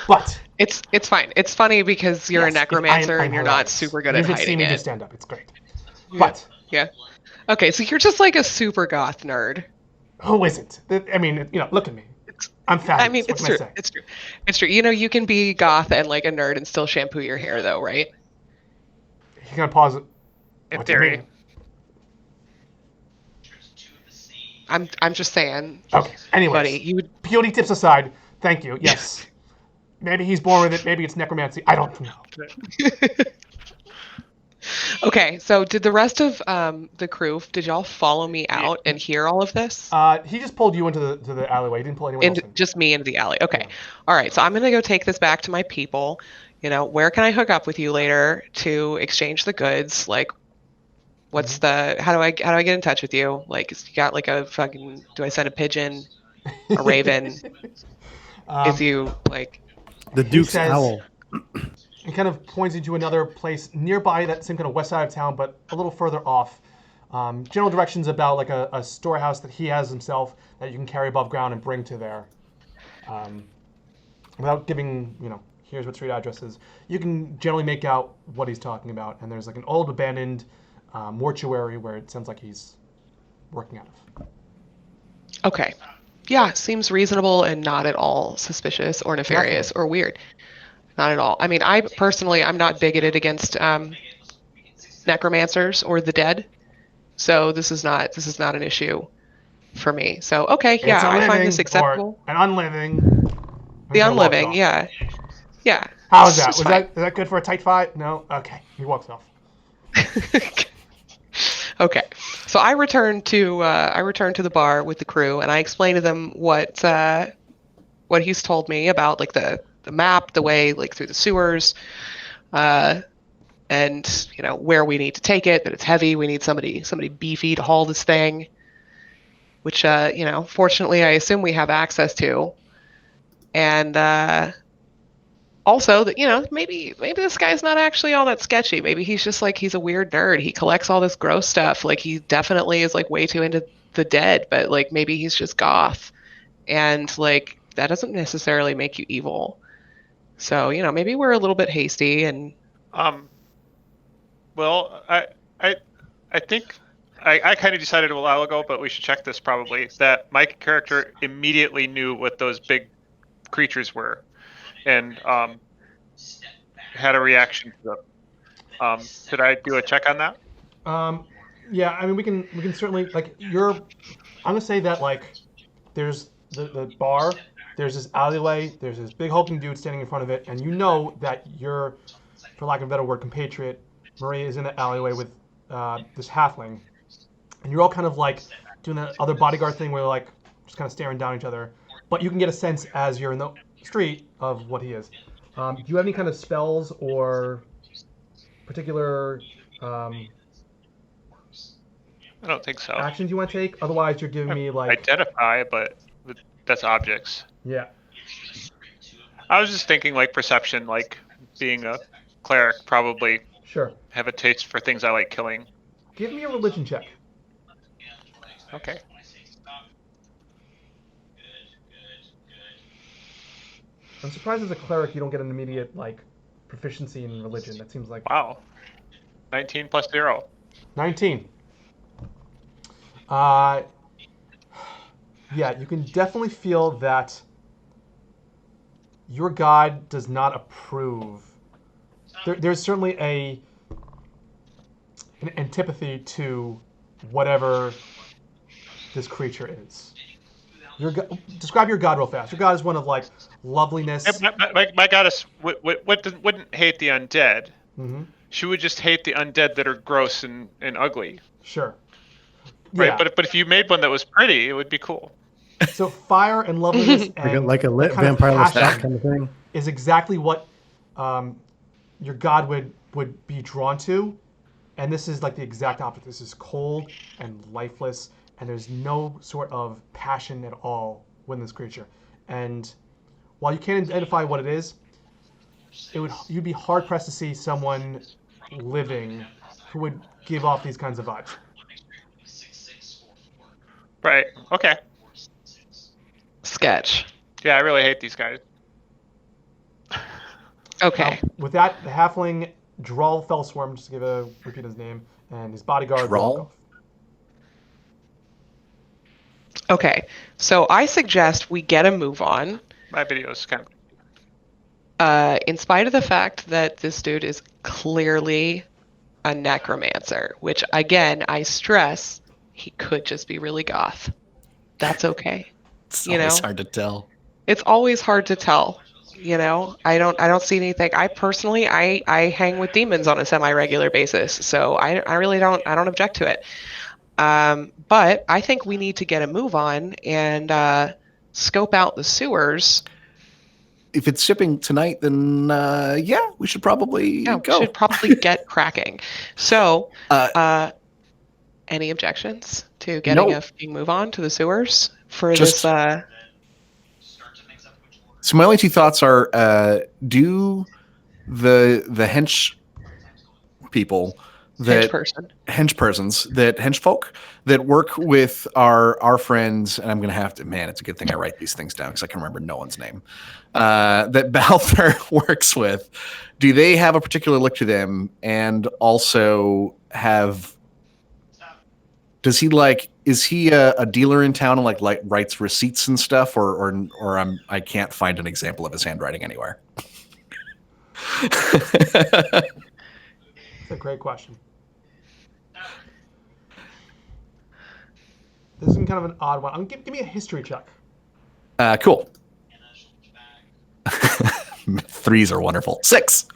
But It's fine. It's funny because you're a necromancer and you're not super good at hiding it. You should see me do stand up. It's great. But yeah. Okay, so you're just like a super goth nerd. Who isn't? I mean, look at me. I'm fabulous. I mean, what it's can true. I say? It's true. It's true. You can be goth and like a nerd and still shampoo your hair, though, right? You're gonna pause it. In What do you theory. mean? I'm just saying. Okay. Anyways, Buddy, you would. POD tips aside, thank you. Yes. Maybe he's born with it. Maybe it's necromancy. I don't know. Okay, so did the rest of the crew? Did y'all follow me out and hear all of this? He just pulled you into the alleyway. He didn't pull anyone else in. Just me into the alley. Okay. All right. So I'm gonna go take this back to my people. Where can I hook up with you later to exchange the goods? Like, what's how do I get in touch with you? Like, you got like a fucking? Do I send a pigeon, a raven? Is you like? The Duke's owl. He kind of points you to another place nearby that same kind of west side of town, but a little further off. General directions about like a storehouse that he has himself that you can carry above ground and bring to there. Without giving, here's what street address is. You can generally make out what he's talking about. And there's like an old abandoned mortuary where it sounds like he's working out of. Okay. Yeah, seems reasonable and not at all suspicious or nefarious or weird. Not at all. I mean, I'm not bigoted against necromancers or the dead, so this is not an issue for me. So okay, yeah, I find this acceptable. An unliving. The unliving, yeah. How is that? Is that good for a tight fight? No. Okay, he walks off. Okay, so I return to the bar with the crew, and I explain to them what he's told me about, like the map, the way like through the sewers, and where we need to take it. That it's heavy. We need somebody beefy to haul this thing. Which fortunately, I assume we have access to. And also that maybe this guy's not actually all that sketchy. Maybe he's just like he's a weird nerd. He collects all this gross stuff. Like he definitely is like way too into the dead. But like maybe he's just goth, and like that doesn't necessarily make you evil. So, maybe we're a little bit hasty and well, I think I kind of decided a while ago, but we should check this probably, that my character immediately knew what those big creatures were and had a reaction to them. Should I do a check on that? Yeah, I mean we can certainly like I'm gonna say that like there's the bar. There's this alleyway, there's this big hulking dude standing in front of it, and you know that your, for lack of a better word, compatriot, Marie, is in the alleyway with this halfling. And you're all kind of like doing that other bodyguard thing where you're like just kind of staring down at each other. But you can get a sense as you're in the street of what he is. Do you have any kind of spells or particular I don't think so. actions you want to take? Otherwise, you're giving me like... Identify, but that's objects. Yeah. I was just thinking like perception, like being a cleric, probably Sure. have a taste for things I like killing. Give me a religion check. Okay. I'm surprised as a cleric you don't get an immediate like proficiency in religion. That seems like... Wow. 19 plus 0. 19. Yeah, you can definitely feel that your god does not approve. There's certainly an antipathy to whatever this creature is. Describe your god real fast. Your god is one of like loveliness. My goddess wouldn't hate the undead. Mm-hmm. She would just hate the undead that are gross and ugly. Sure. Right, Yeah. but if you made one that was pretty, it would be cool. So fire and loveliness and like a lit kind of vampire passion kind of thing is exactly what your god would be drawn to, and this is like the exact opposite. This is cold and lifeless, and there's no sort of passion at all within this creature. And while you can't identify what it is, you'd be hard pressed to see someone living who would give off these kinds of vibes. Right. Okay. Sketch. Yeah, I really hate these guys. Okay. With that, the halfling Droll Fellswarm, just to repeat his name, and his bodyguard Droll? walk off. Okay. So I suggest we get a move on. My video is kind of... In spite of the fact that this dude is clearly a necromancer, which again, I stress, he could just be really goth. That's okay. It's You always know? hard to tell. It's always hard to tell. You know, I don't see anything. I personally, I hang with demons on a semi-regular basis, so I really don't object to it. But I think we need to get a move on and scope out the sewers. If it's shipping tonight, then yeah, we should probably Yeah, go. we should probably get cracking. So, any objections to getting No. a fucking move on to the sewers for Just- this? So my only two thoughts are: do the hench people that hench folk that work with our friends, and I'm gonna have to. Man, it's a good thing I write these things down because I can remember no one's name. That Balthar works with. Do they have a particular look to them, and also have? Does he is he a dealer in town and like writes receipts and stuff, or I can't find an example of his handwriting anywhere. That's a great question. This is kind of an odd one. Give me a history check. Cool. 3s are wonderful. 6.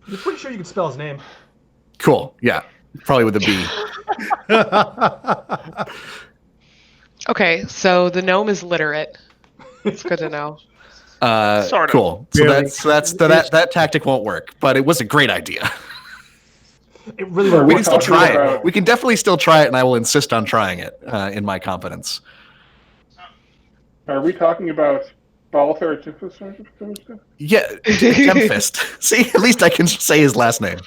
You're pretty sure you can spell his name. Cool. Yeah. Probably with a B. Okay, so the gnome is literate. It's good to know. Sort of. Cool. So Really? that tactic won't work, but it was a great idea. It really Well, We works. can still talking try it. about- We can definitely still try it, and I will insist on trying it in my confidence. Are we talking about Balthar? Yeah, Gemfist. See, at least I can say his last name.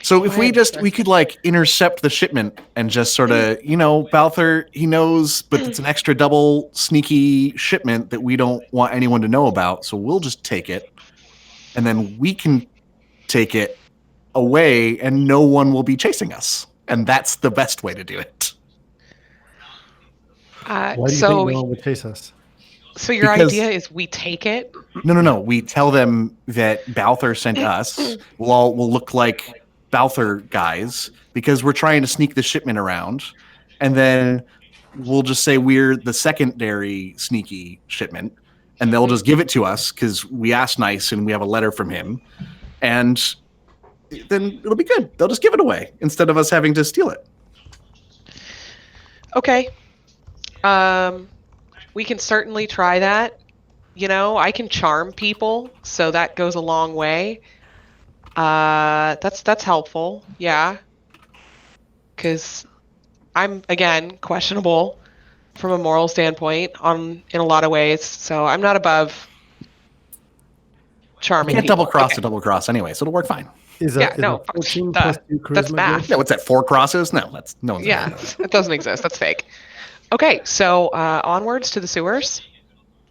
So if we could like intercept the shipment and just sort of, Balthar, he knows, but it's an extra double sneaky shipment that we don't want anyone to know about. So we'll just take it, and then we can take it away, and no one will be chasing us. And that's the best way to do it. Why do you So, think no one would chase us? so your Because- idea is we take it? No. We tell them that Balthar sent us. We'll look like Balthar guys because we're trying to sneak the shipment around, and then we'll just say we're the secondary sneaky shipment, and they'll just give it to us because we asked nice and we have a letter from him, and then it'll be good. They'll just give it away instead of us having to steal it. Okay. We can certainly try that. I can charm people, so that goes a long way. That's helpful. Yeah. Because I'm, again, questionable from a moral standpoint in a lot of ways, so I'm not above You charming can't people. double cross Okay. to double cross anyway, so it'll work fine. Is Yeah, a no, 14 duh. plus 2 That's charisma math. good? Yeah, what's that? 4 crosses? No, no one's Yeah, gonna do that. it doesn't exist. That's fake. Okay, so onwards to the sewers.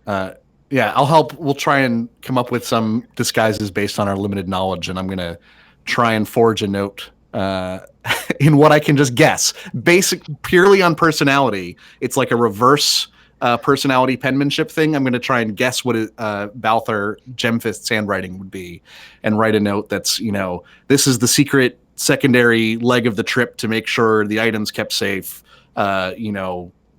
Yeah, I'll help. We'll try and come up with some disguises based on our limited knowledge, and I'm going to try and forge a note in what I can just guess. Purely on personality. It's like a reverse personality penmanship thing. I'm going to try and guess what Balthar Gemfist's handwriting would be and write a note that's, this is the secret secondary leg of the trip to make sure the items kept safe,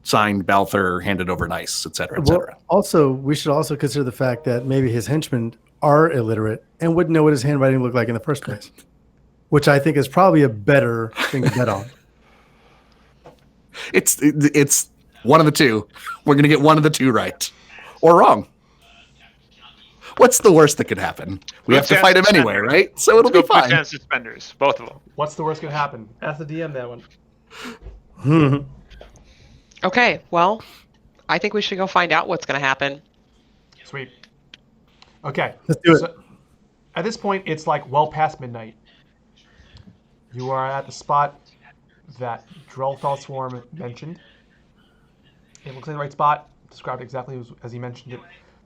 signed Balthar, handed over nice, et cetera, et Well, cetera. also, we should also consider the fact that maybe his henchmen are illiterate and wouldn't know what his handwriting looked like in the first place, which I think is probably a better thing to bet on. It's one of the two. We're gonna get one of the two right, or wrong. What's the worst that could happen? We have to fight him anyway, right? So it'll be fine. Boots and suspenders, both of them. What's the worst gonna happen? Ask the DM that one. Okay, well, I think we should go find out what's going to happen. Sweet. Okay. Let's do it. So, at this point, it's like well past midnight. You are at the spot that Drellthal Swarm mentioned. It looks like the right spot, described exactly as he mentioned it.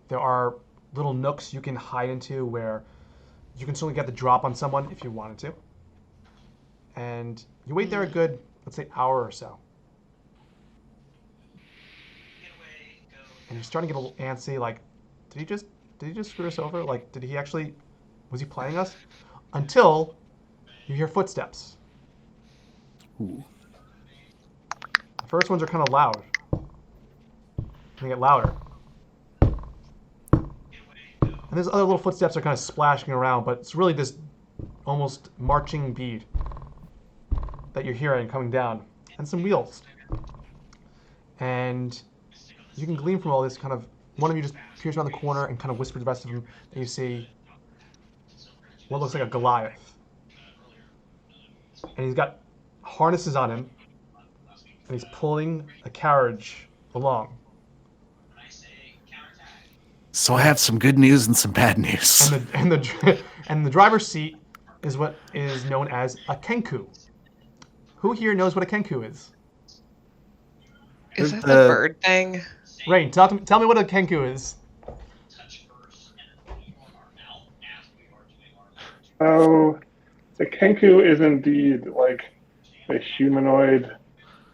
There are little nooks you can hide into where you can certainly get the drop on someone if you wanted to. And you wait there a good, let's say, hour or so. And you're starting to get a little antsy, like, did he just screw us over? Like, was he playing us? Until you hear footsteps. Ooh. The first ones are kind of loud. They get louder. And there's other little footsteps that are kind of splashing around, but it's really this almost marching beat that you're hearing coming down. And some wheels. And you can glean from all this kind of, one of you just peers around the corner and kind of whispers to the rest of them that you see what looks like a Goliath. And he's got harnesses on him, and he's pulling a carriage along. So I have some good news and some bad news. And the driver's seat is what is known as a kenku. Who here knows what a kenku is? Is that the bird thing? Rein, tell me what a kenku is. Oh, the kenku is indeed like a humanoid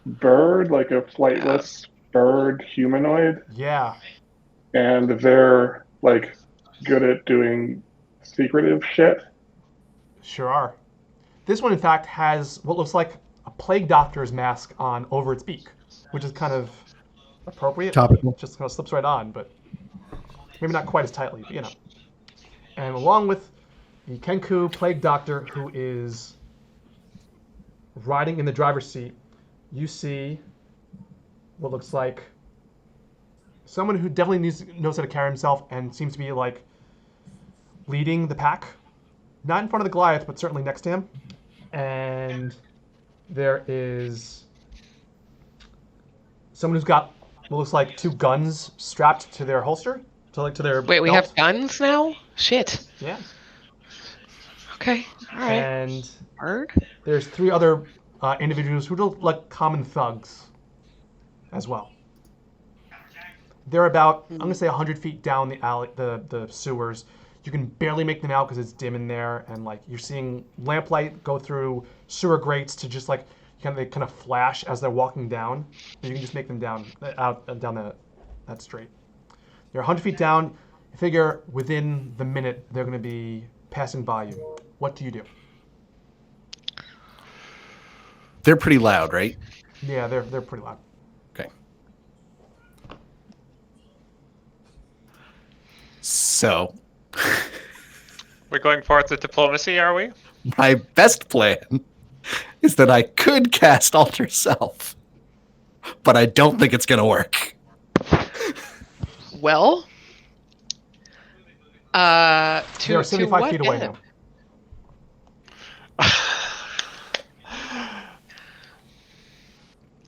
bird, like a flightless bird humanoid. Yeah. And they're like good at doing secretive shit. Sure are. This one, in fact, has what looks like a plague doctor's mask on over its beak, which is kind of appropriate. Topical. It just kind of slips right on, but maybe not quite as tightly, but you know. And along with the Kenku plague doctor, who is riding in the driver's seat, you see what looks like someone who definitely knows how to carry himself and seems to be like leading the pack. Not in front of the Goliath, but certainly next to him. And there is someone who's got what looks like two guns strapped to their holster, to their Wait, we belt. have guns now? Shit. Yeah. Okay. All right. And Bird? there's three other individuals who look like common thugs as well. They're about, I'm gonna say 100 feet down the alley, the sewers. You can barely make them out because it's dim in there, and like you're seeing lamplight go through sewer grates to just like they kind of flash as they're walking down. But you can just make them down that street. They're 100 feet down. You figure within the minute they're gonna be passing by you. What do you do? They're pretty loud, right? Yeah, they're pretty loud. Okay. So, We're going forth with diplomacy, are we? my best plan is that I could cast Alter Self, but I don't think it's going to work. Well, They're to 75 what feet away end? now.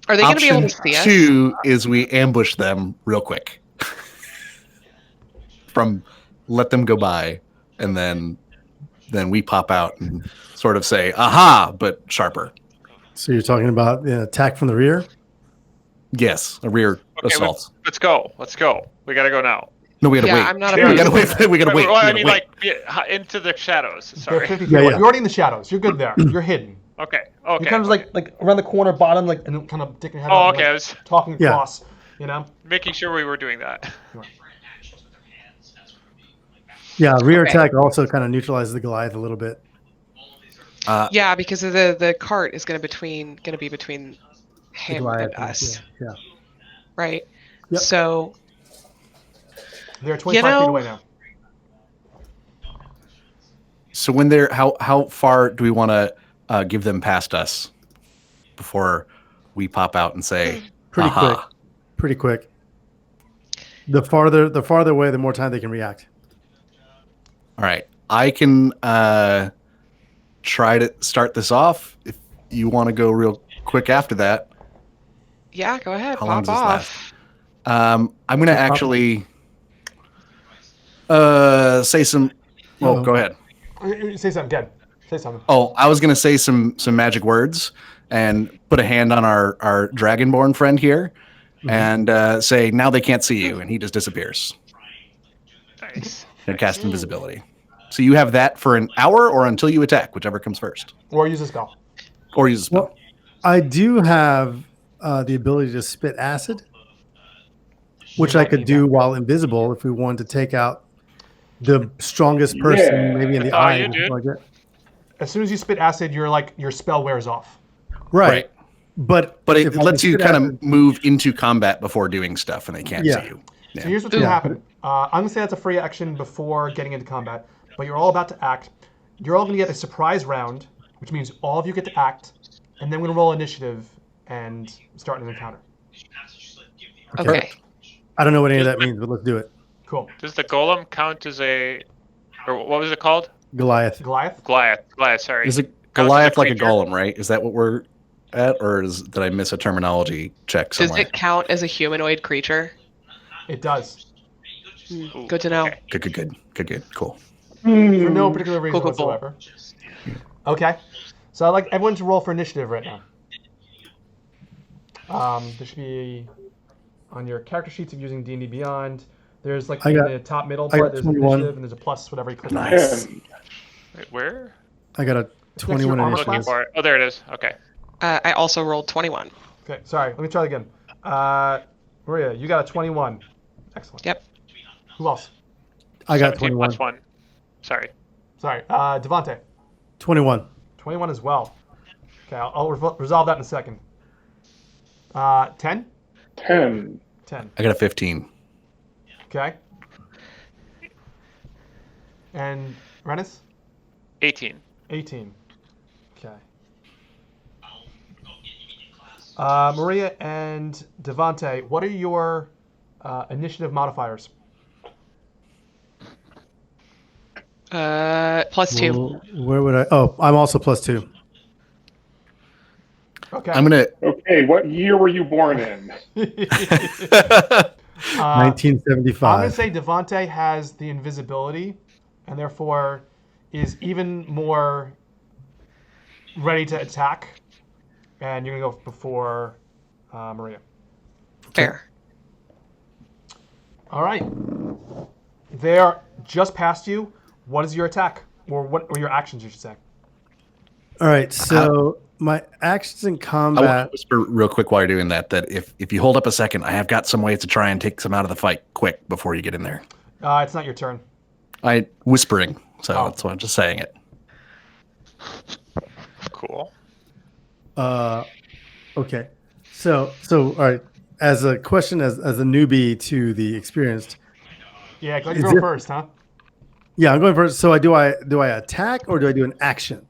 Are they going to be able to Option see us? 2 is we ambush them real quick. Let them go by, and then we pop out and sort of say, aha, but sharper. So you're talking about the attack from the rear? Yes, a rear assault. Let's go. We gotta go now. No, we gotta Yeah, wait. I'm not we opposed gotta to wait. We gotta wait. Well, we I gotta mean, wait. like into the shadows. They're Sorry. 50 feet Yeah, away. yeah. You're already in the shadows. You're good there. You're hidden. Okay. You're kind of like around the corner, bottom, like, and kind of digging your head Oh, out, okay. I like, was talking Yeah. across, you know? making sure we were doing that. Yeah, rear Okay. attack also kind of neutralizes the Goliath a little bit. Yeah, because of the cart is going to be between The him Goliath, and us, yeah. right? Yep. So They're 25 feet away now. So when they're how far do we want to give them past us before we pop out and say, Pretty "Aha." quick. Pretty quick. The farther away, the more time they can react. All right. I can try to start this off if you want to go real quick after that. Yeah, go ahead. How long Pop does this off. I'm going to actually say some. Well, go ahead. Say something, Dad. Say something. Oh, I was going to say some magic words and put a hand on our Dragonborn friend here and say, now they can't see you. And he just disappears. Nice. And cast invisibility. So you have that for an hour or until you attack, whichever comes first. Or use a spell. Or use a spell. Well, I do have the ability to spit acid, which I could do while invisible if we wanted to take out the strongest person, maybe in the eye. you did. Like that. As soon as you spit acid, your spell wears off. Right. But it if I lets can you spit kind acid- of move into combat before doing stuff, and they can't Yeah. see you. So here's what's going to happen. I'm going to say that's a free action before getting into combat, but you're all about to act. You're all going to get a surprise round, which means all of you get to act, and then we're going to roll initiative and start an encounter. Okay. I don't know what any of that means, but let's do it. Cool. Does the golem count as a, or what was it called? Goliath. Goliath? Goliath. Sorry. Is a Counts as Goliath like a creature? golem, right? Is that what we're at, or did I miss a terminology check Does somewhere? it count as a humanoid creature? It does. Ooh, Good to know. okay. Good. Cool. For no particular reason Cool, cool, cool. whatsoever. Okay. So I'd like everyone to roll for initiative right now. There should be on your character sheets if you're using D&D Beyond. There's like I in got- the top middle I got part, there's 21. initiative, and there's a plus whatever you click on. Nice. Wait, where? I got a 21 armor initiative. Looking for it. Oh, there it is. Okay. I also rolled 21. Okay, sorry. Let me try it again. Maria, you got a 21. Excellent. Yep. Who else? I got 17 21. plus 1. Sorry. Sorry. Devonte. 21. 21 as well. Okay, I'll resolve that in a second. 10? 10. 10. I got a 15. Okay. And Renice? 18. 18. Okay. Maria and Devonte, what are your initiative modifiers? +2. Well, where would I? Oh, I'm also +2. Okay. I'm gonna. Okay, what year were you born in? 1975. I'm going to say Devonte has the invisibility and therefore is even more ready to attack. And you're going to go before Maria. Fair. All right. They are just past you. What is your attack? Or what are your actions, you should say? All right, so my actions in I want to combat. whisper real quick while you're doing that. That if you hold up a second, I have got some ways to try and take some out of the fight quick before you get in there. It's not your turn. I whispering, so Oh. that's why I'm just saying it. Cool. Okay, so all right. As a question, as a newbie to the experienced, Yeah, go Is go it- first, huh? yeah, I'm going first. So do I attack or do I do an action?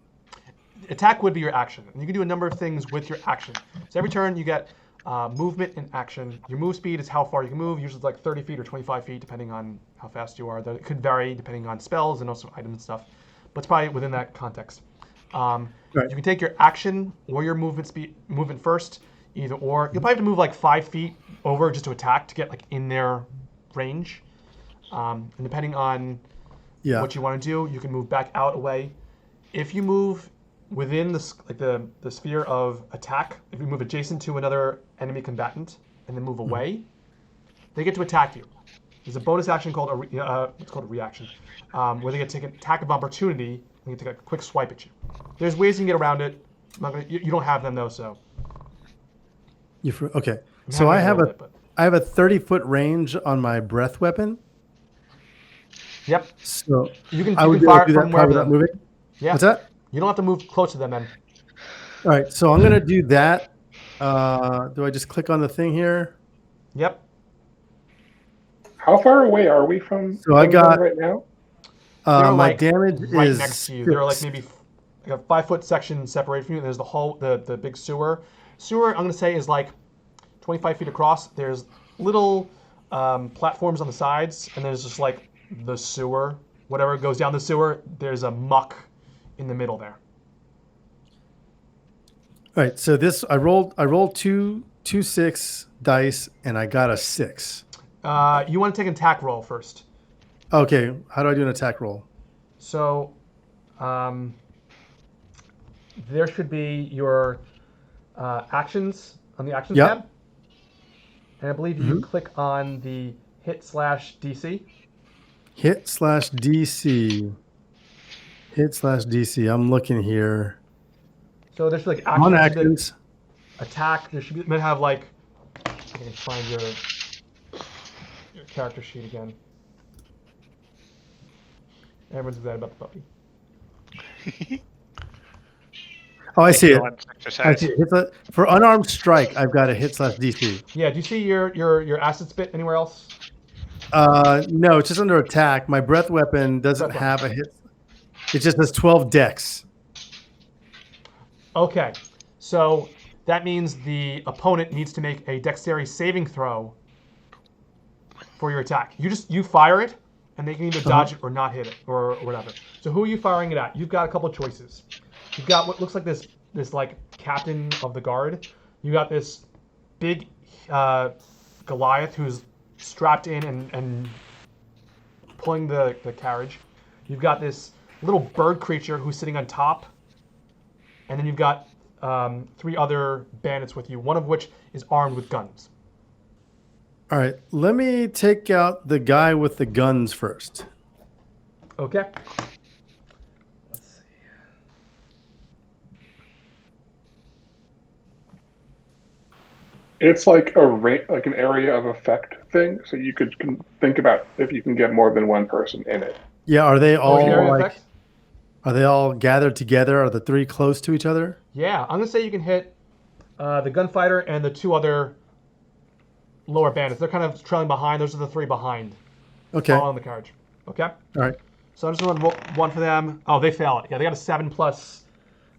Attack would be your action. And you can do a number of things with your action. So every turn you get movement and action. Your move speed is how far you can move. Usually it's like 30 feet or 25 feet, depending on how fast you are. It could vary depending on spells and also items and stuff. But it's probably within that context. Right. You can take your action or your movement first, either or. You'll probably have to move like 5 feet over just to attack to get like in their range. And depending on Yeah. what you want to do, you can move back out away. If you move within the sphere of attack, if you move adjacent to another enemy combatant and then move away, they get to attack you. There's a bonus action called what's called a reaction, where they get to take an attack of opportunity and get to take a quick swipe at you. There's ways you can get around it. You don't have them though, so. Okay. So I have a 30-foot range on my breath weapon. Yep. So You can I would be fire able to do from that probably wherever. without moving. Yeah. What's that? You don't have to move close to them then. All right. So I'm gonna do that. Do I just click on the thing here? Yep. How far away are we from So I them got- right now? They're My like damage right is next to you. They're like 6. maybe like a 5-foot section separated from you. There's the hall, the big sewer. Sewer, I'm gonna say, is like 25 feet across. There's little platforms on the sides, and there's just like the sewer. Whatever goes down the sewer, there's a muck in the middle there. All right, so this I rolled two 6 dice and I got a 6. You want to take an attack roll first. Okay, how do I do an attack roll? So, there should be your actions on the actions Yep. tab, and I believe you click on the hit/DC. Hit/DC. Hit/DC. I'm looking here. So there should be like On actions, actions. attack. There should be might have like. I can find your character sheet again. Everyone's excited about the puppy. Oh, I see it. Excellent I exercise. see it. For unarmed strike, I've got a hit/DC. Yeah. Do you see your acid spit anywhere else? No, it's just under attack. My breath weapon doesn't Breath have a hit. It just has 12 dex. Okay. So that means the opponent needs to make a dexterity saving throw for your attack. You fire it, and they can either dodge it or not hit it or whatever. So who are you firing it at? You've got a couple choices. You've got what looks like this like captain of the guard. You got this big Goliath who's strapped in and pulling the carriage. You've got this little bird creature who's sitting on top. And then you've got 3 other bandits with you, one of which is armed with guns. All right, let me take out the guy with the guns first. Okay. Let's see. It's like like an area of effect thing, so you can think about if you can get more than one person in it. Yeah, are they all Area like? effect? Are they all gathered together? Are the 3 close to each other? Yeah, I'm gonna say you can hit the gunfighter and the 2 other lower bandits. They're kind of trailing behind. Those are the 3 behind. Okay. All All on the carriage. Okay. right. So I'm just gonna roll one for them. Oh, they fail it. Yeah, they got a 7 plus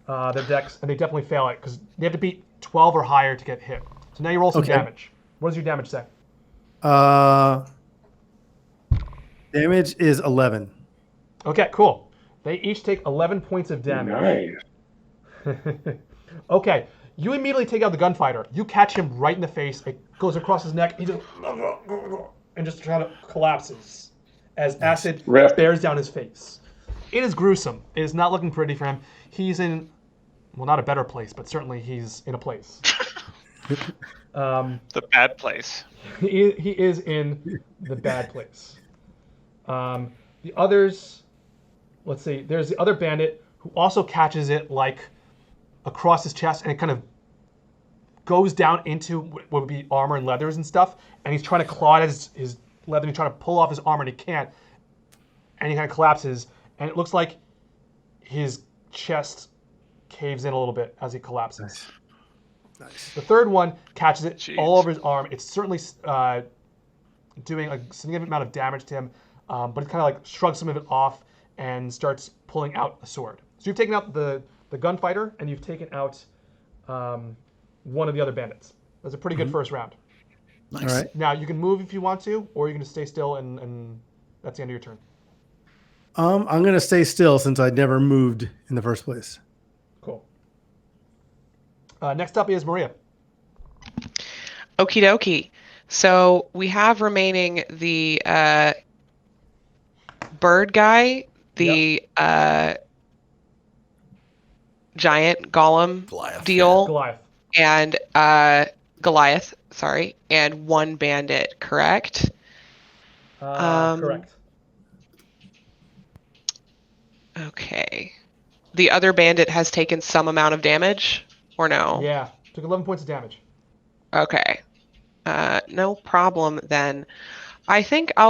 their dex, and they definitely fail it because they have to beat 12 or higher to get hit. So now you roll some Okay. damage. What does your damage say? Damage is 11. Okay, cool. They each take 11 points of damage. Nice. Okay, you immediately take out the gunfighter. You catch him right in the face. It goes across his neck. He just and just kind of collapses as acid Rip. bears down his face. It is gruesome. It is not looking pretty for him. He's in, well, not a better place, but certainly he's in a place. The bad place. He is in the bad place. The others, let's see. There's the other bandit who also catches it like across his chest, and it kind of goes down into what would be armor and leathers and stuff. And he's trying to claw at his leather. And he's trying to pull off his armor, and he can't. And he kind of collapses, and it looks like his chest caves in a little bit as he collapses. Nice. The third one catches it Jeez. all over his arm. It's certainly doing a significant amount of damage to him, but it kind of like shrugs some of it off and starts pulling out a sword. So you've taken out the gunfighter, and you've taken out one of the other bandits. That's a pretty good first round. Nice. All right. Now, you can move if you want to, or you can just stay still, and that's the end of your turn. I'm going to stay still since I never moved in the first place. Cool. Next up is Maria. Okie dokie. So we have remaining the bird guy, the giant golem Goliath, deal, Goliath. and Goliath, sorry, and 1 bandit, correct? Correct. Okay. The other bandit has taken some amount of damage, or no? Yeah. Took 11 points of damage. Okay. No problem then. I think I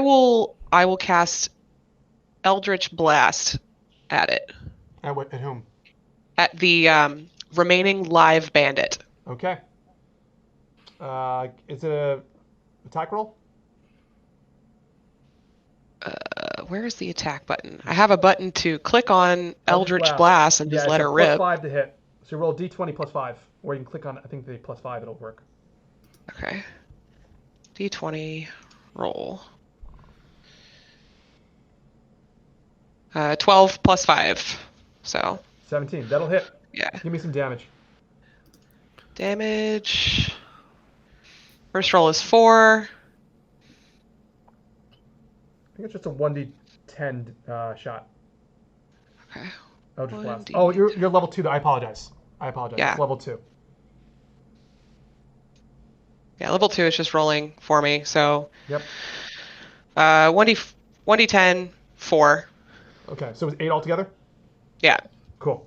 will cast Eldritch Blast at it. At whom? At the remaining live bandit. Okay. Is it a attack roll? where's the attack button? I have a button to click on Eldritch Blast and just let her rip. +5 to hit. So you roll D20 +5, or you can click on, I think, the +5, it'll work. Okay. D20, roll. 12 +5, so. 17, that'll hit. Yeah. Give me some damage. Damage. First roll is 4. I think it's just a 1d10 shot. Okay. Eldritch Blast. Oh, you're level 2. I apologize. Yeah. It's level 2. Yeah, level 2 is just rolling for me, so. Yep. 1d10, 4. Okay, so it was 8 altogether? Yeah. Cool.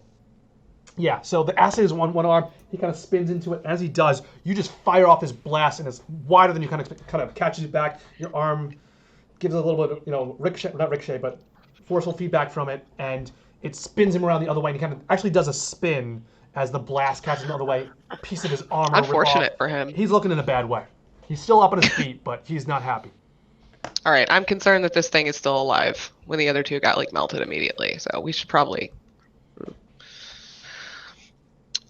Yeah, so the acid is one arm. He kind of spins into it. As he does, you just fire off this blast, and it's wider than you kind of catches it back. Your arm gives it a little bit of, not ricochet, but forceful feedback from it, and it spins him around the other way, and he kind of actually does a spin as the blast catches him the other way. A piece of his armor. Unfortunate for him. He's looking in a bad way. He's still up on his feet, but he's not happy. All right, I'm concerned that this thing is still alive when the other two got melted immediately. So we should probably.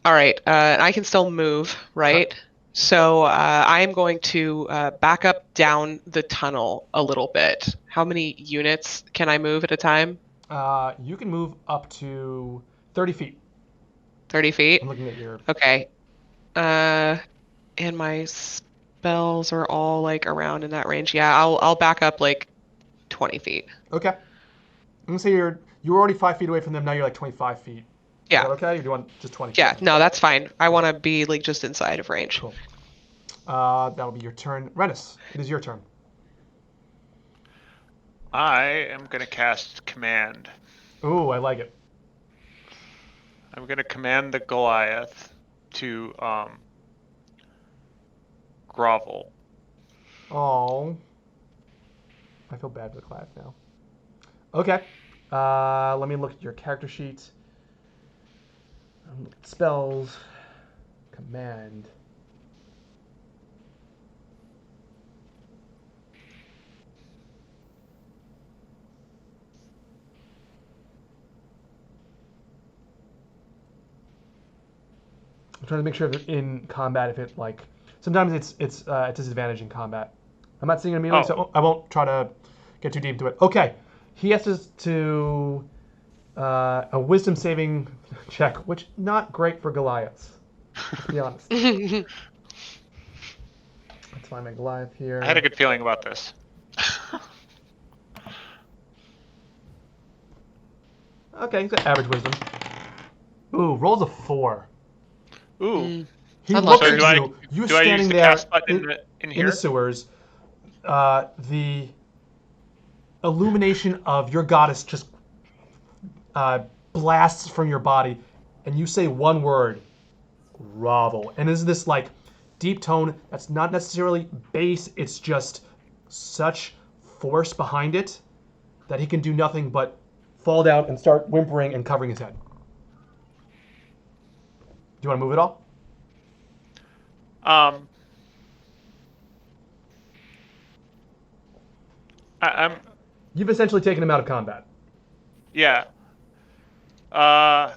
All right, I can still move, right? So I am going to back up down the tunnel a little bit. How many units can I move at a time? You can move up to 30 feet. 30 feet? I'm looking at your. Okay. And my spells are all around in that range. Yeah, I'll back up 20 feet. Okay. I'm gonna say you're already 5 feet away from them. Now you're 25 feet. Yeah. Is that okay? Or do you want just 20 feet? Yeah, no, that's fine. I want to be just inside of range. Cool. That'll be your turn. Renice, it is your turn. I am going to cast Command. Ooh, I like it. I'm going to command the Goliath to grovel. Oh. I feel bad for the Goliath now. Okay. Let me look at your character sheet. Spells. Command. I'm trying to make sure if in combat, if it sometimes it's a disadvantage in combat. I'm not seeing it immediately, so I won't try to get too deep into it. Okay, he has to a wisdom saving check, which not great for Goliaths. To be honest. Let's find my Goliath here. I had a good feeling about this. Okay, he's got average wisdom. Ooh, rolls a 4. Ooh. He looks at do you. You're do I use standing the there cast button in here? in the sewers. The illumination of your goddess just blasts from your body, and you say one word, grovel. And there's this deep tone that's not necessarily bass, it's just such force behind it that he can do nothing but fall down and start whimpering and covering his head. Do you want to move it all? You've essentially taken him out of combat. Yeah. I'm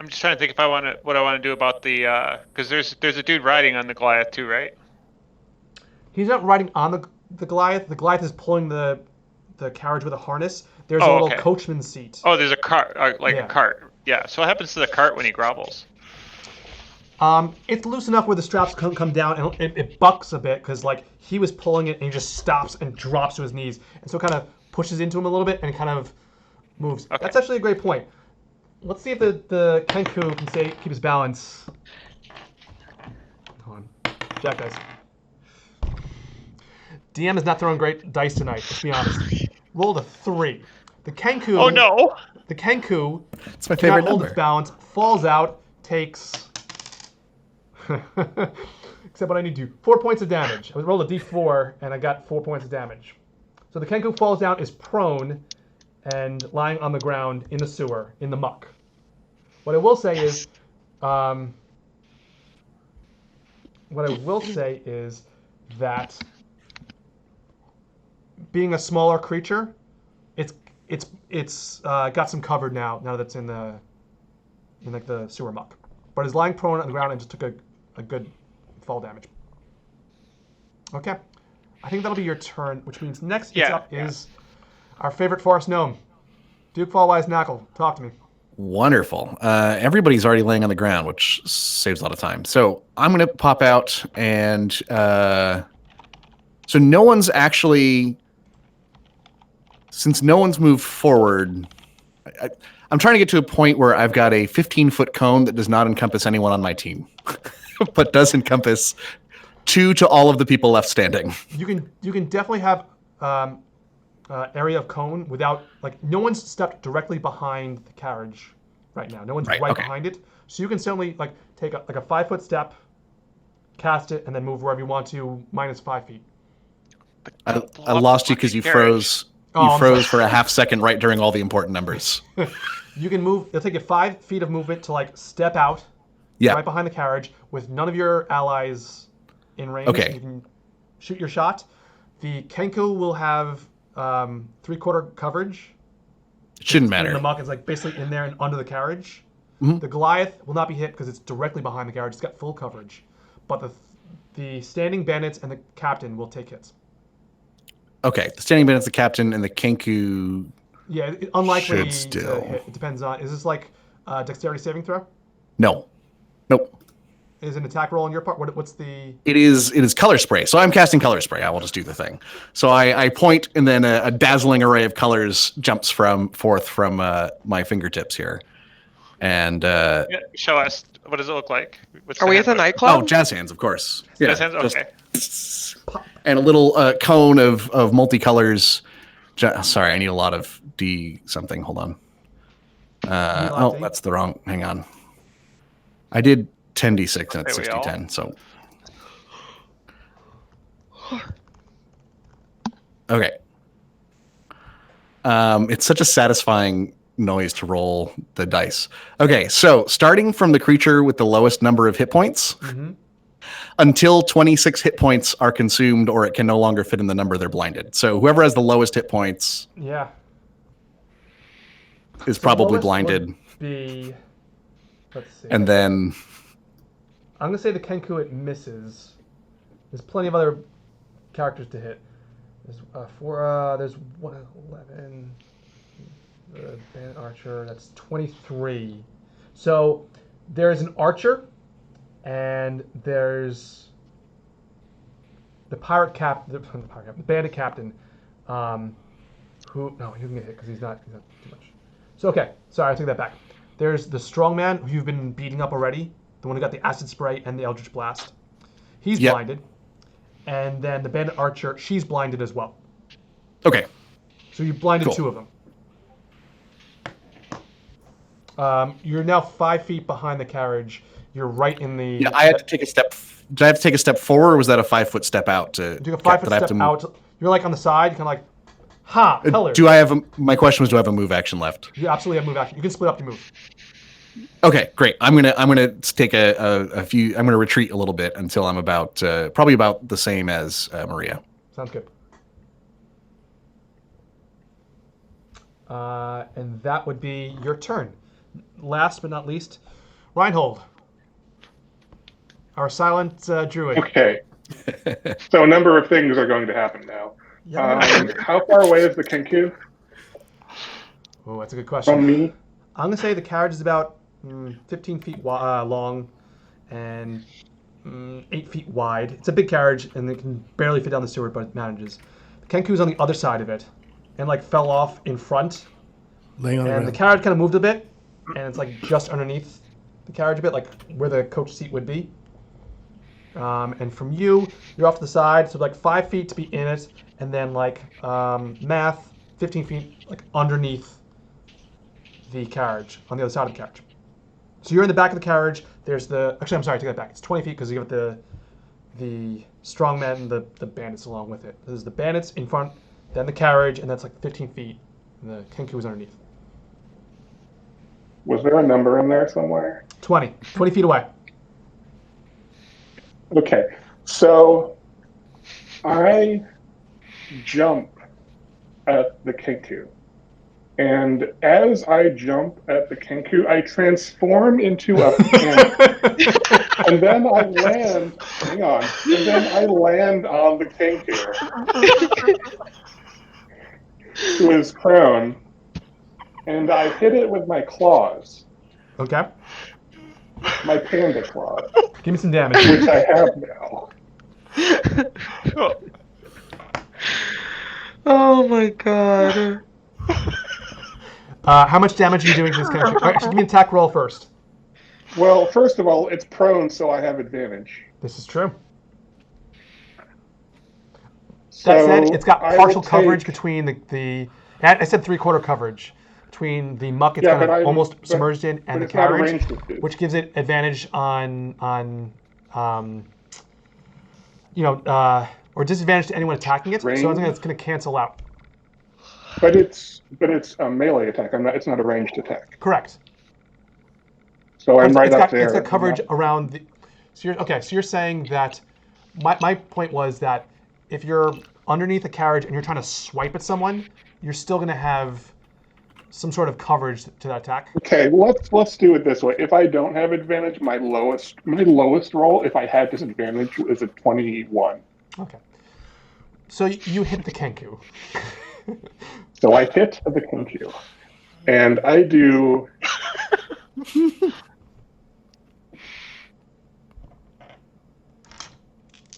just trying to think what I want to do about the because there's a dude riding on the Goliath too, right? He's not riding on the Goliath. The Goliath is pulling the carriage with a harness. There's a little coachman's seat. Oh, there's a cart, a cart. Yeah. So what happens to the cart when he grovels? It's loose enough where the straps come down, and it bucks a bit because he was pulling it and he just stops and drops to his knees, and so it kind of pushes into him a little bit and kind of moves. Okay. That's actually a great point. Let's see if the Kenku can keep his balance. Hold on, Jack dice. DM is not throwing great dice tonight. Let's be honest. Rolled a 3. The Kenku. Oh no! The Kenku. It's my favorite number. Its balance, falls out, takes. Except what I need to do. 4 points of damage. I rolled a d4 and I got 4 points of damage. So the Kenku falls down, is prone, and lying on the ground in the sewer, in the muck. What I will say is, that being a smaller creature, it's got some cover now that it's in like the sewer muck. But it's lying prone on the ground and just took a good fall damage. Okay. I think that'll be your turn, which means next is our favorite forest gnome. Duke Falwyse Nackle. Talk to me. Wonderful. Everybody's already laying on the ground, which saves a lot of time. So I'm going to pop out and... so no one's actually... Since no one's moved forward... I'm trying to get to a point where I've got a 15-foot cone that does not encompass anyone on my team, but does encompass 2 to all of the people left standing. You can definitely have area of cone without, like, no one's stepped directly behind the carriage right now. No one's right behind it. So you can certainly, like, take a 5-foot step, cast it, and then move wherever you want to, minus 5 feet. I lost you because you froze. You froze for a half second right during all the important numbers. You can move. It'll take you 5 feet of movement to, like, step out right behind the carriage with none of your allies in range. Okay. You can shoot your shot. The Kenku will have 3/4 coverage. It shouldn't matter. The muck is, like, basically in there and under the carriage. Mm-hmm. The Goliath will not be hit because it's directly behind the carriage. It's got full coverage. But the standing bandits and the captain will take hits. Okay, the standing bandit's the captain, and the Kenku. Yeah, unlikely should still. to hit. It depends on. Is this like dexterity saving throw? No. Nope. Is it an attack roll on your part? What's the? It is color spray. So I'm casting color spray. I will just do the thing. So I point, and then a dazzling array of colors jumps forth from my fingertips here, and show us. What does it look like? Are we at the nightclub? Oh, jazz hands, of course. Jazz hands. Okay. And a little cone of multicolors. Sorry, I need a lot of D something. Hold on. That's the wrong. Hang on. I did 10d6 and it's 60-10. So. Okay. It's such a satisfying noise to roll the dice. Okay, so starting from the creature with the lowest number of hit points. Mm-hmm. Until 26 hit points are consumed or it can no longer fit in the number, they're blinded. So whoever has the lowest hit points is probably blinded. Let's see. And then... I'm going to say the Kenku, it misses. There's plenty of other characters to hit. There's there's 11. The bandit archer, that's 23. So there's an archer. And there's the the bandit captain, who he can get hit because he's not too much. So okay, sorry, I take that back. There's the strongman who you've been beating up already, the one who got the acid spray and the Eldritch blast. He's blinded, and then the bandit archer, she's blinded as well. Okay. So you blinded 2 of them. You're now 5 feet behind the carriage. You're right in the... Yeah, I had to take a step... Did I have to take a step forward, or was that a 5-foot step out? You took a 5-foot step out. You're like on the side, kind of like, color. Do I have my question was, do I have a move action left? You absolutely have move action. You can split up your move. Okay, great. I'm gonna take a few... I'm gonna retreat a little bit until I'm about... probably about the same as Maria. Sounds good. And that would be your turn. Last but not least, Reinhold. Our silent druid. Okay. So a number of things are going to happen now. How far away is the Kenku? Oh, that's a good question. From me? I'm going to say the carriage is about 15 feet long and 8 feet wide. It's a big carriage, and it can barely fit down the sewer, but it manages. The Kenku's on the other side of it and, like, fell off in front. Laying on the ground. The carriage kind of moved a bit, and it's, like, just underneath the carriage a bit, like where the coach seat would be. And from you're off to the side, so like 5 feet to be in it, and then like 15 feet like underneath the carriage on the other side of the carriage. So you're in the back of the carriage. There's actually, I'm sorry, take that back. It's 20 feet because you got the strongman and the bandits along with it. There's the bandits in front, then the carriage, and that's like 15 feet. And the Kenku is underneath. Was there a number in there somewhere? 20 feet away. Okay, so I jump at the Kenku And as I jump at the Kenku, I transform into a panda. And then I land, hang on, and then I land on the Kenku to his crown, and I hit it with my claws, Okay. my panda claws, Give me some damage. which I have now. Oh my god. How much damage are you doing to this character? All right, actually, give me an attack roll first. Well, first of all, it's prone, so I have advantage. This is true. So That said, it's got I partial will coverage take- between the I said 3/4 coverage between the muck it's Yeah, kind but of almost but- submerged in and but the it's not carriage, arranged with it. which gives it advantage on or disadvantage to anyone attacking it. So I think Range? it's going to cancel out. But it's a melee attack. It's not a ranged attack. Correct. So I'm It's- right it's up got, there. It's got coverage around the. So you're saying that my point was that if you're underneath a carriage and you're trying to swipe at someone, you're still going to have some sort of coverage to that attack. Okay, let's do it this way. If I don't have advantage, my lowest roll, if I had disadvantage, is a 21. Okay. So you hit the Kenku. So I hit the Kenku, and I do.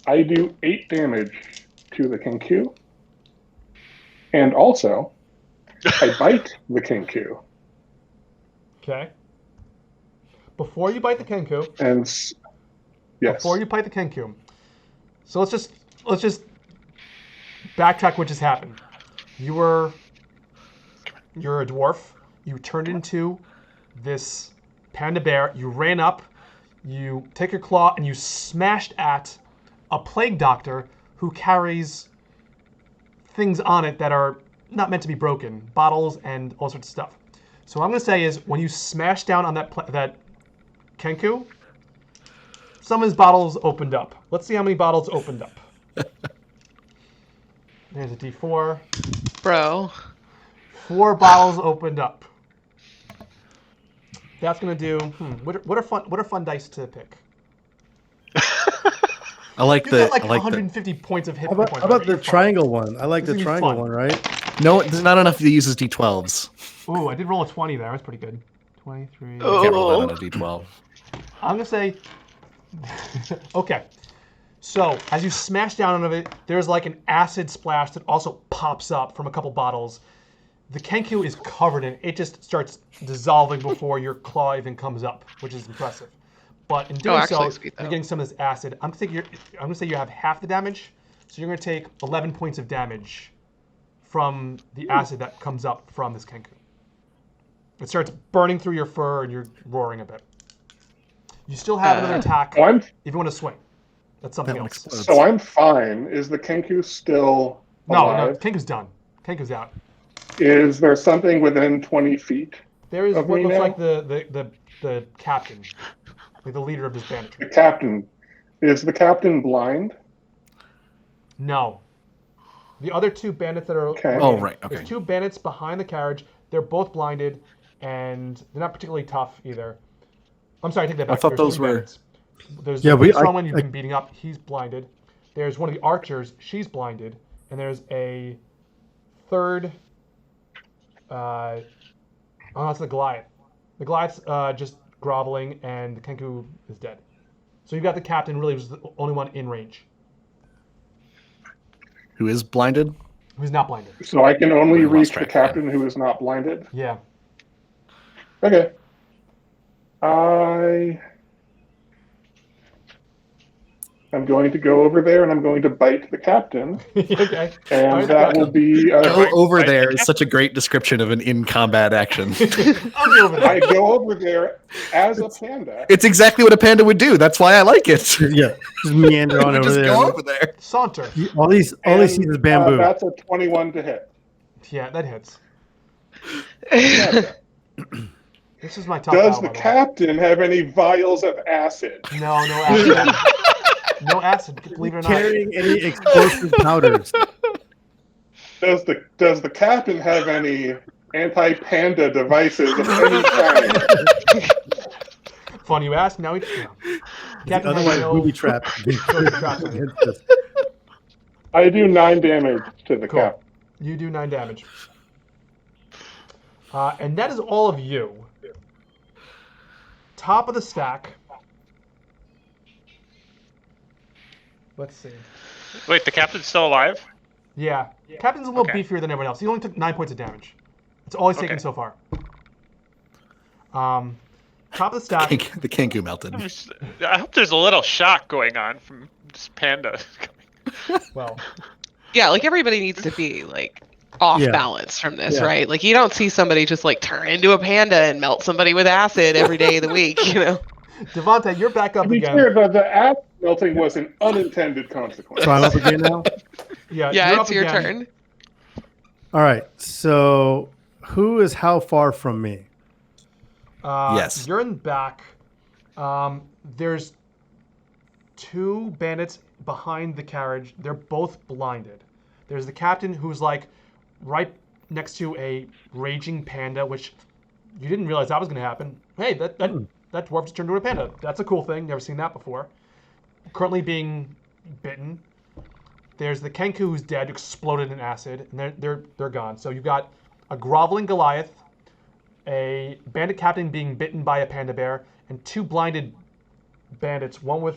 I do 8 damage to the Kenku, and also I bite the Kenku. Okay. Before you bite the Kenku. And yes. Before you bite the Kenku. So let's just backtrack what just happened. You're a dwarf. You turned into this panda bear. You ran up. You take your claw and you smashed at a plague doctor who carries things on it that are not meant to be broken, bottles and all sorts of stuff. So what I'm going to say is when you smash down on that Kenku, some of his bottles opened up. Let's see how many bottles opened up. There's a D4. Bro. 4 bottles opened up. That's gonna do. What are fun dice to pick? I like You the got like I like 150 points of hit How points. about the triangle one? I like This the is triangle fun. one, right? the no. There's not enough that uses d12s. Ooh, I did roll a 20 there. That's pretty good. 23. Can't roll that on a d12. I'm gonna say. Okay. So as you smash down on it, there's like an acid splash that also pops up from a couple bottles. The Kenku is covered in it. It just starts dissolving before your claw even comes up, which is impressive. But in doing actually, so, sweet, you're though. getting some of this acid. I'm gonna say you have half the damage, so you're gonna take 11 points of damage from the acid that comes up from this Kenku. It starts burning through your fur, and you're roaring a bit. You still have another attack Oh, I'm if you want to swing. That's something That one else. explodes. so I'm fine. Is the Kenku still No, alive? Kenku's done. Kenku's out. Is there something within 20 feet? There is Of what me looks now? like the captain, like the leader of this banditry. The captain. Is the captain blind? No. The other 2 bandits that are Okay. Oh, right, okay. There's 2 bandits behind the carriage. They're both blinded, and they're not particularly tough either. I'm sorry, I take that back. thought There's those 3 were- bandits. There's Yeah, the I- strong one you've been beating up. He's blinded. There's one of the archers. She's blinded, and there's a third. Oh, that's the Goliath. The Goliath's just groveling, and the Kenku is dead. So you've got the captain, really, who's the only one in range, Who is blinded? who's not blinded. So I can only We lost reach the track, captain who is not blinded? Yeah. Okay. I'm going to go over there and I'm going to bite the captain, Okay. and All right. that will be. Go over there is such a great description of an in-combat action. I'll be over there. I go over there as a panda. It's exactly what a panda would do. That's why I like it. Yeah, just meander on over Just there. go over there. Saunter. All he sees is bamboo. That's a 21 to hit. Yeah, that hits. Yeah. This is my top Does battle, the by way. captain have any vials of acid? No acid. No acid, believe it or not. Carrying any explosive powders. Does the captain have any anti-panda devices of any kind. Fun you ask. Now we. Captain Otherwise, has no booby trap. social traps on you. I do 9 damage to the Cool. cap. You do 9 damage. And that is all of you. Top of the stack. Let's see. Wait, the captain's still alive? Yeah. Captain's a little Okay. beefier than everyone else. He only took 9 points of damage. That's all he's taken Okay. so far. Top of the stack. The Kenku melted. I hope there's a little shock going on from this panda. Well, Yeah, like everybody needs to be like off Yeah. balance from this, Yeah. right? Like you don't see somebody just like turn into a panda and melt somebody with acid every day of the week, you know? Devonte, you're back up To be again. clear, the ass melting was an unintended consequence. So I'm up again now? Yeah, Yeah, you're it's up your again. turn. All right. So who is how far from me? Yes. You're in back. There's 2 bandits behind the carriage. They're both blinded. There's the captain who's like right next to a raging panda, which you didn't realize that was going to happen. Hey, that dwarf just turned into a panda. That's a cool thing. Never seen that before. Currently being bitten. There's the Kenku who's dead, exploded in acid, and they're gone. So you've got a groveling Goliath, a bandit captain being bitten by a panda bear, and 2 blinded bandits. Both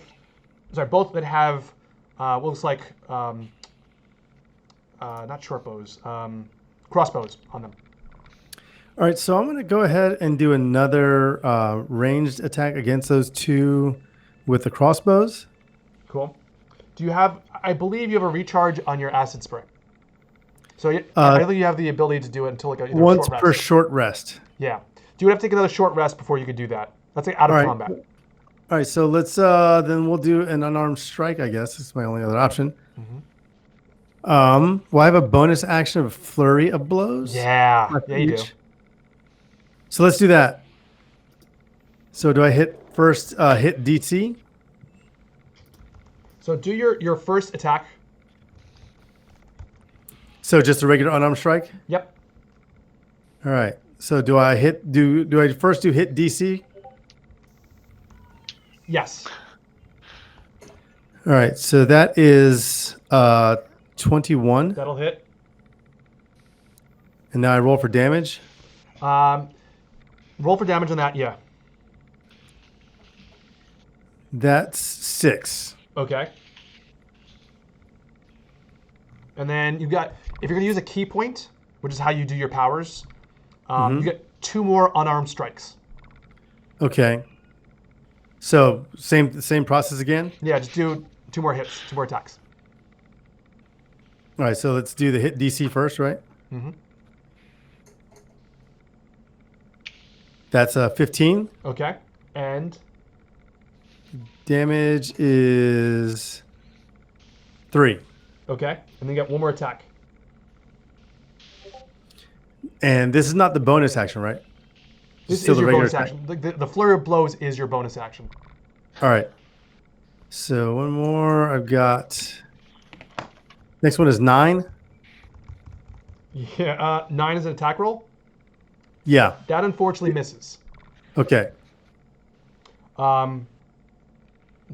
that have what looks like not short bows, crossbows on them. All right. So I'm going to go ahead and do another ranged attack against those 2 with the crossbows. Cool. Do you have? I believe you have a recharge on your acid spray. So I don't think you have the ability to do it until like either Once short rest. per short rest. Yeah. Do you have to take another short rest before you could do that? That's like out of All right. combat. All right. So let's then we'll do an unarmed strike, I guess. It's my only other option. Well, I have a bonus action of flurry of blows. Yeah. Yeah, you do. Each. So let's do that. So do I hit first hit DC? So do your first attack. So just a regular unarmed strike? Yep. All right. So do I hit do I first do hit DC? Yes. All right. So that is 21. That'll hit. And now I roll for damage. Roll for damage on that. Yeah. That's 6. Okay. And then you've got, if you're going to use a key point, which is how you do your powers, you get 2 more unarmed strikes. Okay. So same process again? Yeah, just do 2 more hits, 2 more attacks. All right, so let's do the hit DC first, right? Mm-hmm. That's 15. Okay. And Damage is 3. okay. And then you get 1 more attack. And this is not the bonus action, right? This Still is the your regular bonus attack. action. The flurry of blows is your bonus action. All right. So one more. I've got. Next one is 9. Yeah. 9 is an attack roll. Yeah. That unfortunately misses. Okay.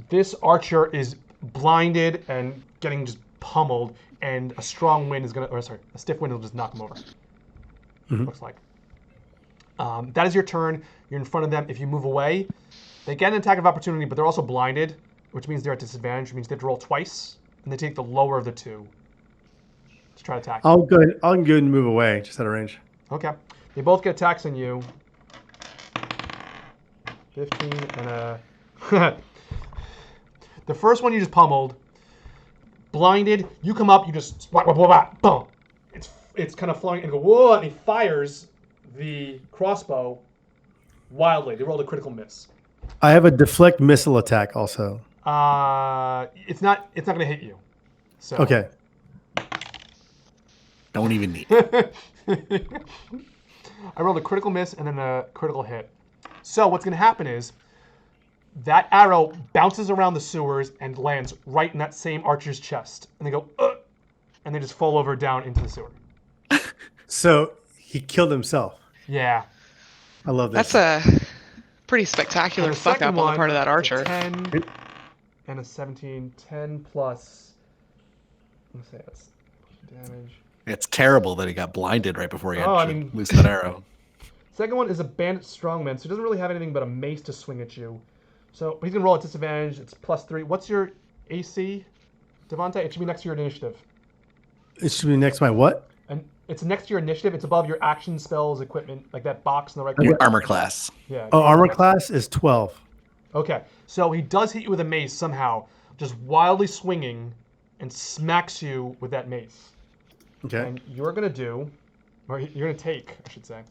This archer is blinded and getting just pummeled, and a strong wind is gonna, or sorry, a stiff wind will just knock him over. Looks like. That is your turn. You're in front of them. If you move away, they get an attack of opportunity, but they're also blinded, which means they're at disadvantage. Which means they have to roll twice, and they take the lower of the 2 to try to attack. I'll go ahead and move away, just out of range. Okay. They both get attacks on you. 15 and a. The first one you just pummeled. Blinded. You come up. You just boom. It's kind of flowing and go whoa, and he fires the crossbow wildly. They rolled a critical miss. I have a deflect missile attack also. It's not going to hit you. So. Okay. Don't even need. I rolled a critical miss and then a critical hit. So what's going to happen is that arrow bounces around the sewers and lands right in that same archer's chest. And they go, and they just fall over down into the sewer. So he killed himself. Yeah. I love this. That's a pretty spectacular And the fuck second up on the part of one that is a archer. 10 and a 17. 10 plus. Let's say that's damage. It's terrible that he got blinded right before he had Oh, I to mean- loose that arrow. Second one is a bandit strongman, so he doesn't really have anything but a mace to swing at you. So he's gonna roll at disadvantage. It's +3. What's your AC, Devonte? It should be next to your initiative. It should be next to my what? And it's next to your initiative. It's above your action, spells, equipment, like that box in the right Your corner. armor class. Yeah. Oh, armor class is 12. Okay, so he does hit you with a mace somehow, just wildly swinging, and smacks you with that mace. Okay. And you're gonna do, or you're gonna take, I should say.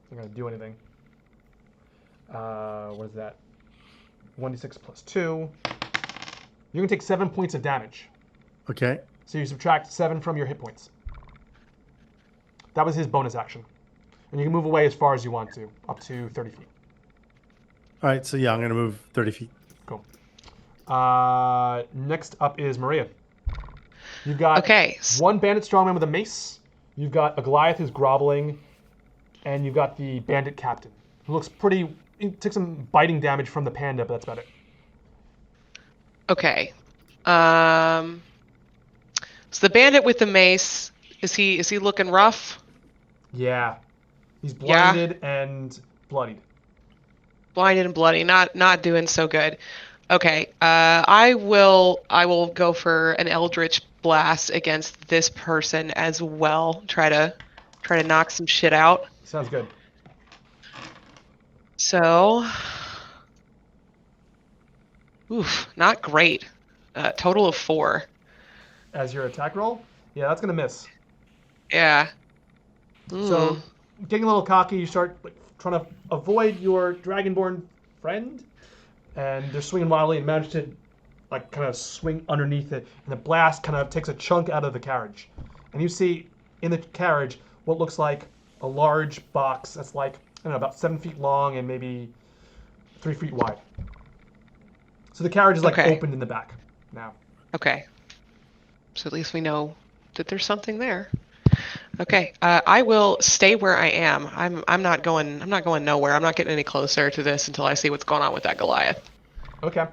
You're gonna do anything. What is that? 1d6 plus 2. You're gonna take 7 points of damage. Okay. So you subtract 7 from your hit points. That was his bonus action. And you can move away as far as you want to, up to 30 feet. All right. So yeah, I'm gonna move 30 feet. Cool. Next up is Maria. You've got Okay. one bandit strongman with a mace. You've got a Goliath who's groveling, and you've got the bandit captain who looks pretty. He took some biting damage from the panda, but that's about it. Okay. So the bandit with the mace, is he looking rough? Yeah, he's blinded and bloodied. Blinded and bloody, not doing so good. Okay. I will go for an Eldritch blast against this person as well. Try to knock some shit out. Sounds good. So, oof, not great. Total of 4. As your attack roll, yeah, that's gonna miss. Yeah. So, getting a little cocky, you start trying to avoid your Dragonborn friend, and they're swinging wildly and manage to kind of swing underneath it, and the blast kind of takes a chunk out of the carriage. And you see in the carriage what looks like a large box that's I don't know, about 7 feet long and maybe 3 feet wide. So the carriage is Okay. opened in the back now. Okay. So at least we know that there's something there. Okay. I will stay where I am. I'm not going nowhere. I'm not getting any closer to this until I see what's going on with that Goliath. Okay.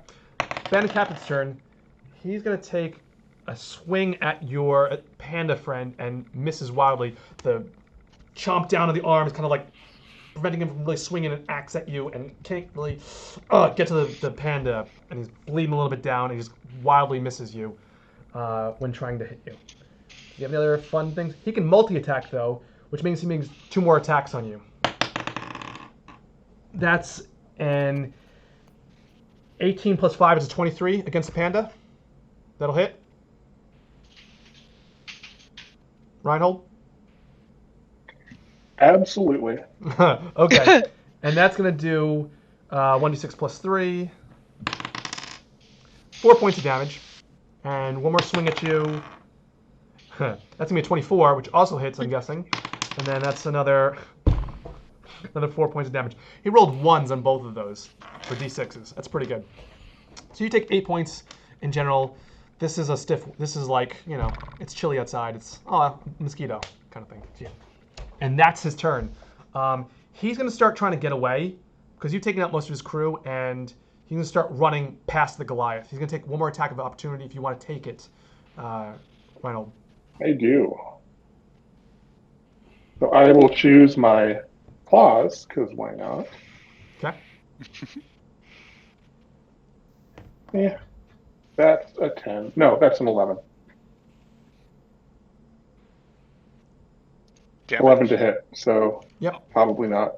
Bandit Captain's turn. He's going to take a swing at your panda friend and misses wildly. The chomp down of the arm is kind of preventing him from really swinging an axe at you, and can't really get to the panda, and he's bleeding a little bit down, and he just wildly misses you when trying to hit you. Do you have any other fun things? He can multi-attack, though, which means he makes 2 more attacks on you. That's an 18 plus 5 is a 23 against the panda. That'll hit. Reinhold? Absolutely. Okay. And that's going to do 1d6 plus 3. 4 points of damage. And one more swing at you. That's going to be a 24, which also hits, I'm guessing. And then that's another 4 points of damage. He rolled 1s on both of those for d6s. That's pretty good. So you take 8 points in general. This is it's chilly outside. It's, mosquito kind of thing. Yeah. And that's his turn. He's going to start trying to get away because you've taken out most of his crew, and he's going to start running past the Goliath. He's going to take one more attack of opportunity if you want to take it, Reinhold. I do. So I will choose my claws, because why not? Okay. Yeah. That's a 10. No, that's an 11. Damn 11 to hit, so Yep. probably not.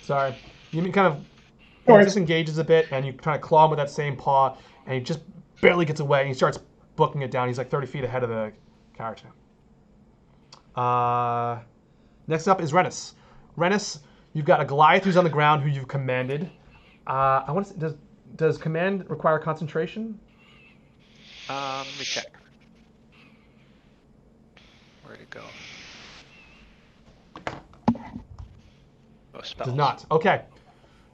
Sorry. You kind of No worries. disengages a bit, and you try to claw him with that same paw, and he just barely gets away, and he starts booking it down. He's 30 feet ahead of the carriage now. Next up is Renice. Renice, you've got a Goliath who's on the ground who you've commanded. I want to say, does command require concentration? Let me check. Where'd it go? Oh, spells. Does not. Okay.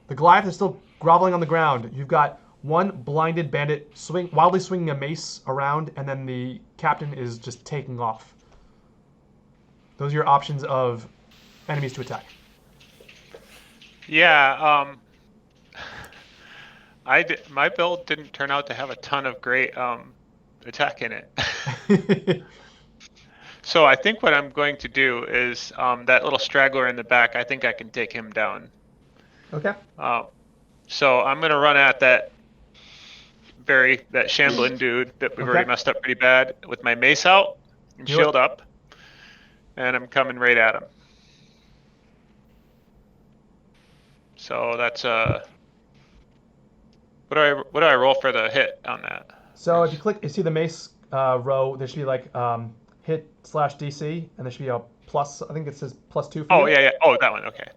The Goliath is still groveling on the ground. You've got one blinded bandit wildly swinging a mace around, and then the captain is just taking off. Those are your options of enemies to attack. Yeah. My build didn't turn out to have a ton of great attack in it. So I think what I'm going to do is that little straggler in the back. I think I can take him down. Okay. So I'm gonna run at that shambling dude that we've already messed up pretty bad with my mace out and shield up, and I'm coming right at him. So that's what do I roll for the hit on that? So if you see the mace row, there should be like hit/DC, and there should be a plus. I think it says +2 for Oh you. yeah. Oh, that one. Okay.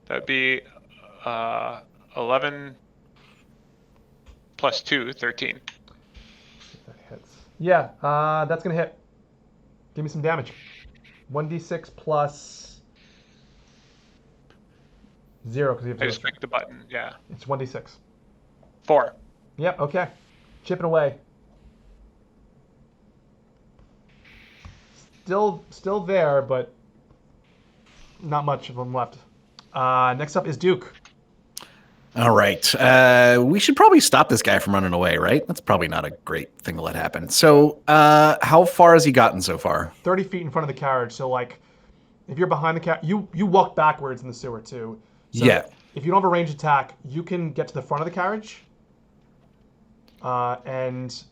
That'd be 11 plus 2, 13. That hits. Yeah, that's gonna hit. Give me some damage. 1d6 plus 0 because you have I to. just clicked the button. Yeah. It's 1d6. 4. Yep. Okay. Chipping away. Still there, but not much of them left. Next up is Duke. All right. We should probably stop this guy from running away, right? That's probably not a great thing to let happen. So how far has he gotten so far? 30 feet in front of the carriage. So, like, if you're behind the carriage, you walk backwards in the sewer, too. So yeah. If you don't have a ranged attack, you can get to the front of the carriage and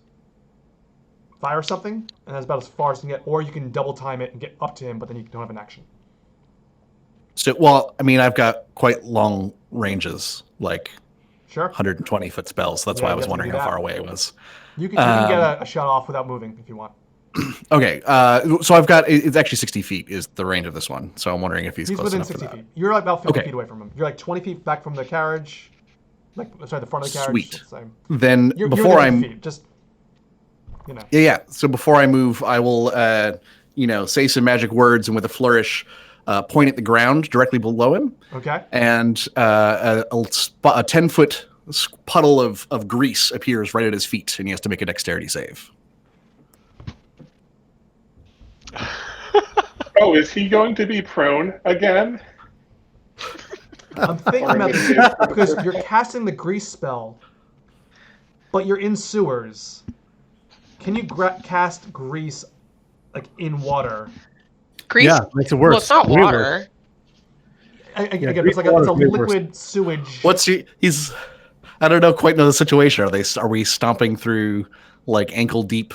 fire something, and that's about as far as you can get. Or you can double time it and get up to him, but then you don't have an action. So, well, I mean, I've got quite long ranges, like Sure. 120-foot spells. That's why I was wondering how far away it was. You can get a shot off without moving if you want. Okay, so I've got, it's actually 60 feet is the range of this one. So I'm wondering if he's close within enough 60 for that. feet. You're like about 50 feet away from him. You're like 20 feet back from the carriage. The front of the carriage. Sweet. Same. Then You're before within I'm... 50 feet, just, you know. Yeah. So before I move, I will, say some magic words and with a flourish, point at the ground directly below him. Okay. And a 10-foot puddle of grease appears right at his feet, and he has to make a dexterity save. Oh, is he going to be prone again? I'm thinking about this because you're casting the grease spell, but you're in sewers. Can you cast grease like in water? Grease? Yeah, makes it worse. Well, it's not Way water. worse. Again, grease it's like water it's a is way worse. liquid sewage. He's I don't quite know the situation. Are we stomping through like ankle deep?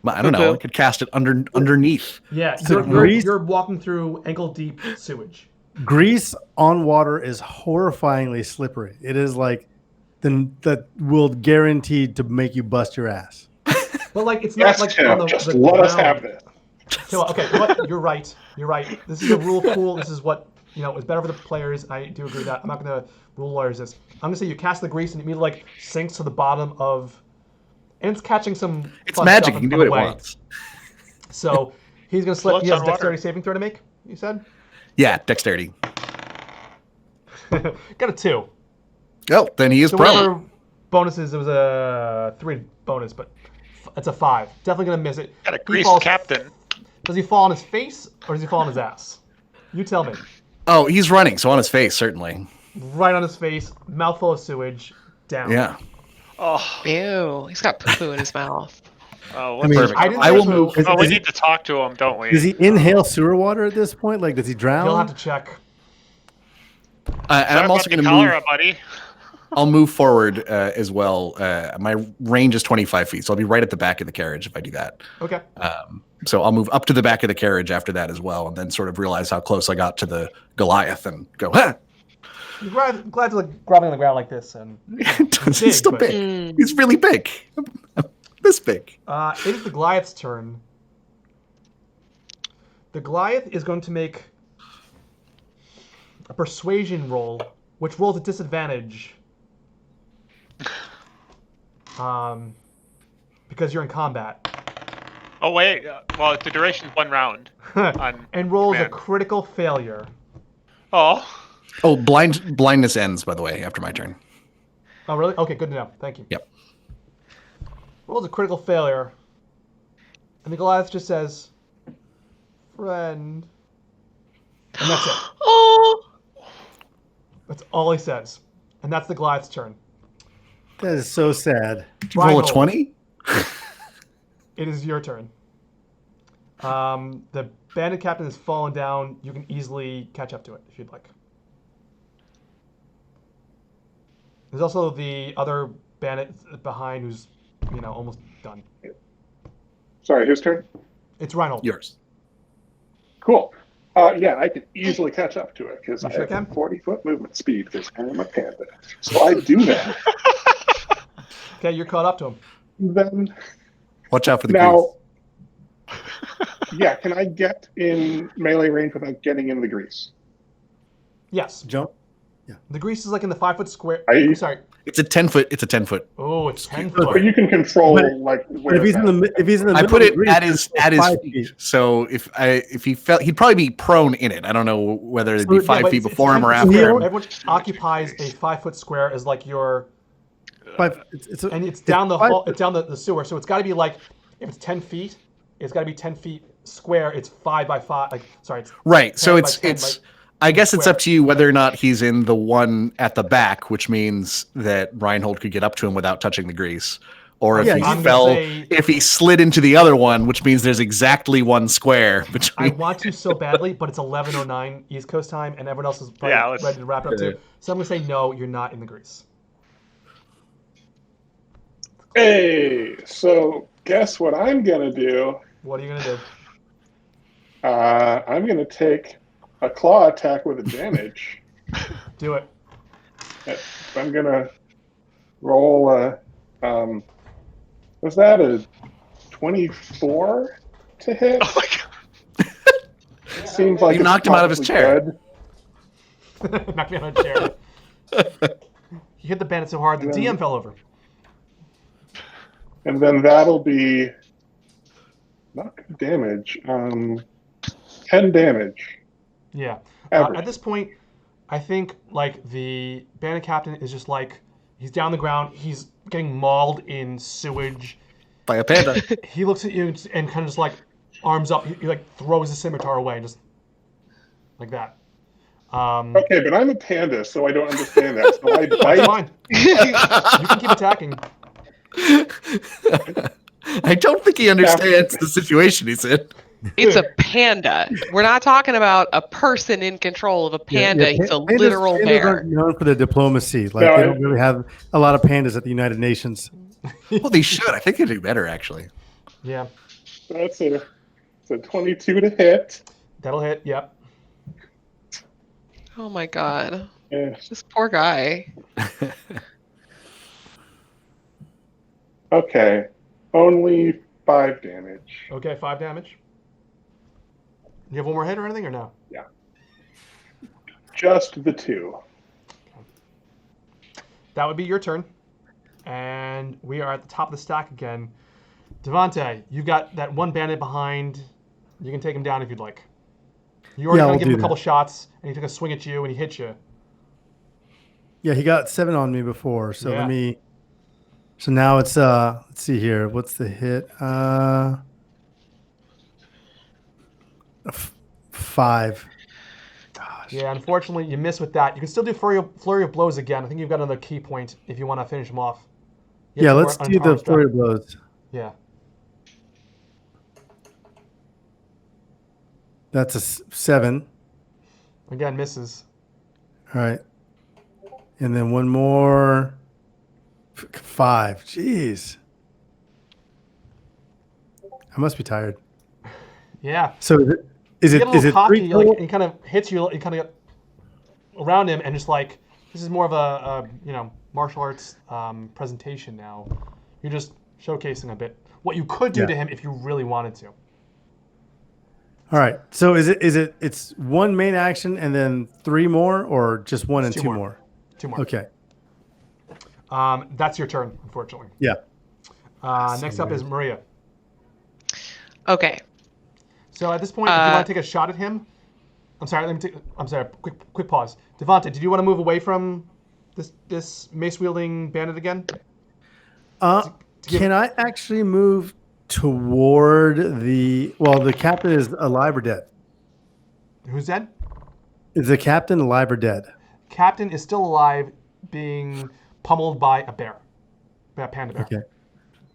I don't know. I could cast it underneath. Yeah, So you're walking through ankle deep sewage. Grease on water is horrifyingly slippery. It is like that will guaranteed to make you bust your ass. But like it's not Yes, like Tim, on the just the let us ground. have this. So, okay, what? You're right. This is a rule pool. This is what is better for the players. I do agree with that. I'm not gonna rule lawyers this. I'm gonna say you cast the grease and it immediately like sinks to the bottom of, and it's catching some. It's fun magic. stuff You can on do the what it way. wants. So he's gonna slip. Floats He has a on water. dexterity saving throw to make. You said. Yeah, dexterity. Got a 2. Oh, then he is So prone. whatever bonuses, it was a 3 bonus, but it's a 5. Definitely gonna miss it. Got a He greased falls- captain. Does he fall on his face or does he fall on his ass? You tell me. Oh, he's running, so on his face, certainly. Right on his face, mouthful of sewage, down. Yeah. Oh, Ew, he's got poo in his mouth. oh, I mean, perfect. I didn't I say will poo. move- Oh, we Is he- need to talk to him, don't we? Does he inhale sewer water at this point? Like, does he drown? You'll have to check. And Sorry I'm about also the going to cholera, move. buddy. I'll move forward as well. My range is 25 feet, so I'll be right at the back of the carriage if I do that. Okay. So I'll move up to the back of the carriage after that as well, and then sort of realize how close I got to the Goliath and go, ha! You're glad to like grabbing on the ground like this, and He's still but- big. He's really big. This big. it is the Goliath's turn. The Goliath is going to make a persuasion roll, which rolls at disadvantage. Because you're in combat. Oh wait, well the duration's 1 round. On And rolls a command. critical failure. Oh, Oh, blindness ends, by the way, after my turn. Oh, really? Okay, good to know. Thank you. Yep. rolls a critical failure. And the Goliath just says, friend. And that's it. Oh. That's all he says. And that's the Goliath's turn. That is so sad. Roll a Reinhold, 20? It is your turn. The bandit captain has fallen down. You can easily catch up to it if you'd like. There's also the other bandit behind who's, almost done. Sorry, whose turn? It's Reinhold. Yours. Cool. Yeah, I can easily catch up to it because You I sure have can? 40-foot movement speed because I am a panda. So I do that. Okay, you're caught up to him. Then Watch out for the now, grease. yeah, can I get in melee range without getting in the grease? Yes. Jump. The grease is like in the 5 foot square. I- I'm sorry. It's a 10 foot. It's a 10 foot. Oh, it's 10 But foot. But you can control But- like But where if he's in the I middle put of it the grease, at his it's 5 feet. feet. So if he fell, he'd probably be prone in it. I don't know whether it'd be So, 5 but feet it's before him 10 or foot after square. him. Everyone occupies a 5 foot square as like your, and it's down the five- hall, it's down the sewer. So it's got to be like, if it's 10 feet, it's got to be 10 feet square. It's 5 by 5. Like, sorry, it's Right. So 10 by it's 10 it's. by I guess it's square. up to you whether or not he's in the one at the back, which means that Reinhold could get up to him without touching the grease, or if Yeah, he I'm gonna fell, say- if he slid into the other one, which means there's exactly one square I between. want to so badly, but it's 11:09 East Coast time, and everyone else is probably Yeah, let's- ready to wrap it up too. So I'm gonna say no. You're not in the grease. Hey, so guess what I'm gonna do? What are you gonna do? I'm gonna take a claw attack with advantage. Do it. I'm gonna roll a. Was that a 24 to hit? Oh my god. Seems like You it's knocked him out of his probably chair. Knock me on a chair. You hit the bandit so hard the DM fell over. And then that'll be not good damage. 10 damage. Yeah. Average. At this point, I think like the bandit captain is just like he's down on the ground. He's getting mauled in sewage. By a panda. He looks at you and kind of just like arms up. He like throws his scimitar away, just like that. Okay, but I'm a panda, so I don't understand that. So I That's bite. fine. You can keep attacking. I don't think he understands the situation he's in. It's a panda. We're not talking about a person in control of a panda. He's a literal pandas bear. aren't known for their diplomacy. Like No, they don't really have a lot of pandas at the United Nations. Well, they should. I think they do better, actually. Yeah, That's it's a 22 to hit. that'll hit. Yep. Oh my god. Yeah. This poor guy. Okay, only 5 damage. Okay, 5 damage. You have one more hit or anything or no? Just the 2. That would be your turn. And we are at the top of the stack again. Devonte, you've got that one bandit behind. You can take him down if you'd like. You already Yeah, kind we'll of give him do a couple that. shots, and he took a swing at you, and he hit you. Yeah, he got 7 on me before. So Yeah. So now it's let's see here. What's the hit? 5. Gosh. Yeah, unfortunately, you miss with that. You can still do flurry of blows again. I think you've got another key point if you want to finish him off. You Yeah, have let's two more do the uncharged flurry up. of blows. Yeah. That's a 7. Again, misses. All right. And then one more. 5. Jeez. I must be tired. Yeah. So is You it get a little cocky, 3 total? like, he kind of hits you, you kind of get around him, and just like, this is more of a martial arts presentation now. You're just showcasing a bit what you could do Yeah. to him if you really wanted to. All right. So it's one main action and then 3 more, or just one and It's 2 2 more. more? 2 more. Okay. That's your turn, unfortunately. Yeah. Next up is Maria. Okay. So at this point, if you want to take a shot at him, I'm sorry. Quick pause. Devonte, did you want to move away from this mace wielding bandit again? Can I actually move toward the captain is alive or dead? Who's dead? Is the captain alive or dead? Captain is still alive, being pummeled by a bear. By a panda bear. Okay.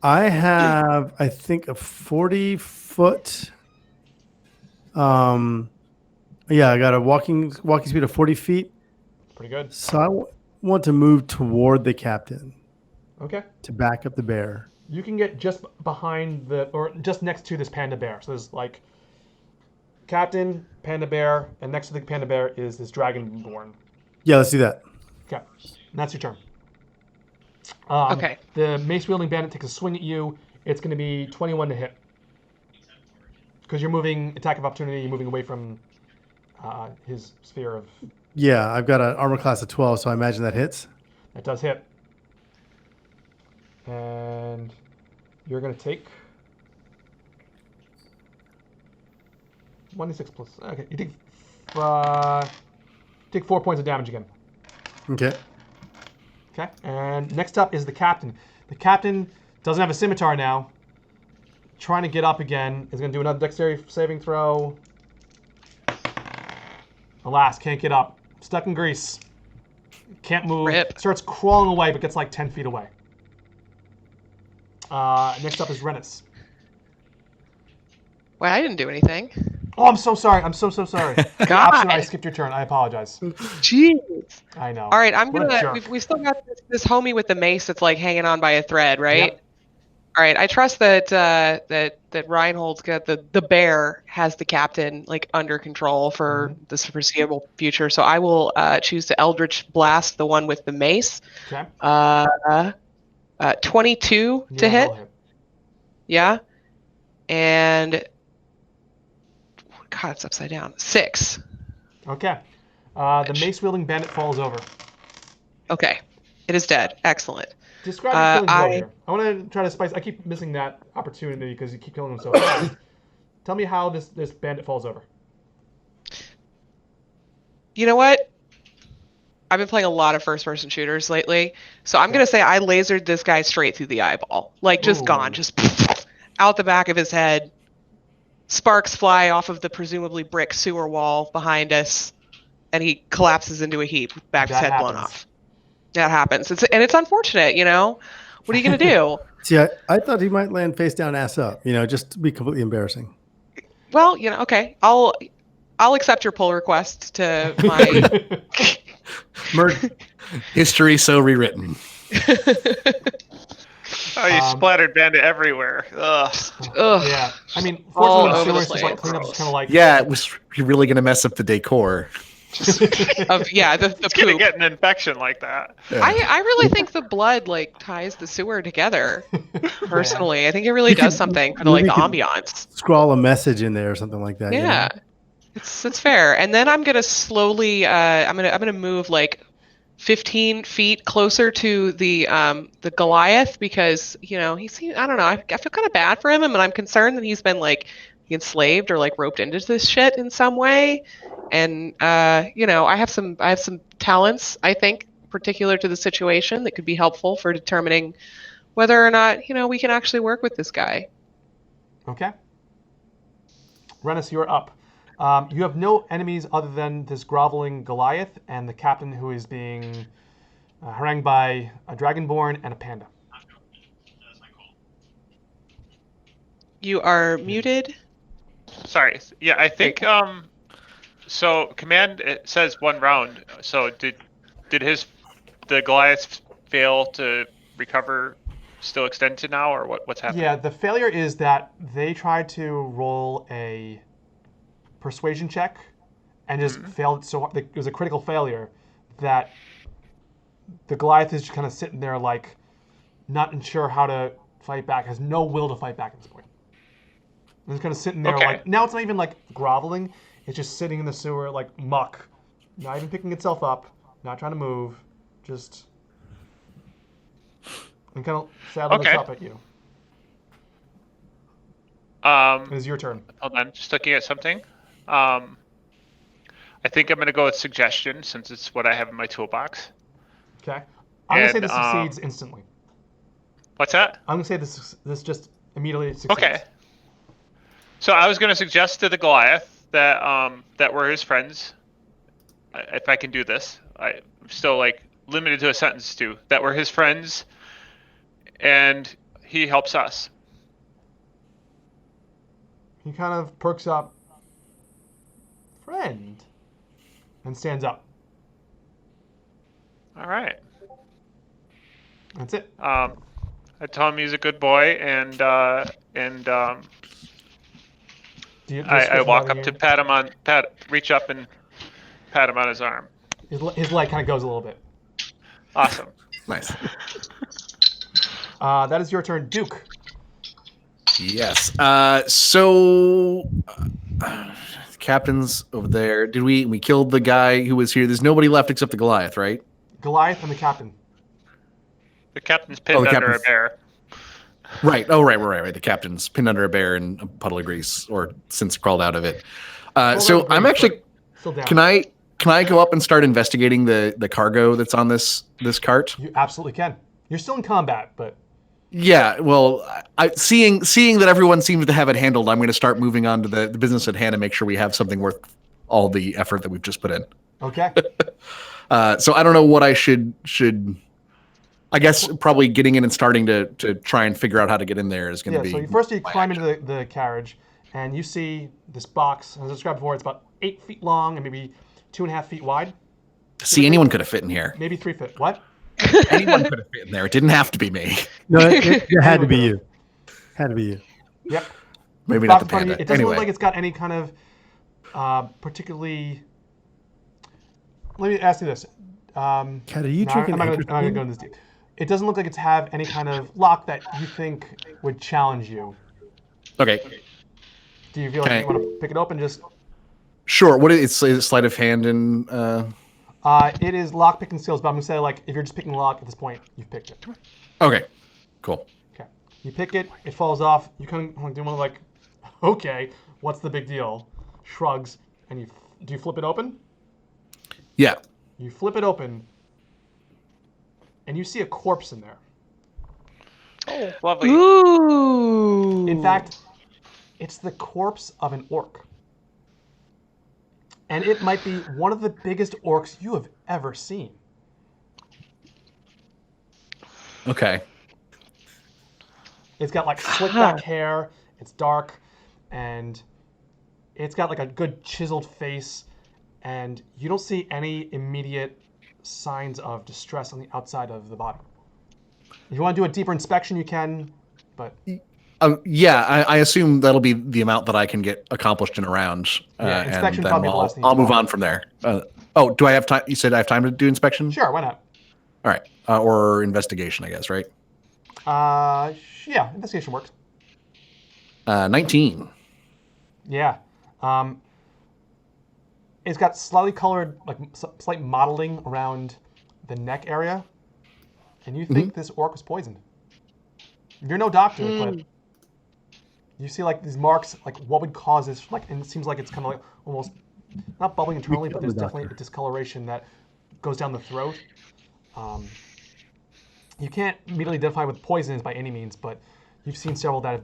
I have, I think, a 40-foot. Yeah, I got a walking speed of 40 feet. Pretty good. So I want to move toward the captain. Okay. To back up the bear. You can get just behind or just next to this panda bear. So there's like captain, panda bear, and next to the panda bear is this dragonborn. Yeah, let's do that. Okay. And that's your turn. Okay. The mace-wielding bandit takes a swing at you. It's going to be 21 to hit. Because you're moving, attack of opportunity, you're moving away from his sphere of... Yeah, I've got an armor class of 12, so I imagine that hits. That does hit. And you're going to take 1d6 plus... Okay, you take 4 points of damage again. Okay. Okay, and next up is the captain. The captain doesn't have a scimitar now. Trying to get up again. Is going to do another dexterity saving throw. Alas, can't get up. Stuck in grease. Can't move. Rip. Starts crawling away, but gets like 10 feet away. Next up is Renice. Well, I didn't do anything. Oh, I'm so sorry. I'm so sorry. God. Absolutely, I skipped your turn. I apologize. Jeez. I know. All right, I'm What a gonna. jerk. We still got this homie with the mace that's like hanging on by a thread, right? Yep. All right, I trust that that Reinhold's got the bear has the captain like under control for this foreseeable future. So I will choose to Eldritch Blast the one with the mace. Okay. 22 to Yeah, hit. that'll hit. Yeah, and God, it's upside down. 6. Okay. The mace-wielding bandit falls over. Okay, it is dead. Excellent. Describe your killing blow here. I want to try to spice. I keep missing that opportunity because you keep killing him so fast. Tell me how this bandit falls over. You know what? I've been playing a lot of first-person shooters lately, so I'm gonna say I lasered this guy straight through the eyeball, like just gone, just out the back of his head. Sparks fly off of the presumably brick sewer wall behind us, and he collapses into a heap, back of his head blown off. That happens. It's unfortunate, you know? What are you going to do? See, I thought he might land face down, ass up, just to be completely embarrassing. Well, okay. I'll accept your pull request to my... History so rewritten. Oh, you splattered bandit everywhere. Ugh. Ugh. Yeah. I mean, All fortunately, over the sewers just like place. clean up, just kind of like... Yeah, it was really going to mess up the decor. the It's gonna poop. get an infection like that. Yeah. I really think the blood like ties the sewer together. Personally, I think it really does something for the ambiance. Scrawl a message in there or something like that. Yeah, it's fair. And then I'm gonna slowly I'm gonna move like 15 feet closer to the Goliath because he seems, I don't know, I feel kind of bad for him, and I'm concerned that he's been like enslaved or like roped into this shit in some way. And I have some talents, I think, particular to the situation that could be helpful for determining whether or not we can actually work with this guy. Okay. Renice, you're up. You have no enemies other than this groveling Goliath and the captain who is being harangued by a Dragonborn and a panda. You are muted. Sorry. Yeah, I think so command, it says 1 round. So did the Goliath fail to recover, still extend to now, or what's happening? Yeah, the failure is that they tried to roll a persuasion check and just failed so hard. It was a critical failure that the Goliath is just kind of sitting there like not sure how to fight back, has no will to fight back at this point. It's kind of sitting there like, now it's not even like groveling, it's just sitting in the sewer like muck, not even picking itself up, not trying to move, just and kind of sadly looks up at you. It is your turn. Hold on, just looking at something. I think I'm going to go with suggestion since it's what I have in my toolbox. Okay. I'm going to say this succeeds instantly. What's that? I'm gonna say this just immediately succeeds. Okay. So I was going to suggest to the Goliath that we're his friends. If I can do this, I'm still like limited to a sentence too. That we're his friends, and he helps us. He kind of perks up. Friend. And stands up. All right. That's it. I tell him he's a good boy, and I walk up to reach up and pat him on his arm. His leg kind of goes a little bit. Awesome. Nice. That is your turn, Duke. Yes. So captain's over there. Did we killed the guy who was here? There's nobody left except the Goliath, right? Goliath and the captain. The captain's pinned under a bear. Right. Oh, right. The captain's pinned under a bear in a puddle of grease, or since crawled out of it. So I'm actually. Can I go up and start investigating the cargo that's on this cart? You absolutely can. You're still in combat, but. Yeah. Well, seeing that everyone seems to have it handled, I'm going to start moving on to the business at hand and make sure we have something worth all the effort that we've just put in. Okay. So I don't know what I should. I guess probably getting in and starting to try and figure out how to get in there is going to be. So first you climb into the carriage, and you see this box. As I described before, it's about 8 feet long and maybe 2.5 feet wide. See, anyone could have fit in here. Maybe 3 feet. What? Anyone could have fit in there. It didn't have to be me. No, it had to be you. Had to be you. Yep. Maybe not the panda. It doesn't look like it's got any kind of particularly. Let me ask you this. Kat, are you drinking? I'm not going to go into this deep. It doesn't look like it's have any kind of lock that you think would challenge you. Okay. Do you feel like you want to pick it open? Just. Sure. What is it? Sleight of hand and. It is lock picking skills, but I'm gonna say like if you're just picking lock at this point, you've picked it. Okay. Cool. Okay. You pick it. It falls off. You kind of do one like, okay, what's the big deal? Shrugs, and do you flip it open? Yeah. You flip it open, and you see a corpse in there. Oh, lovely. Ooh. In fact, it's the corpse of an orc. And it might be one of the biggest orcs you have ever seen. Okay. It's got like slick back hair, it's dark, and it's got like a good chiseled face, and you don't see any immediate signs of distress on the outside of the body. If you want to do a deeper inspection, you can, but... Yeah, I assume that'll be the amount that I can get accomplished in a round. Inspection and then probably the last thing I'll move on from there. Do I have time? You said I have time to do inspection? Sure, why not? All right. Or investigation, I guess, right? Yeah, investigation works. 19. Yeah. It's got slightly colored, like slight mottling around the neck area, and you think this orc was poisoned. You're no doctor, but you see like these marks, like what would cause this, like, and it seems like it's kind of like almost not bubbling internally, but there's definitely a discoloration that goes down the throat. You can't immediately identify what poison is by any means, but you've seen several that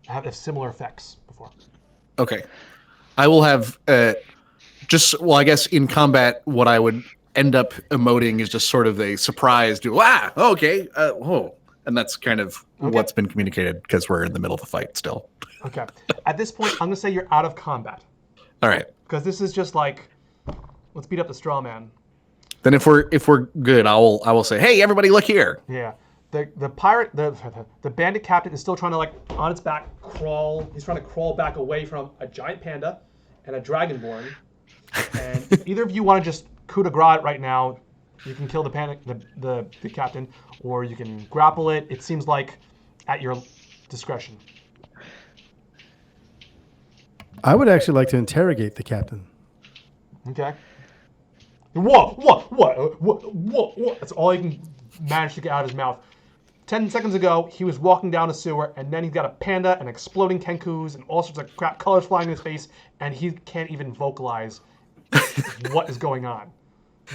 have similar effects before. Okay. I will have I guess in combat, what I would end up emoting is just sort of a surprised, okay, and that's kind of what's been communicated because we're in the middle of the fight still. Okay. At this point, I'm going to say you're out of combat. All right. Because this is just like, let's beat up the straw man. Then if we're good, I will say, hey, everybody, look here. Yeah. The pirate, the bandit captain is still trying to, like, on its back, crawl. He's trying to crawl back away from a giant panda and a dragonborn. And if either of you want to just coup de grace it right now, you can kill the captain, or you can grapple it. It seems like at your discretion. I would actually like to interrogate the captain. Okay. Whoa. That's all he can manage to get out of his mouth. 10 seconds ago, he was walking down a sewer, and then he's got a panda and exploding kenkus and all sorts of crap, colors flying in his face, and he can't even vocalize what is going on.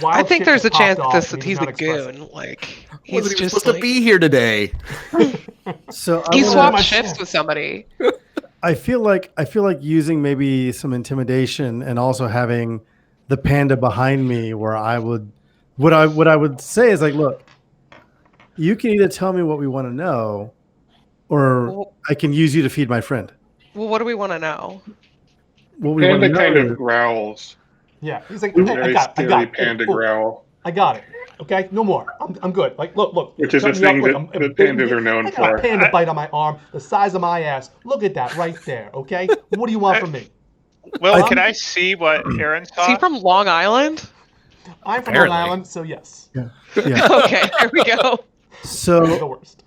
Wild I think shit there's just a chance popped that off, and he's not a expressing. goon. Like Wasn't he's even just supposed to be here today. So he wanna- swapped my shifts shit. with somebody. I feel like using maybe some intimidation and also having the panda behind me, where I would what I would say is like, look, you can either tell me what we want to know, or Well, I can use you to feed my friend. what do we want to know? What we want to Panda know kind of is growls. Yeah, he's like, A hey, I very got it. scary panda Ooh, growl, I got it. Okay, no more. I'm good. Like, look. which is shut a me up. thing Look, that I'm pandas big. are known I got a for. panda bite on my arm, the size of my ass. Look at that right there. Okay, what do you want from me? Will, can I see what Aaron Is he saw? from Long Island? I'm from Long Apparently. Island, so yes, yeah. Okay, there we go. the So worst.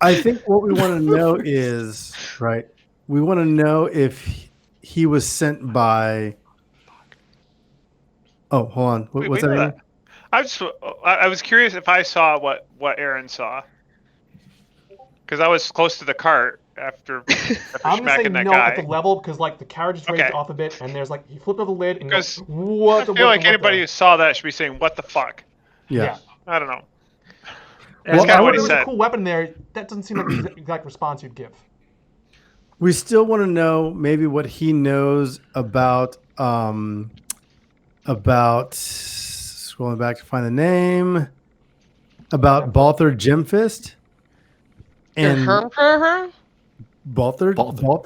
I think what we want to know is right. We want to know if he was sent by. Oh, hold on. We What's know that? that. I was curious if I saw what Aaron saw, because I was close to the cart after I'm gonna say smacking that no guy. at the level because like the carriage is raised Okay. off a bit, and there's like he flipped over the lid and Because goes, what? I feel like anybody who saw that should be saying, "What the fuck?" Yeah. I don't know. Well, That's kind of what There he was said. a cool weapon there. That doesn't seem like the exact response you'd give. We still want to know maybe what he knows about scrolling back to find the name, about Balthur Gemfist and Balthur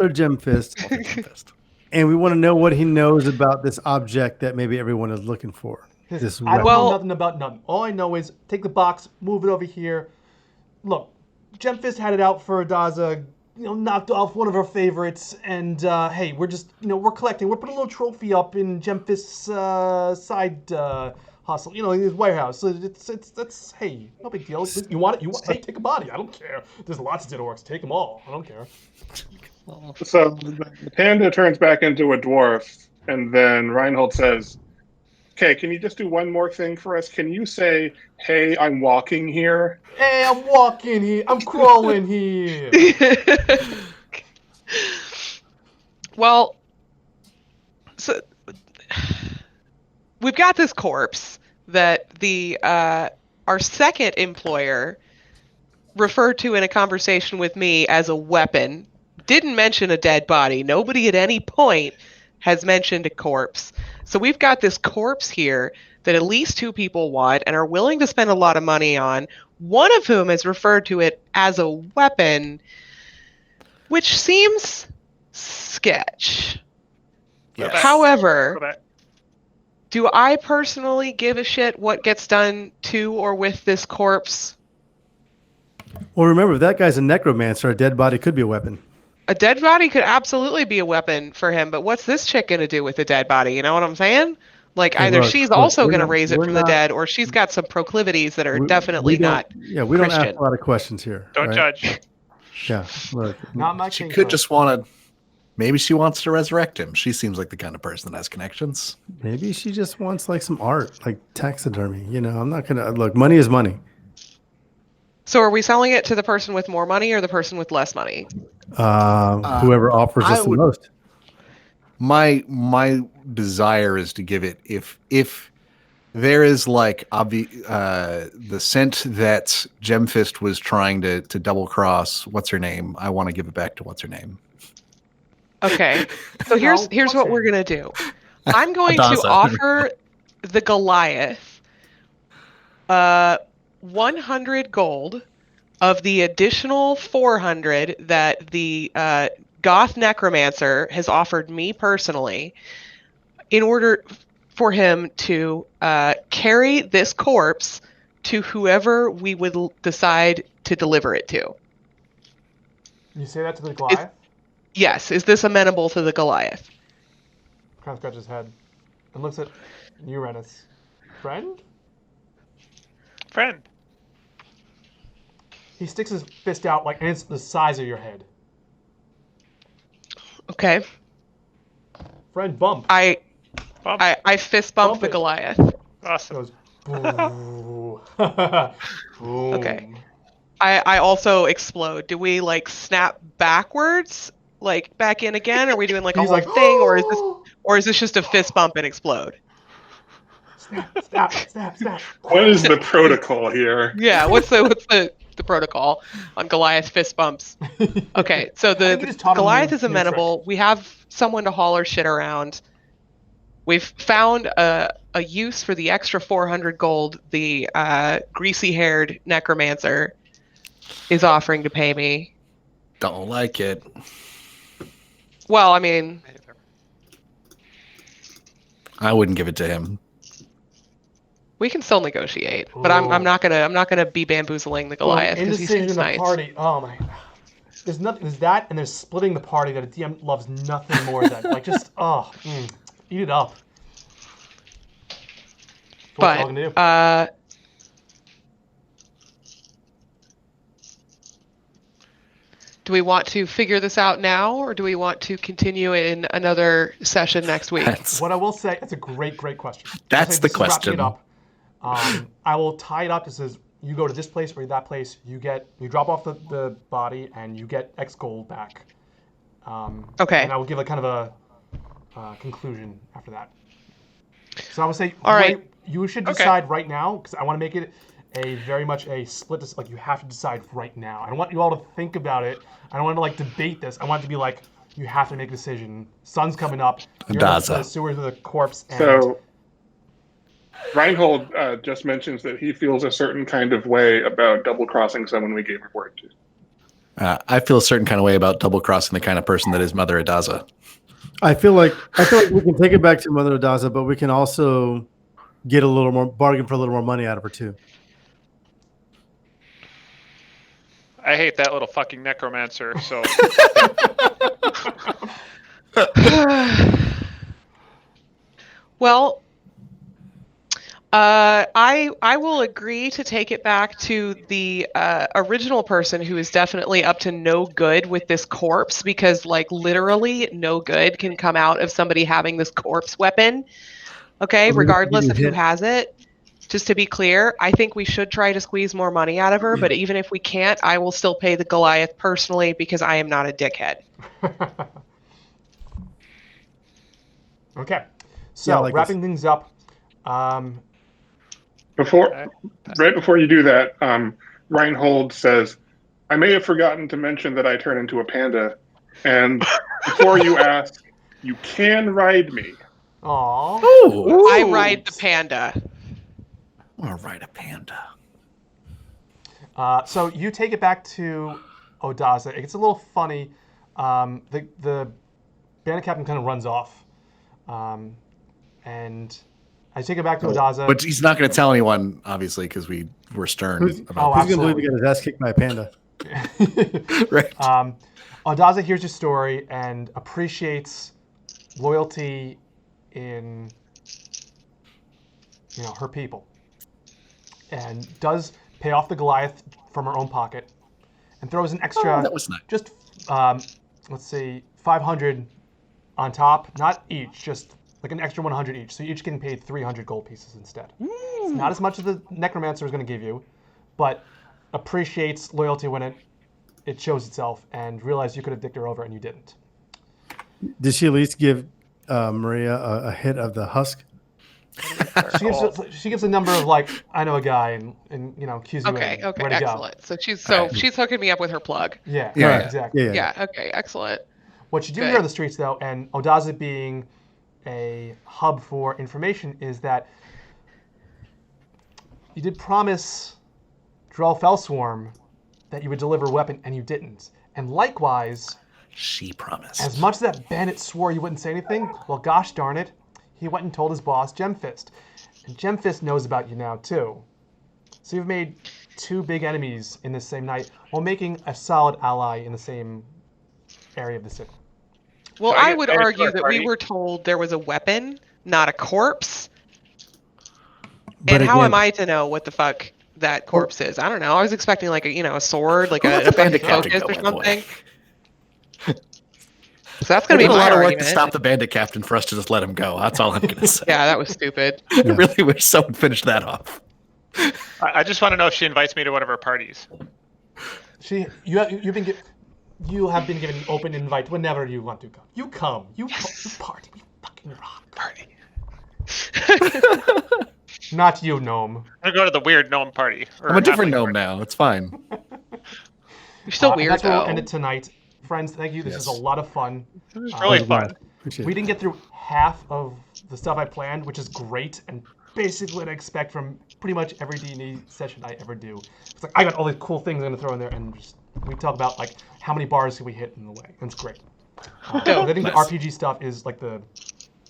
Gemfist. And we want to know what he knows about this object that maybe everyone is looking for. This I don't weapon. know nothing about nothing. All I know is take the box, move it over here. Look, Gemfist had it out for Odaza, knocked off one of her favorites, and hey, we're just, we're collecting. We're putting a little trophy up in Gemfist's side hustle, in his warehouse. So that's hey, no big deal. You want it? Hey, take a body. I don't care. There's lots of dead orcs. Take them all. I don't care. So the panda turns back into a dwarf, and then Reinhold says, "Okay, can you just do one more thing for us? Can you say, 'Hey, I'm walking here'?" Hey, I'm walking here. I'm crawling here. Well, so we've got this corpse that the our second employer referred to in a conversation with me as a weapon. Didn't mention a dead body. Nobody at any point has mentioned a corpse. So we've got this corpse here that at least two people want and are willing to spend a lot of money on, one of whom has referred to it as a weapon, which seems sketch. Yes. However, do I personally give a shit what gets done to or with this corpse? Well, remember, if that guy's a necromancer, a dead body could be a weapon. A dead body could absolutely be a weapon for him, but what's this chick going to do with a dead body? You know what I'm saying? Like, Hey, either look, she's look, also we're going to not- raise it we're from the not- dead, or she's got some proclivities that are We definitely don't- not Yeah, we don't ask Christian. a lot of questions here. Don't right? judge. Yeah, look. Not my She king could code. just want to. Maybe she wants to resurrect him. She seems like the kind of person that has connections. Maybe she just wants like some art, like taxidermy. I'm not gonna look. Money is money. So are we selling it to the person with more money or the person with less money? Whoever offers I us the would- most. My desire is to give it if there is like the scent that Gemfist was trying to double cross what's her name. I want to give it back to what's her name. Okay. So here's what we're going to do. I'm going to Odaza. offer the Goliath 100 gold of the additional 400 that the Goth Necromancer has offered me personally in order for him to carry this corpse to whoever we would decide to deliver it to. You say that to the Goliath? Yes. Is this amenable to the Goliath? Kind of scratches his head and looks at you, Renice. Friend? Friend. He sticks his fist out and it's the size of your head. Okay. Friend, bump. I Bump. I fist bump Bump the it. Goliath. Awesome. Goes, boo. Boom. Okay. I also explode. Do we snap backwards, back in again? Are we doing a He's whole like, thing, or is this just a fist bump and explode? Snap. What is the protocol here? Yeah, what's the protocol on Goliath fist bumps? Okay, so think you the just taught him Goliath new is amenable. We have someone to haul our shit around. We've found a use for the extra 400 gold the greasy-haired necromancer is offering to pay me. Don't like it. Well, I mean, I wouldn't give it to him. we can still negotiate, but I'm not gonna be bamboozling the Goliath because he indecision seems of nice. party. Oh my. There's nothing. There's that, and there's splitting the party that a DM loves nothing more than like just eat it up. What y'all gonna do? Do we want to figure this out now, or do we want to continue in another session next week? What I will say, that's a great question. That's the this is wrapping question. it up. I will tie it up. It says you go to this place or that place. You drop off the body and you get X gold back. Okay. And I will give a kind of a conclusion after that. So I would say, all right, you should decide right now because I want to make it very much a split. Like you have to decide right now. I don't want you all to think about it. I don't want to debate this. I want it to be like you have to make a decision. Sun's coming up. You're in the sewers with a corpse. And So Reinhold just mentions that he feels a certain kind of way about double-crossing someone we gave a word to. I feel a certain kind of way about double-crossing the kind of person that is Mother Odaza. I feel like we can take it back to Mother Odaza, but we can also get a little more bargain for a little more money out of her too. I hate that little fucking necromancer. So well, I will agree to take it back to the original person who is definitely up to no good with this corpse because, literally, no good can come out of somebody having this corpse weapon. Okay, regardless of who has it. Just to be clear, I think we should try to squeeze more money out of her, but even if we can't, I will still pay the Goliath personally because I am not a dickhead. Okay, so wrapping things up. Right before you do that, Reinhold says, I may have forgotten to mention that I turn into a panda. And before you ask, you can ride me. Aww. Ooh. I ride the panda. I want to ride a panda. So you take it back to Odaza. It gets a little funny. The bandit captain kind of runs off. And I take it back to Odaza. But he's not going to tell anyone, obviously, because we were stern. Who's going to believe he got his ass kicked by a panda? Right. Odaza hears your story and appreciates loyalty in her people. And does pay off the Goliath from her own pocket and throws an extra, that was nice. Just, let's see, 500 on top, not each, just an extra 100 each. So you're each getting paid 300 gold pieces instead. It's not as much as the necromancer is going to give you, but appreciates loyalty when it shows itself and realized you could have dicked her over and you didn't. Did she at least give Maria a hit of the husk? She gives a number of I know a guy and cues you okay, in. Okay, ready to excellent. Go. So she's hooking me up with her plug. Yeah, exactly. Yeah, okay, excellent. What you do hear on the streets though, and Odaza being a hub for information, is that you did promise Drell Fellswarm that you would deliver a weapon and you didn't. And likewise, she promised. As much as that bandit swore you wouldn't say anything, well gosh darn it, he went and told his boss, Gemfist. And Gemfist knows about you now, too. So you've made two big enemies in this same night, while making a solid ally in the same area of the city. Well, I would argue that we were told there was a weapon, not a corpse. And how am I to know what the fuck that corpse is? I don't know. I was expecting a sword, a bandit focus or something. So that's going to be a lot of work argument. to stop the bandit captain for us to just let him go. That's all I'm going to say. Yeah, that was stupid. I really wish someone finished that off. I just want to know if she invites me to one of her parties. You have been given an open invite whenever you want to come. You come. You party. You fucking rock. Party. Not you, Gnome. I'm gonna go to the weird gnome party. Or I'm a different halfling gnome party. now. It's fine. You're still And weird that's where we'll though. end it tonight. Friends, thank you. This is a Yes. lot of fun. This is really fun. Appreciate We it. didn't get through half of the stuff I planned, which is great, and basically what I expect from pretty much every D&D session I ever do. It's like, I got all these cool things I'm going to throw in there, and just we talk about, like, how many bars can we hit in the way, and it's great. I think the Nice. RPG stuff is, like, the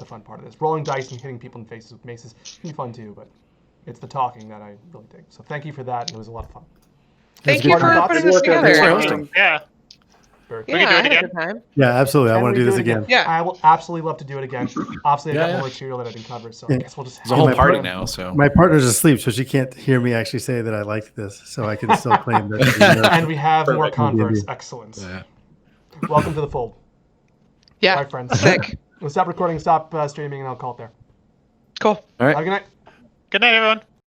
fun part of this. Rolling dice and hitting people in the faces with maces can be fun, too, but it's the talking that I really dig. So thank you for that, and it was a lot of fun. Thank good you for time. putting Good this work, together. everyone. Thanks for hosting. Yeah. Very Yeah, We can do I it had a again. good time. Yeah, absolutely. I And want we to do this it again. Yeah. I will absolutely love to do it again. Obviously, I've Yeah, got yeah. more material that I didn't cover, so Yeah. I guess we'll just There's a whole have it. party now, so My partner's asleep, so she can't hear me actually say that I liked this, so I can still claim that. She knows. And we have more Perfect. converts. D&D. Excellent. yeah. Welcome to the fold. Yeah. All right, friends. Sick. We'll stop recording, stop streaming, and I'll call it there. Cool. All right. Have a good night. Good night, everyone.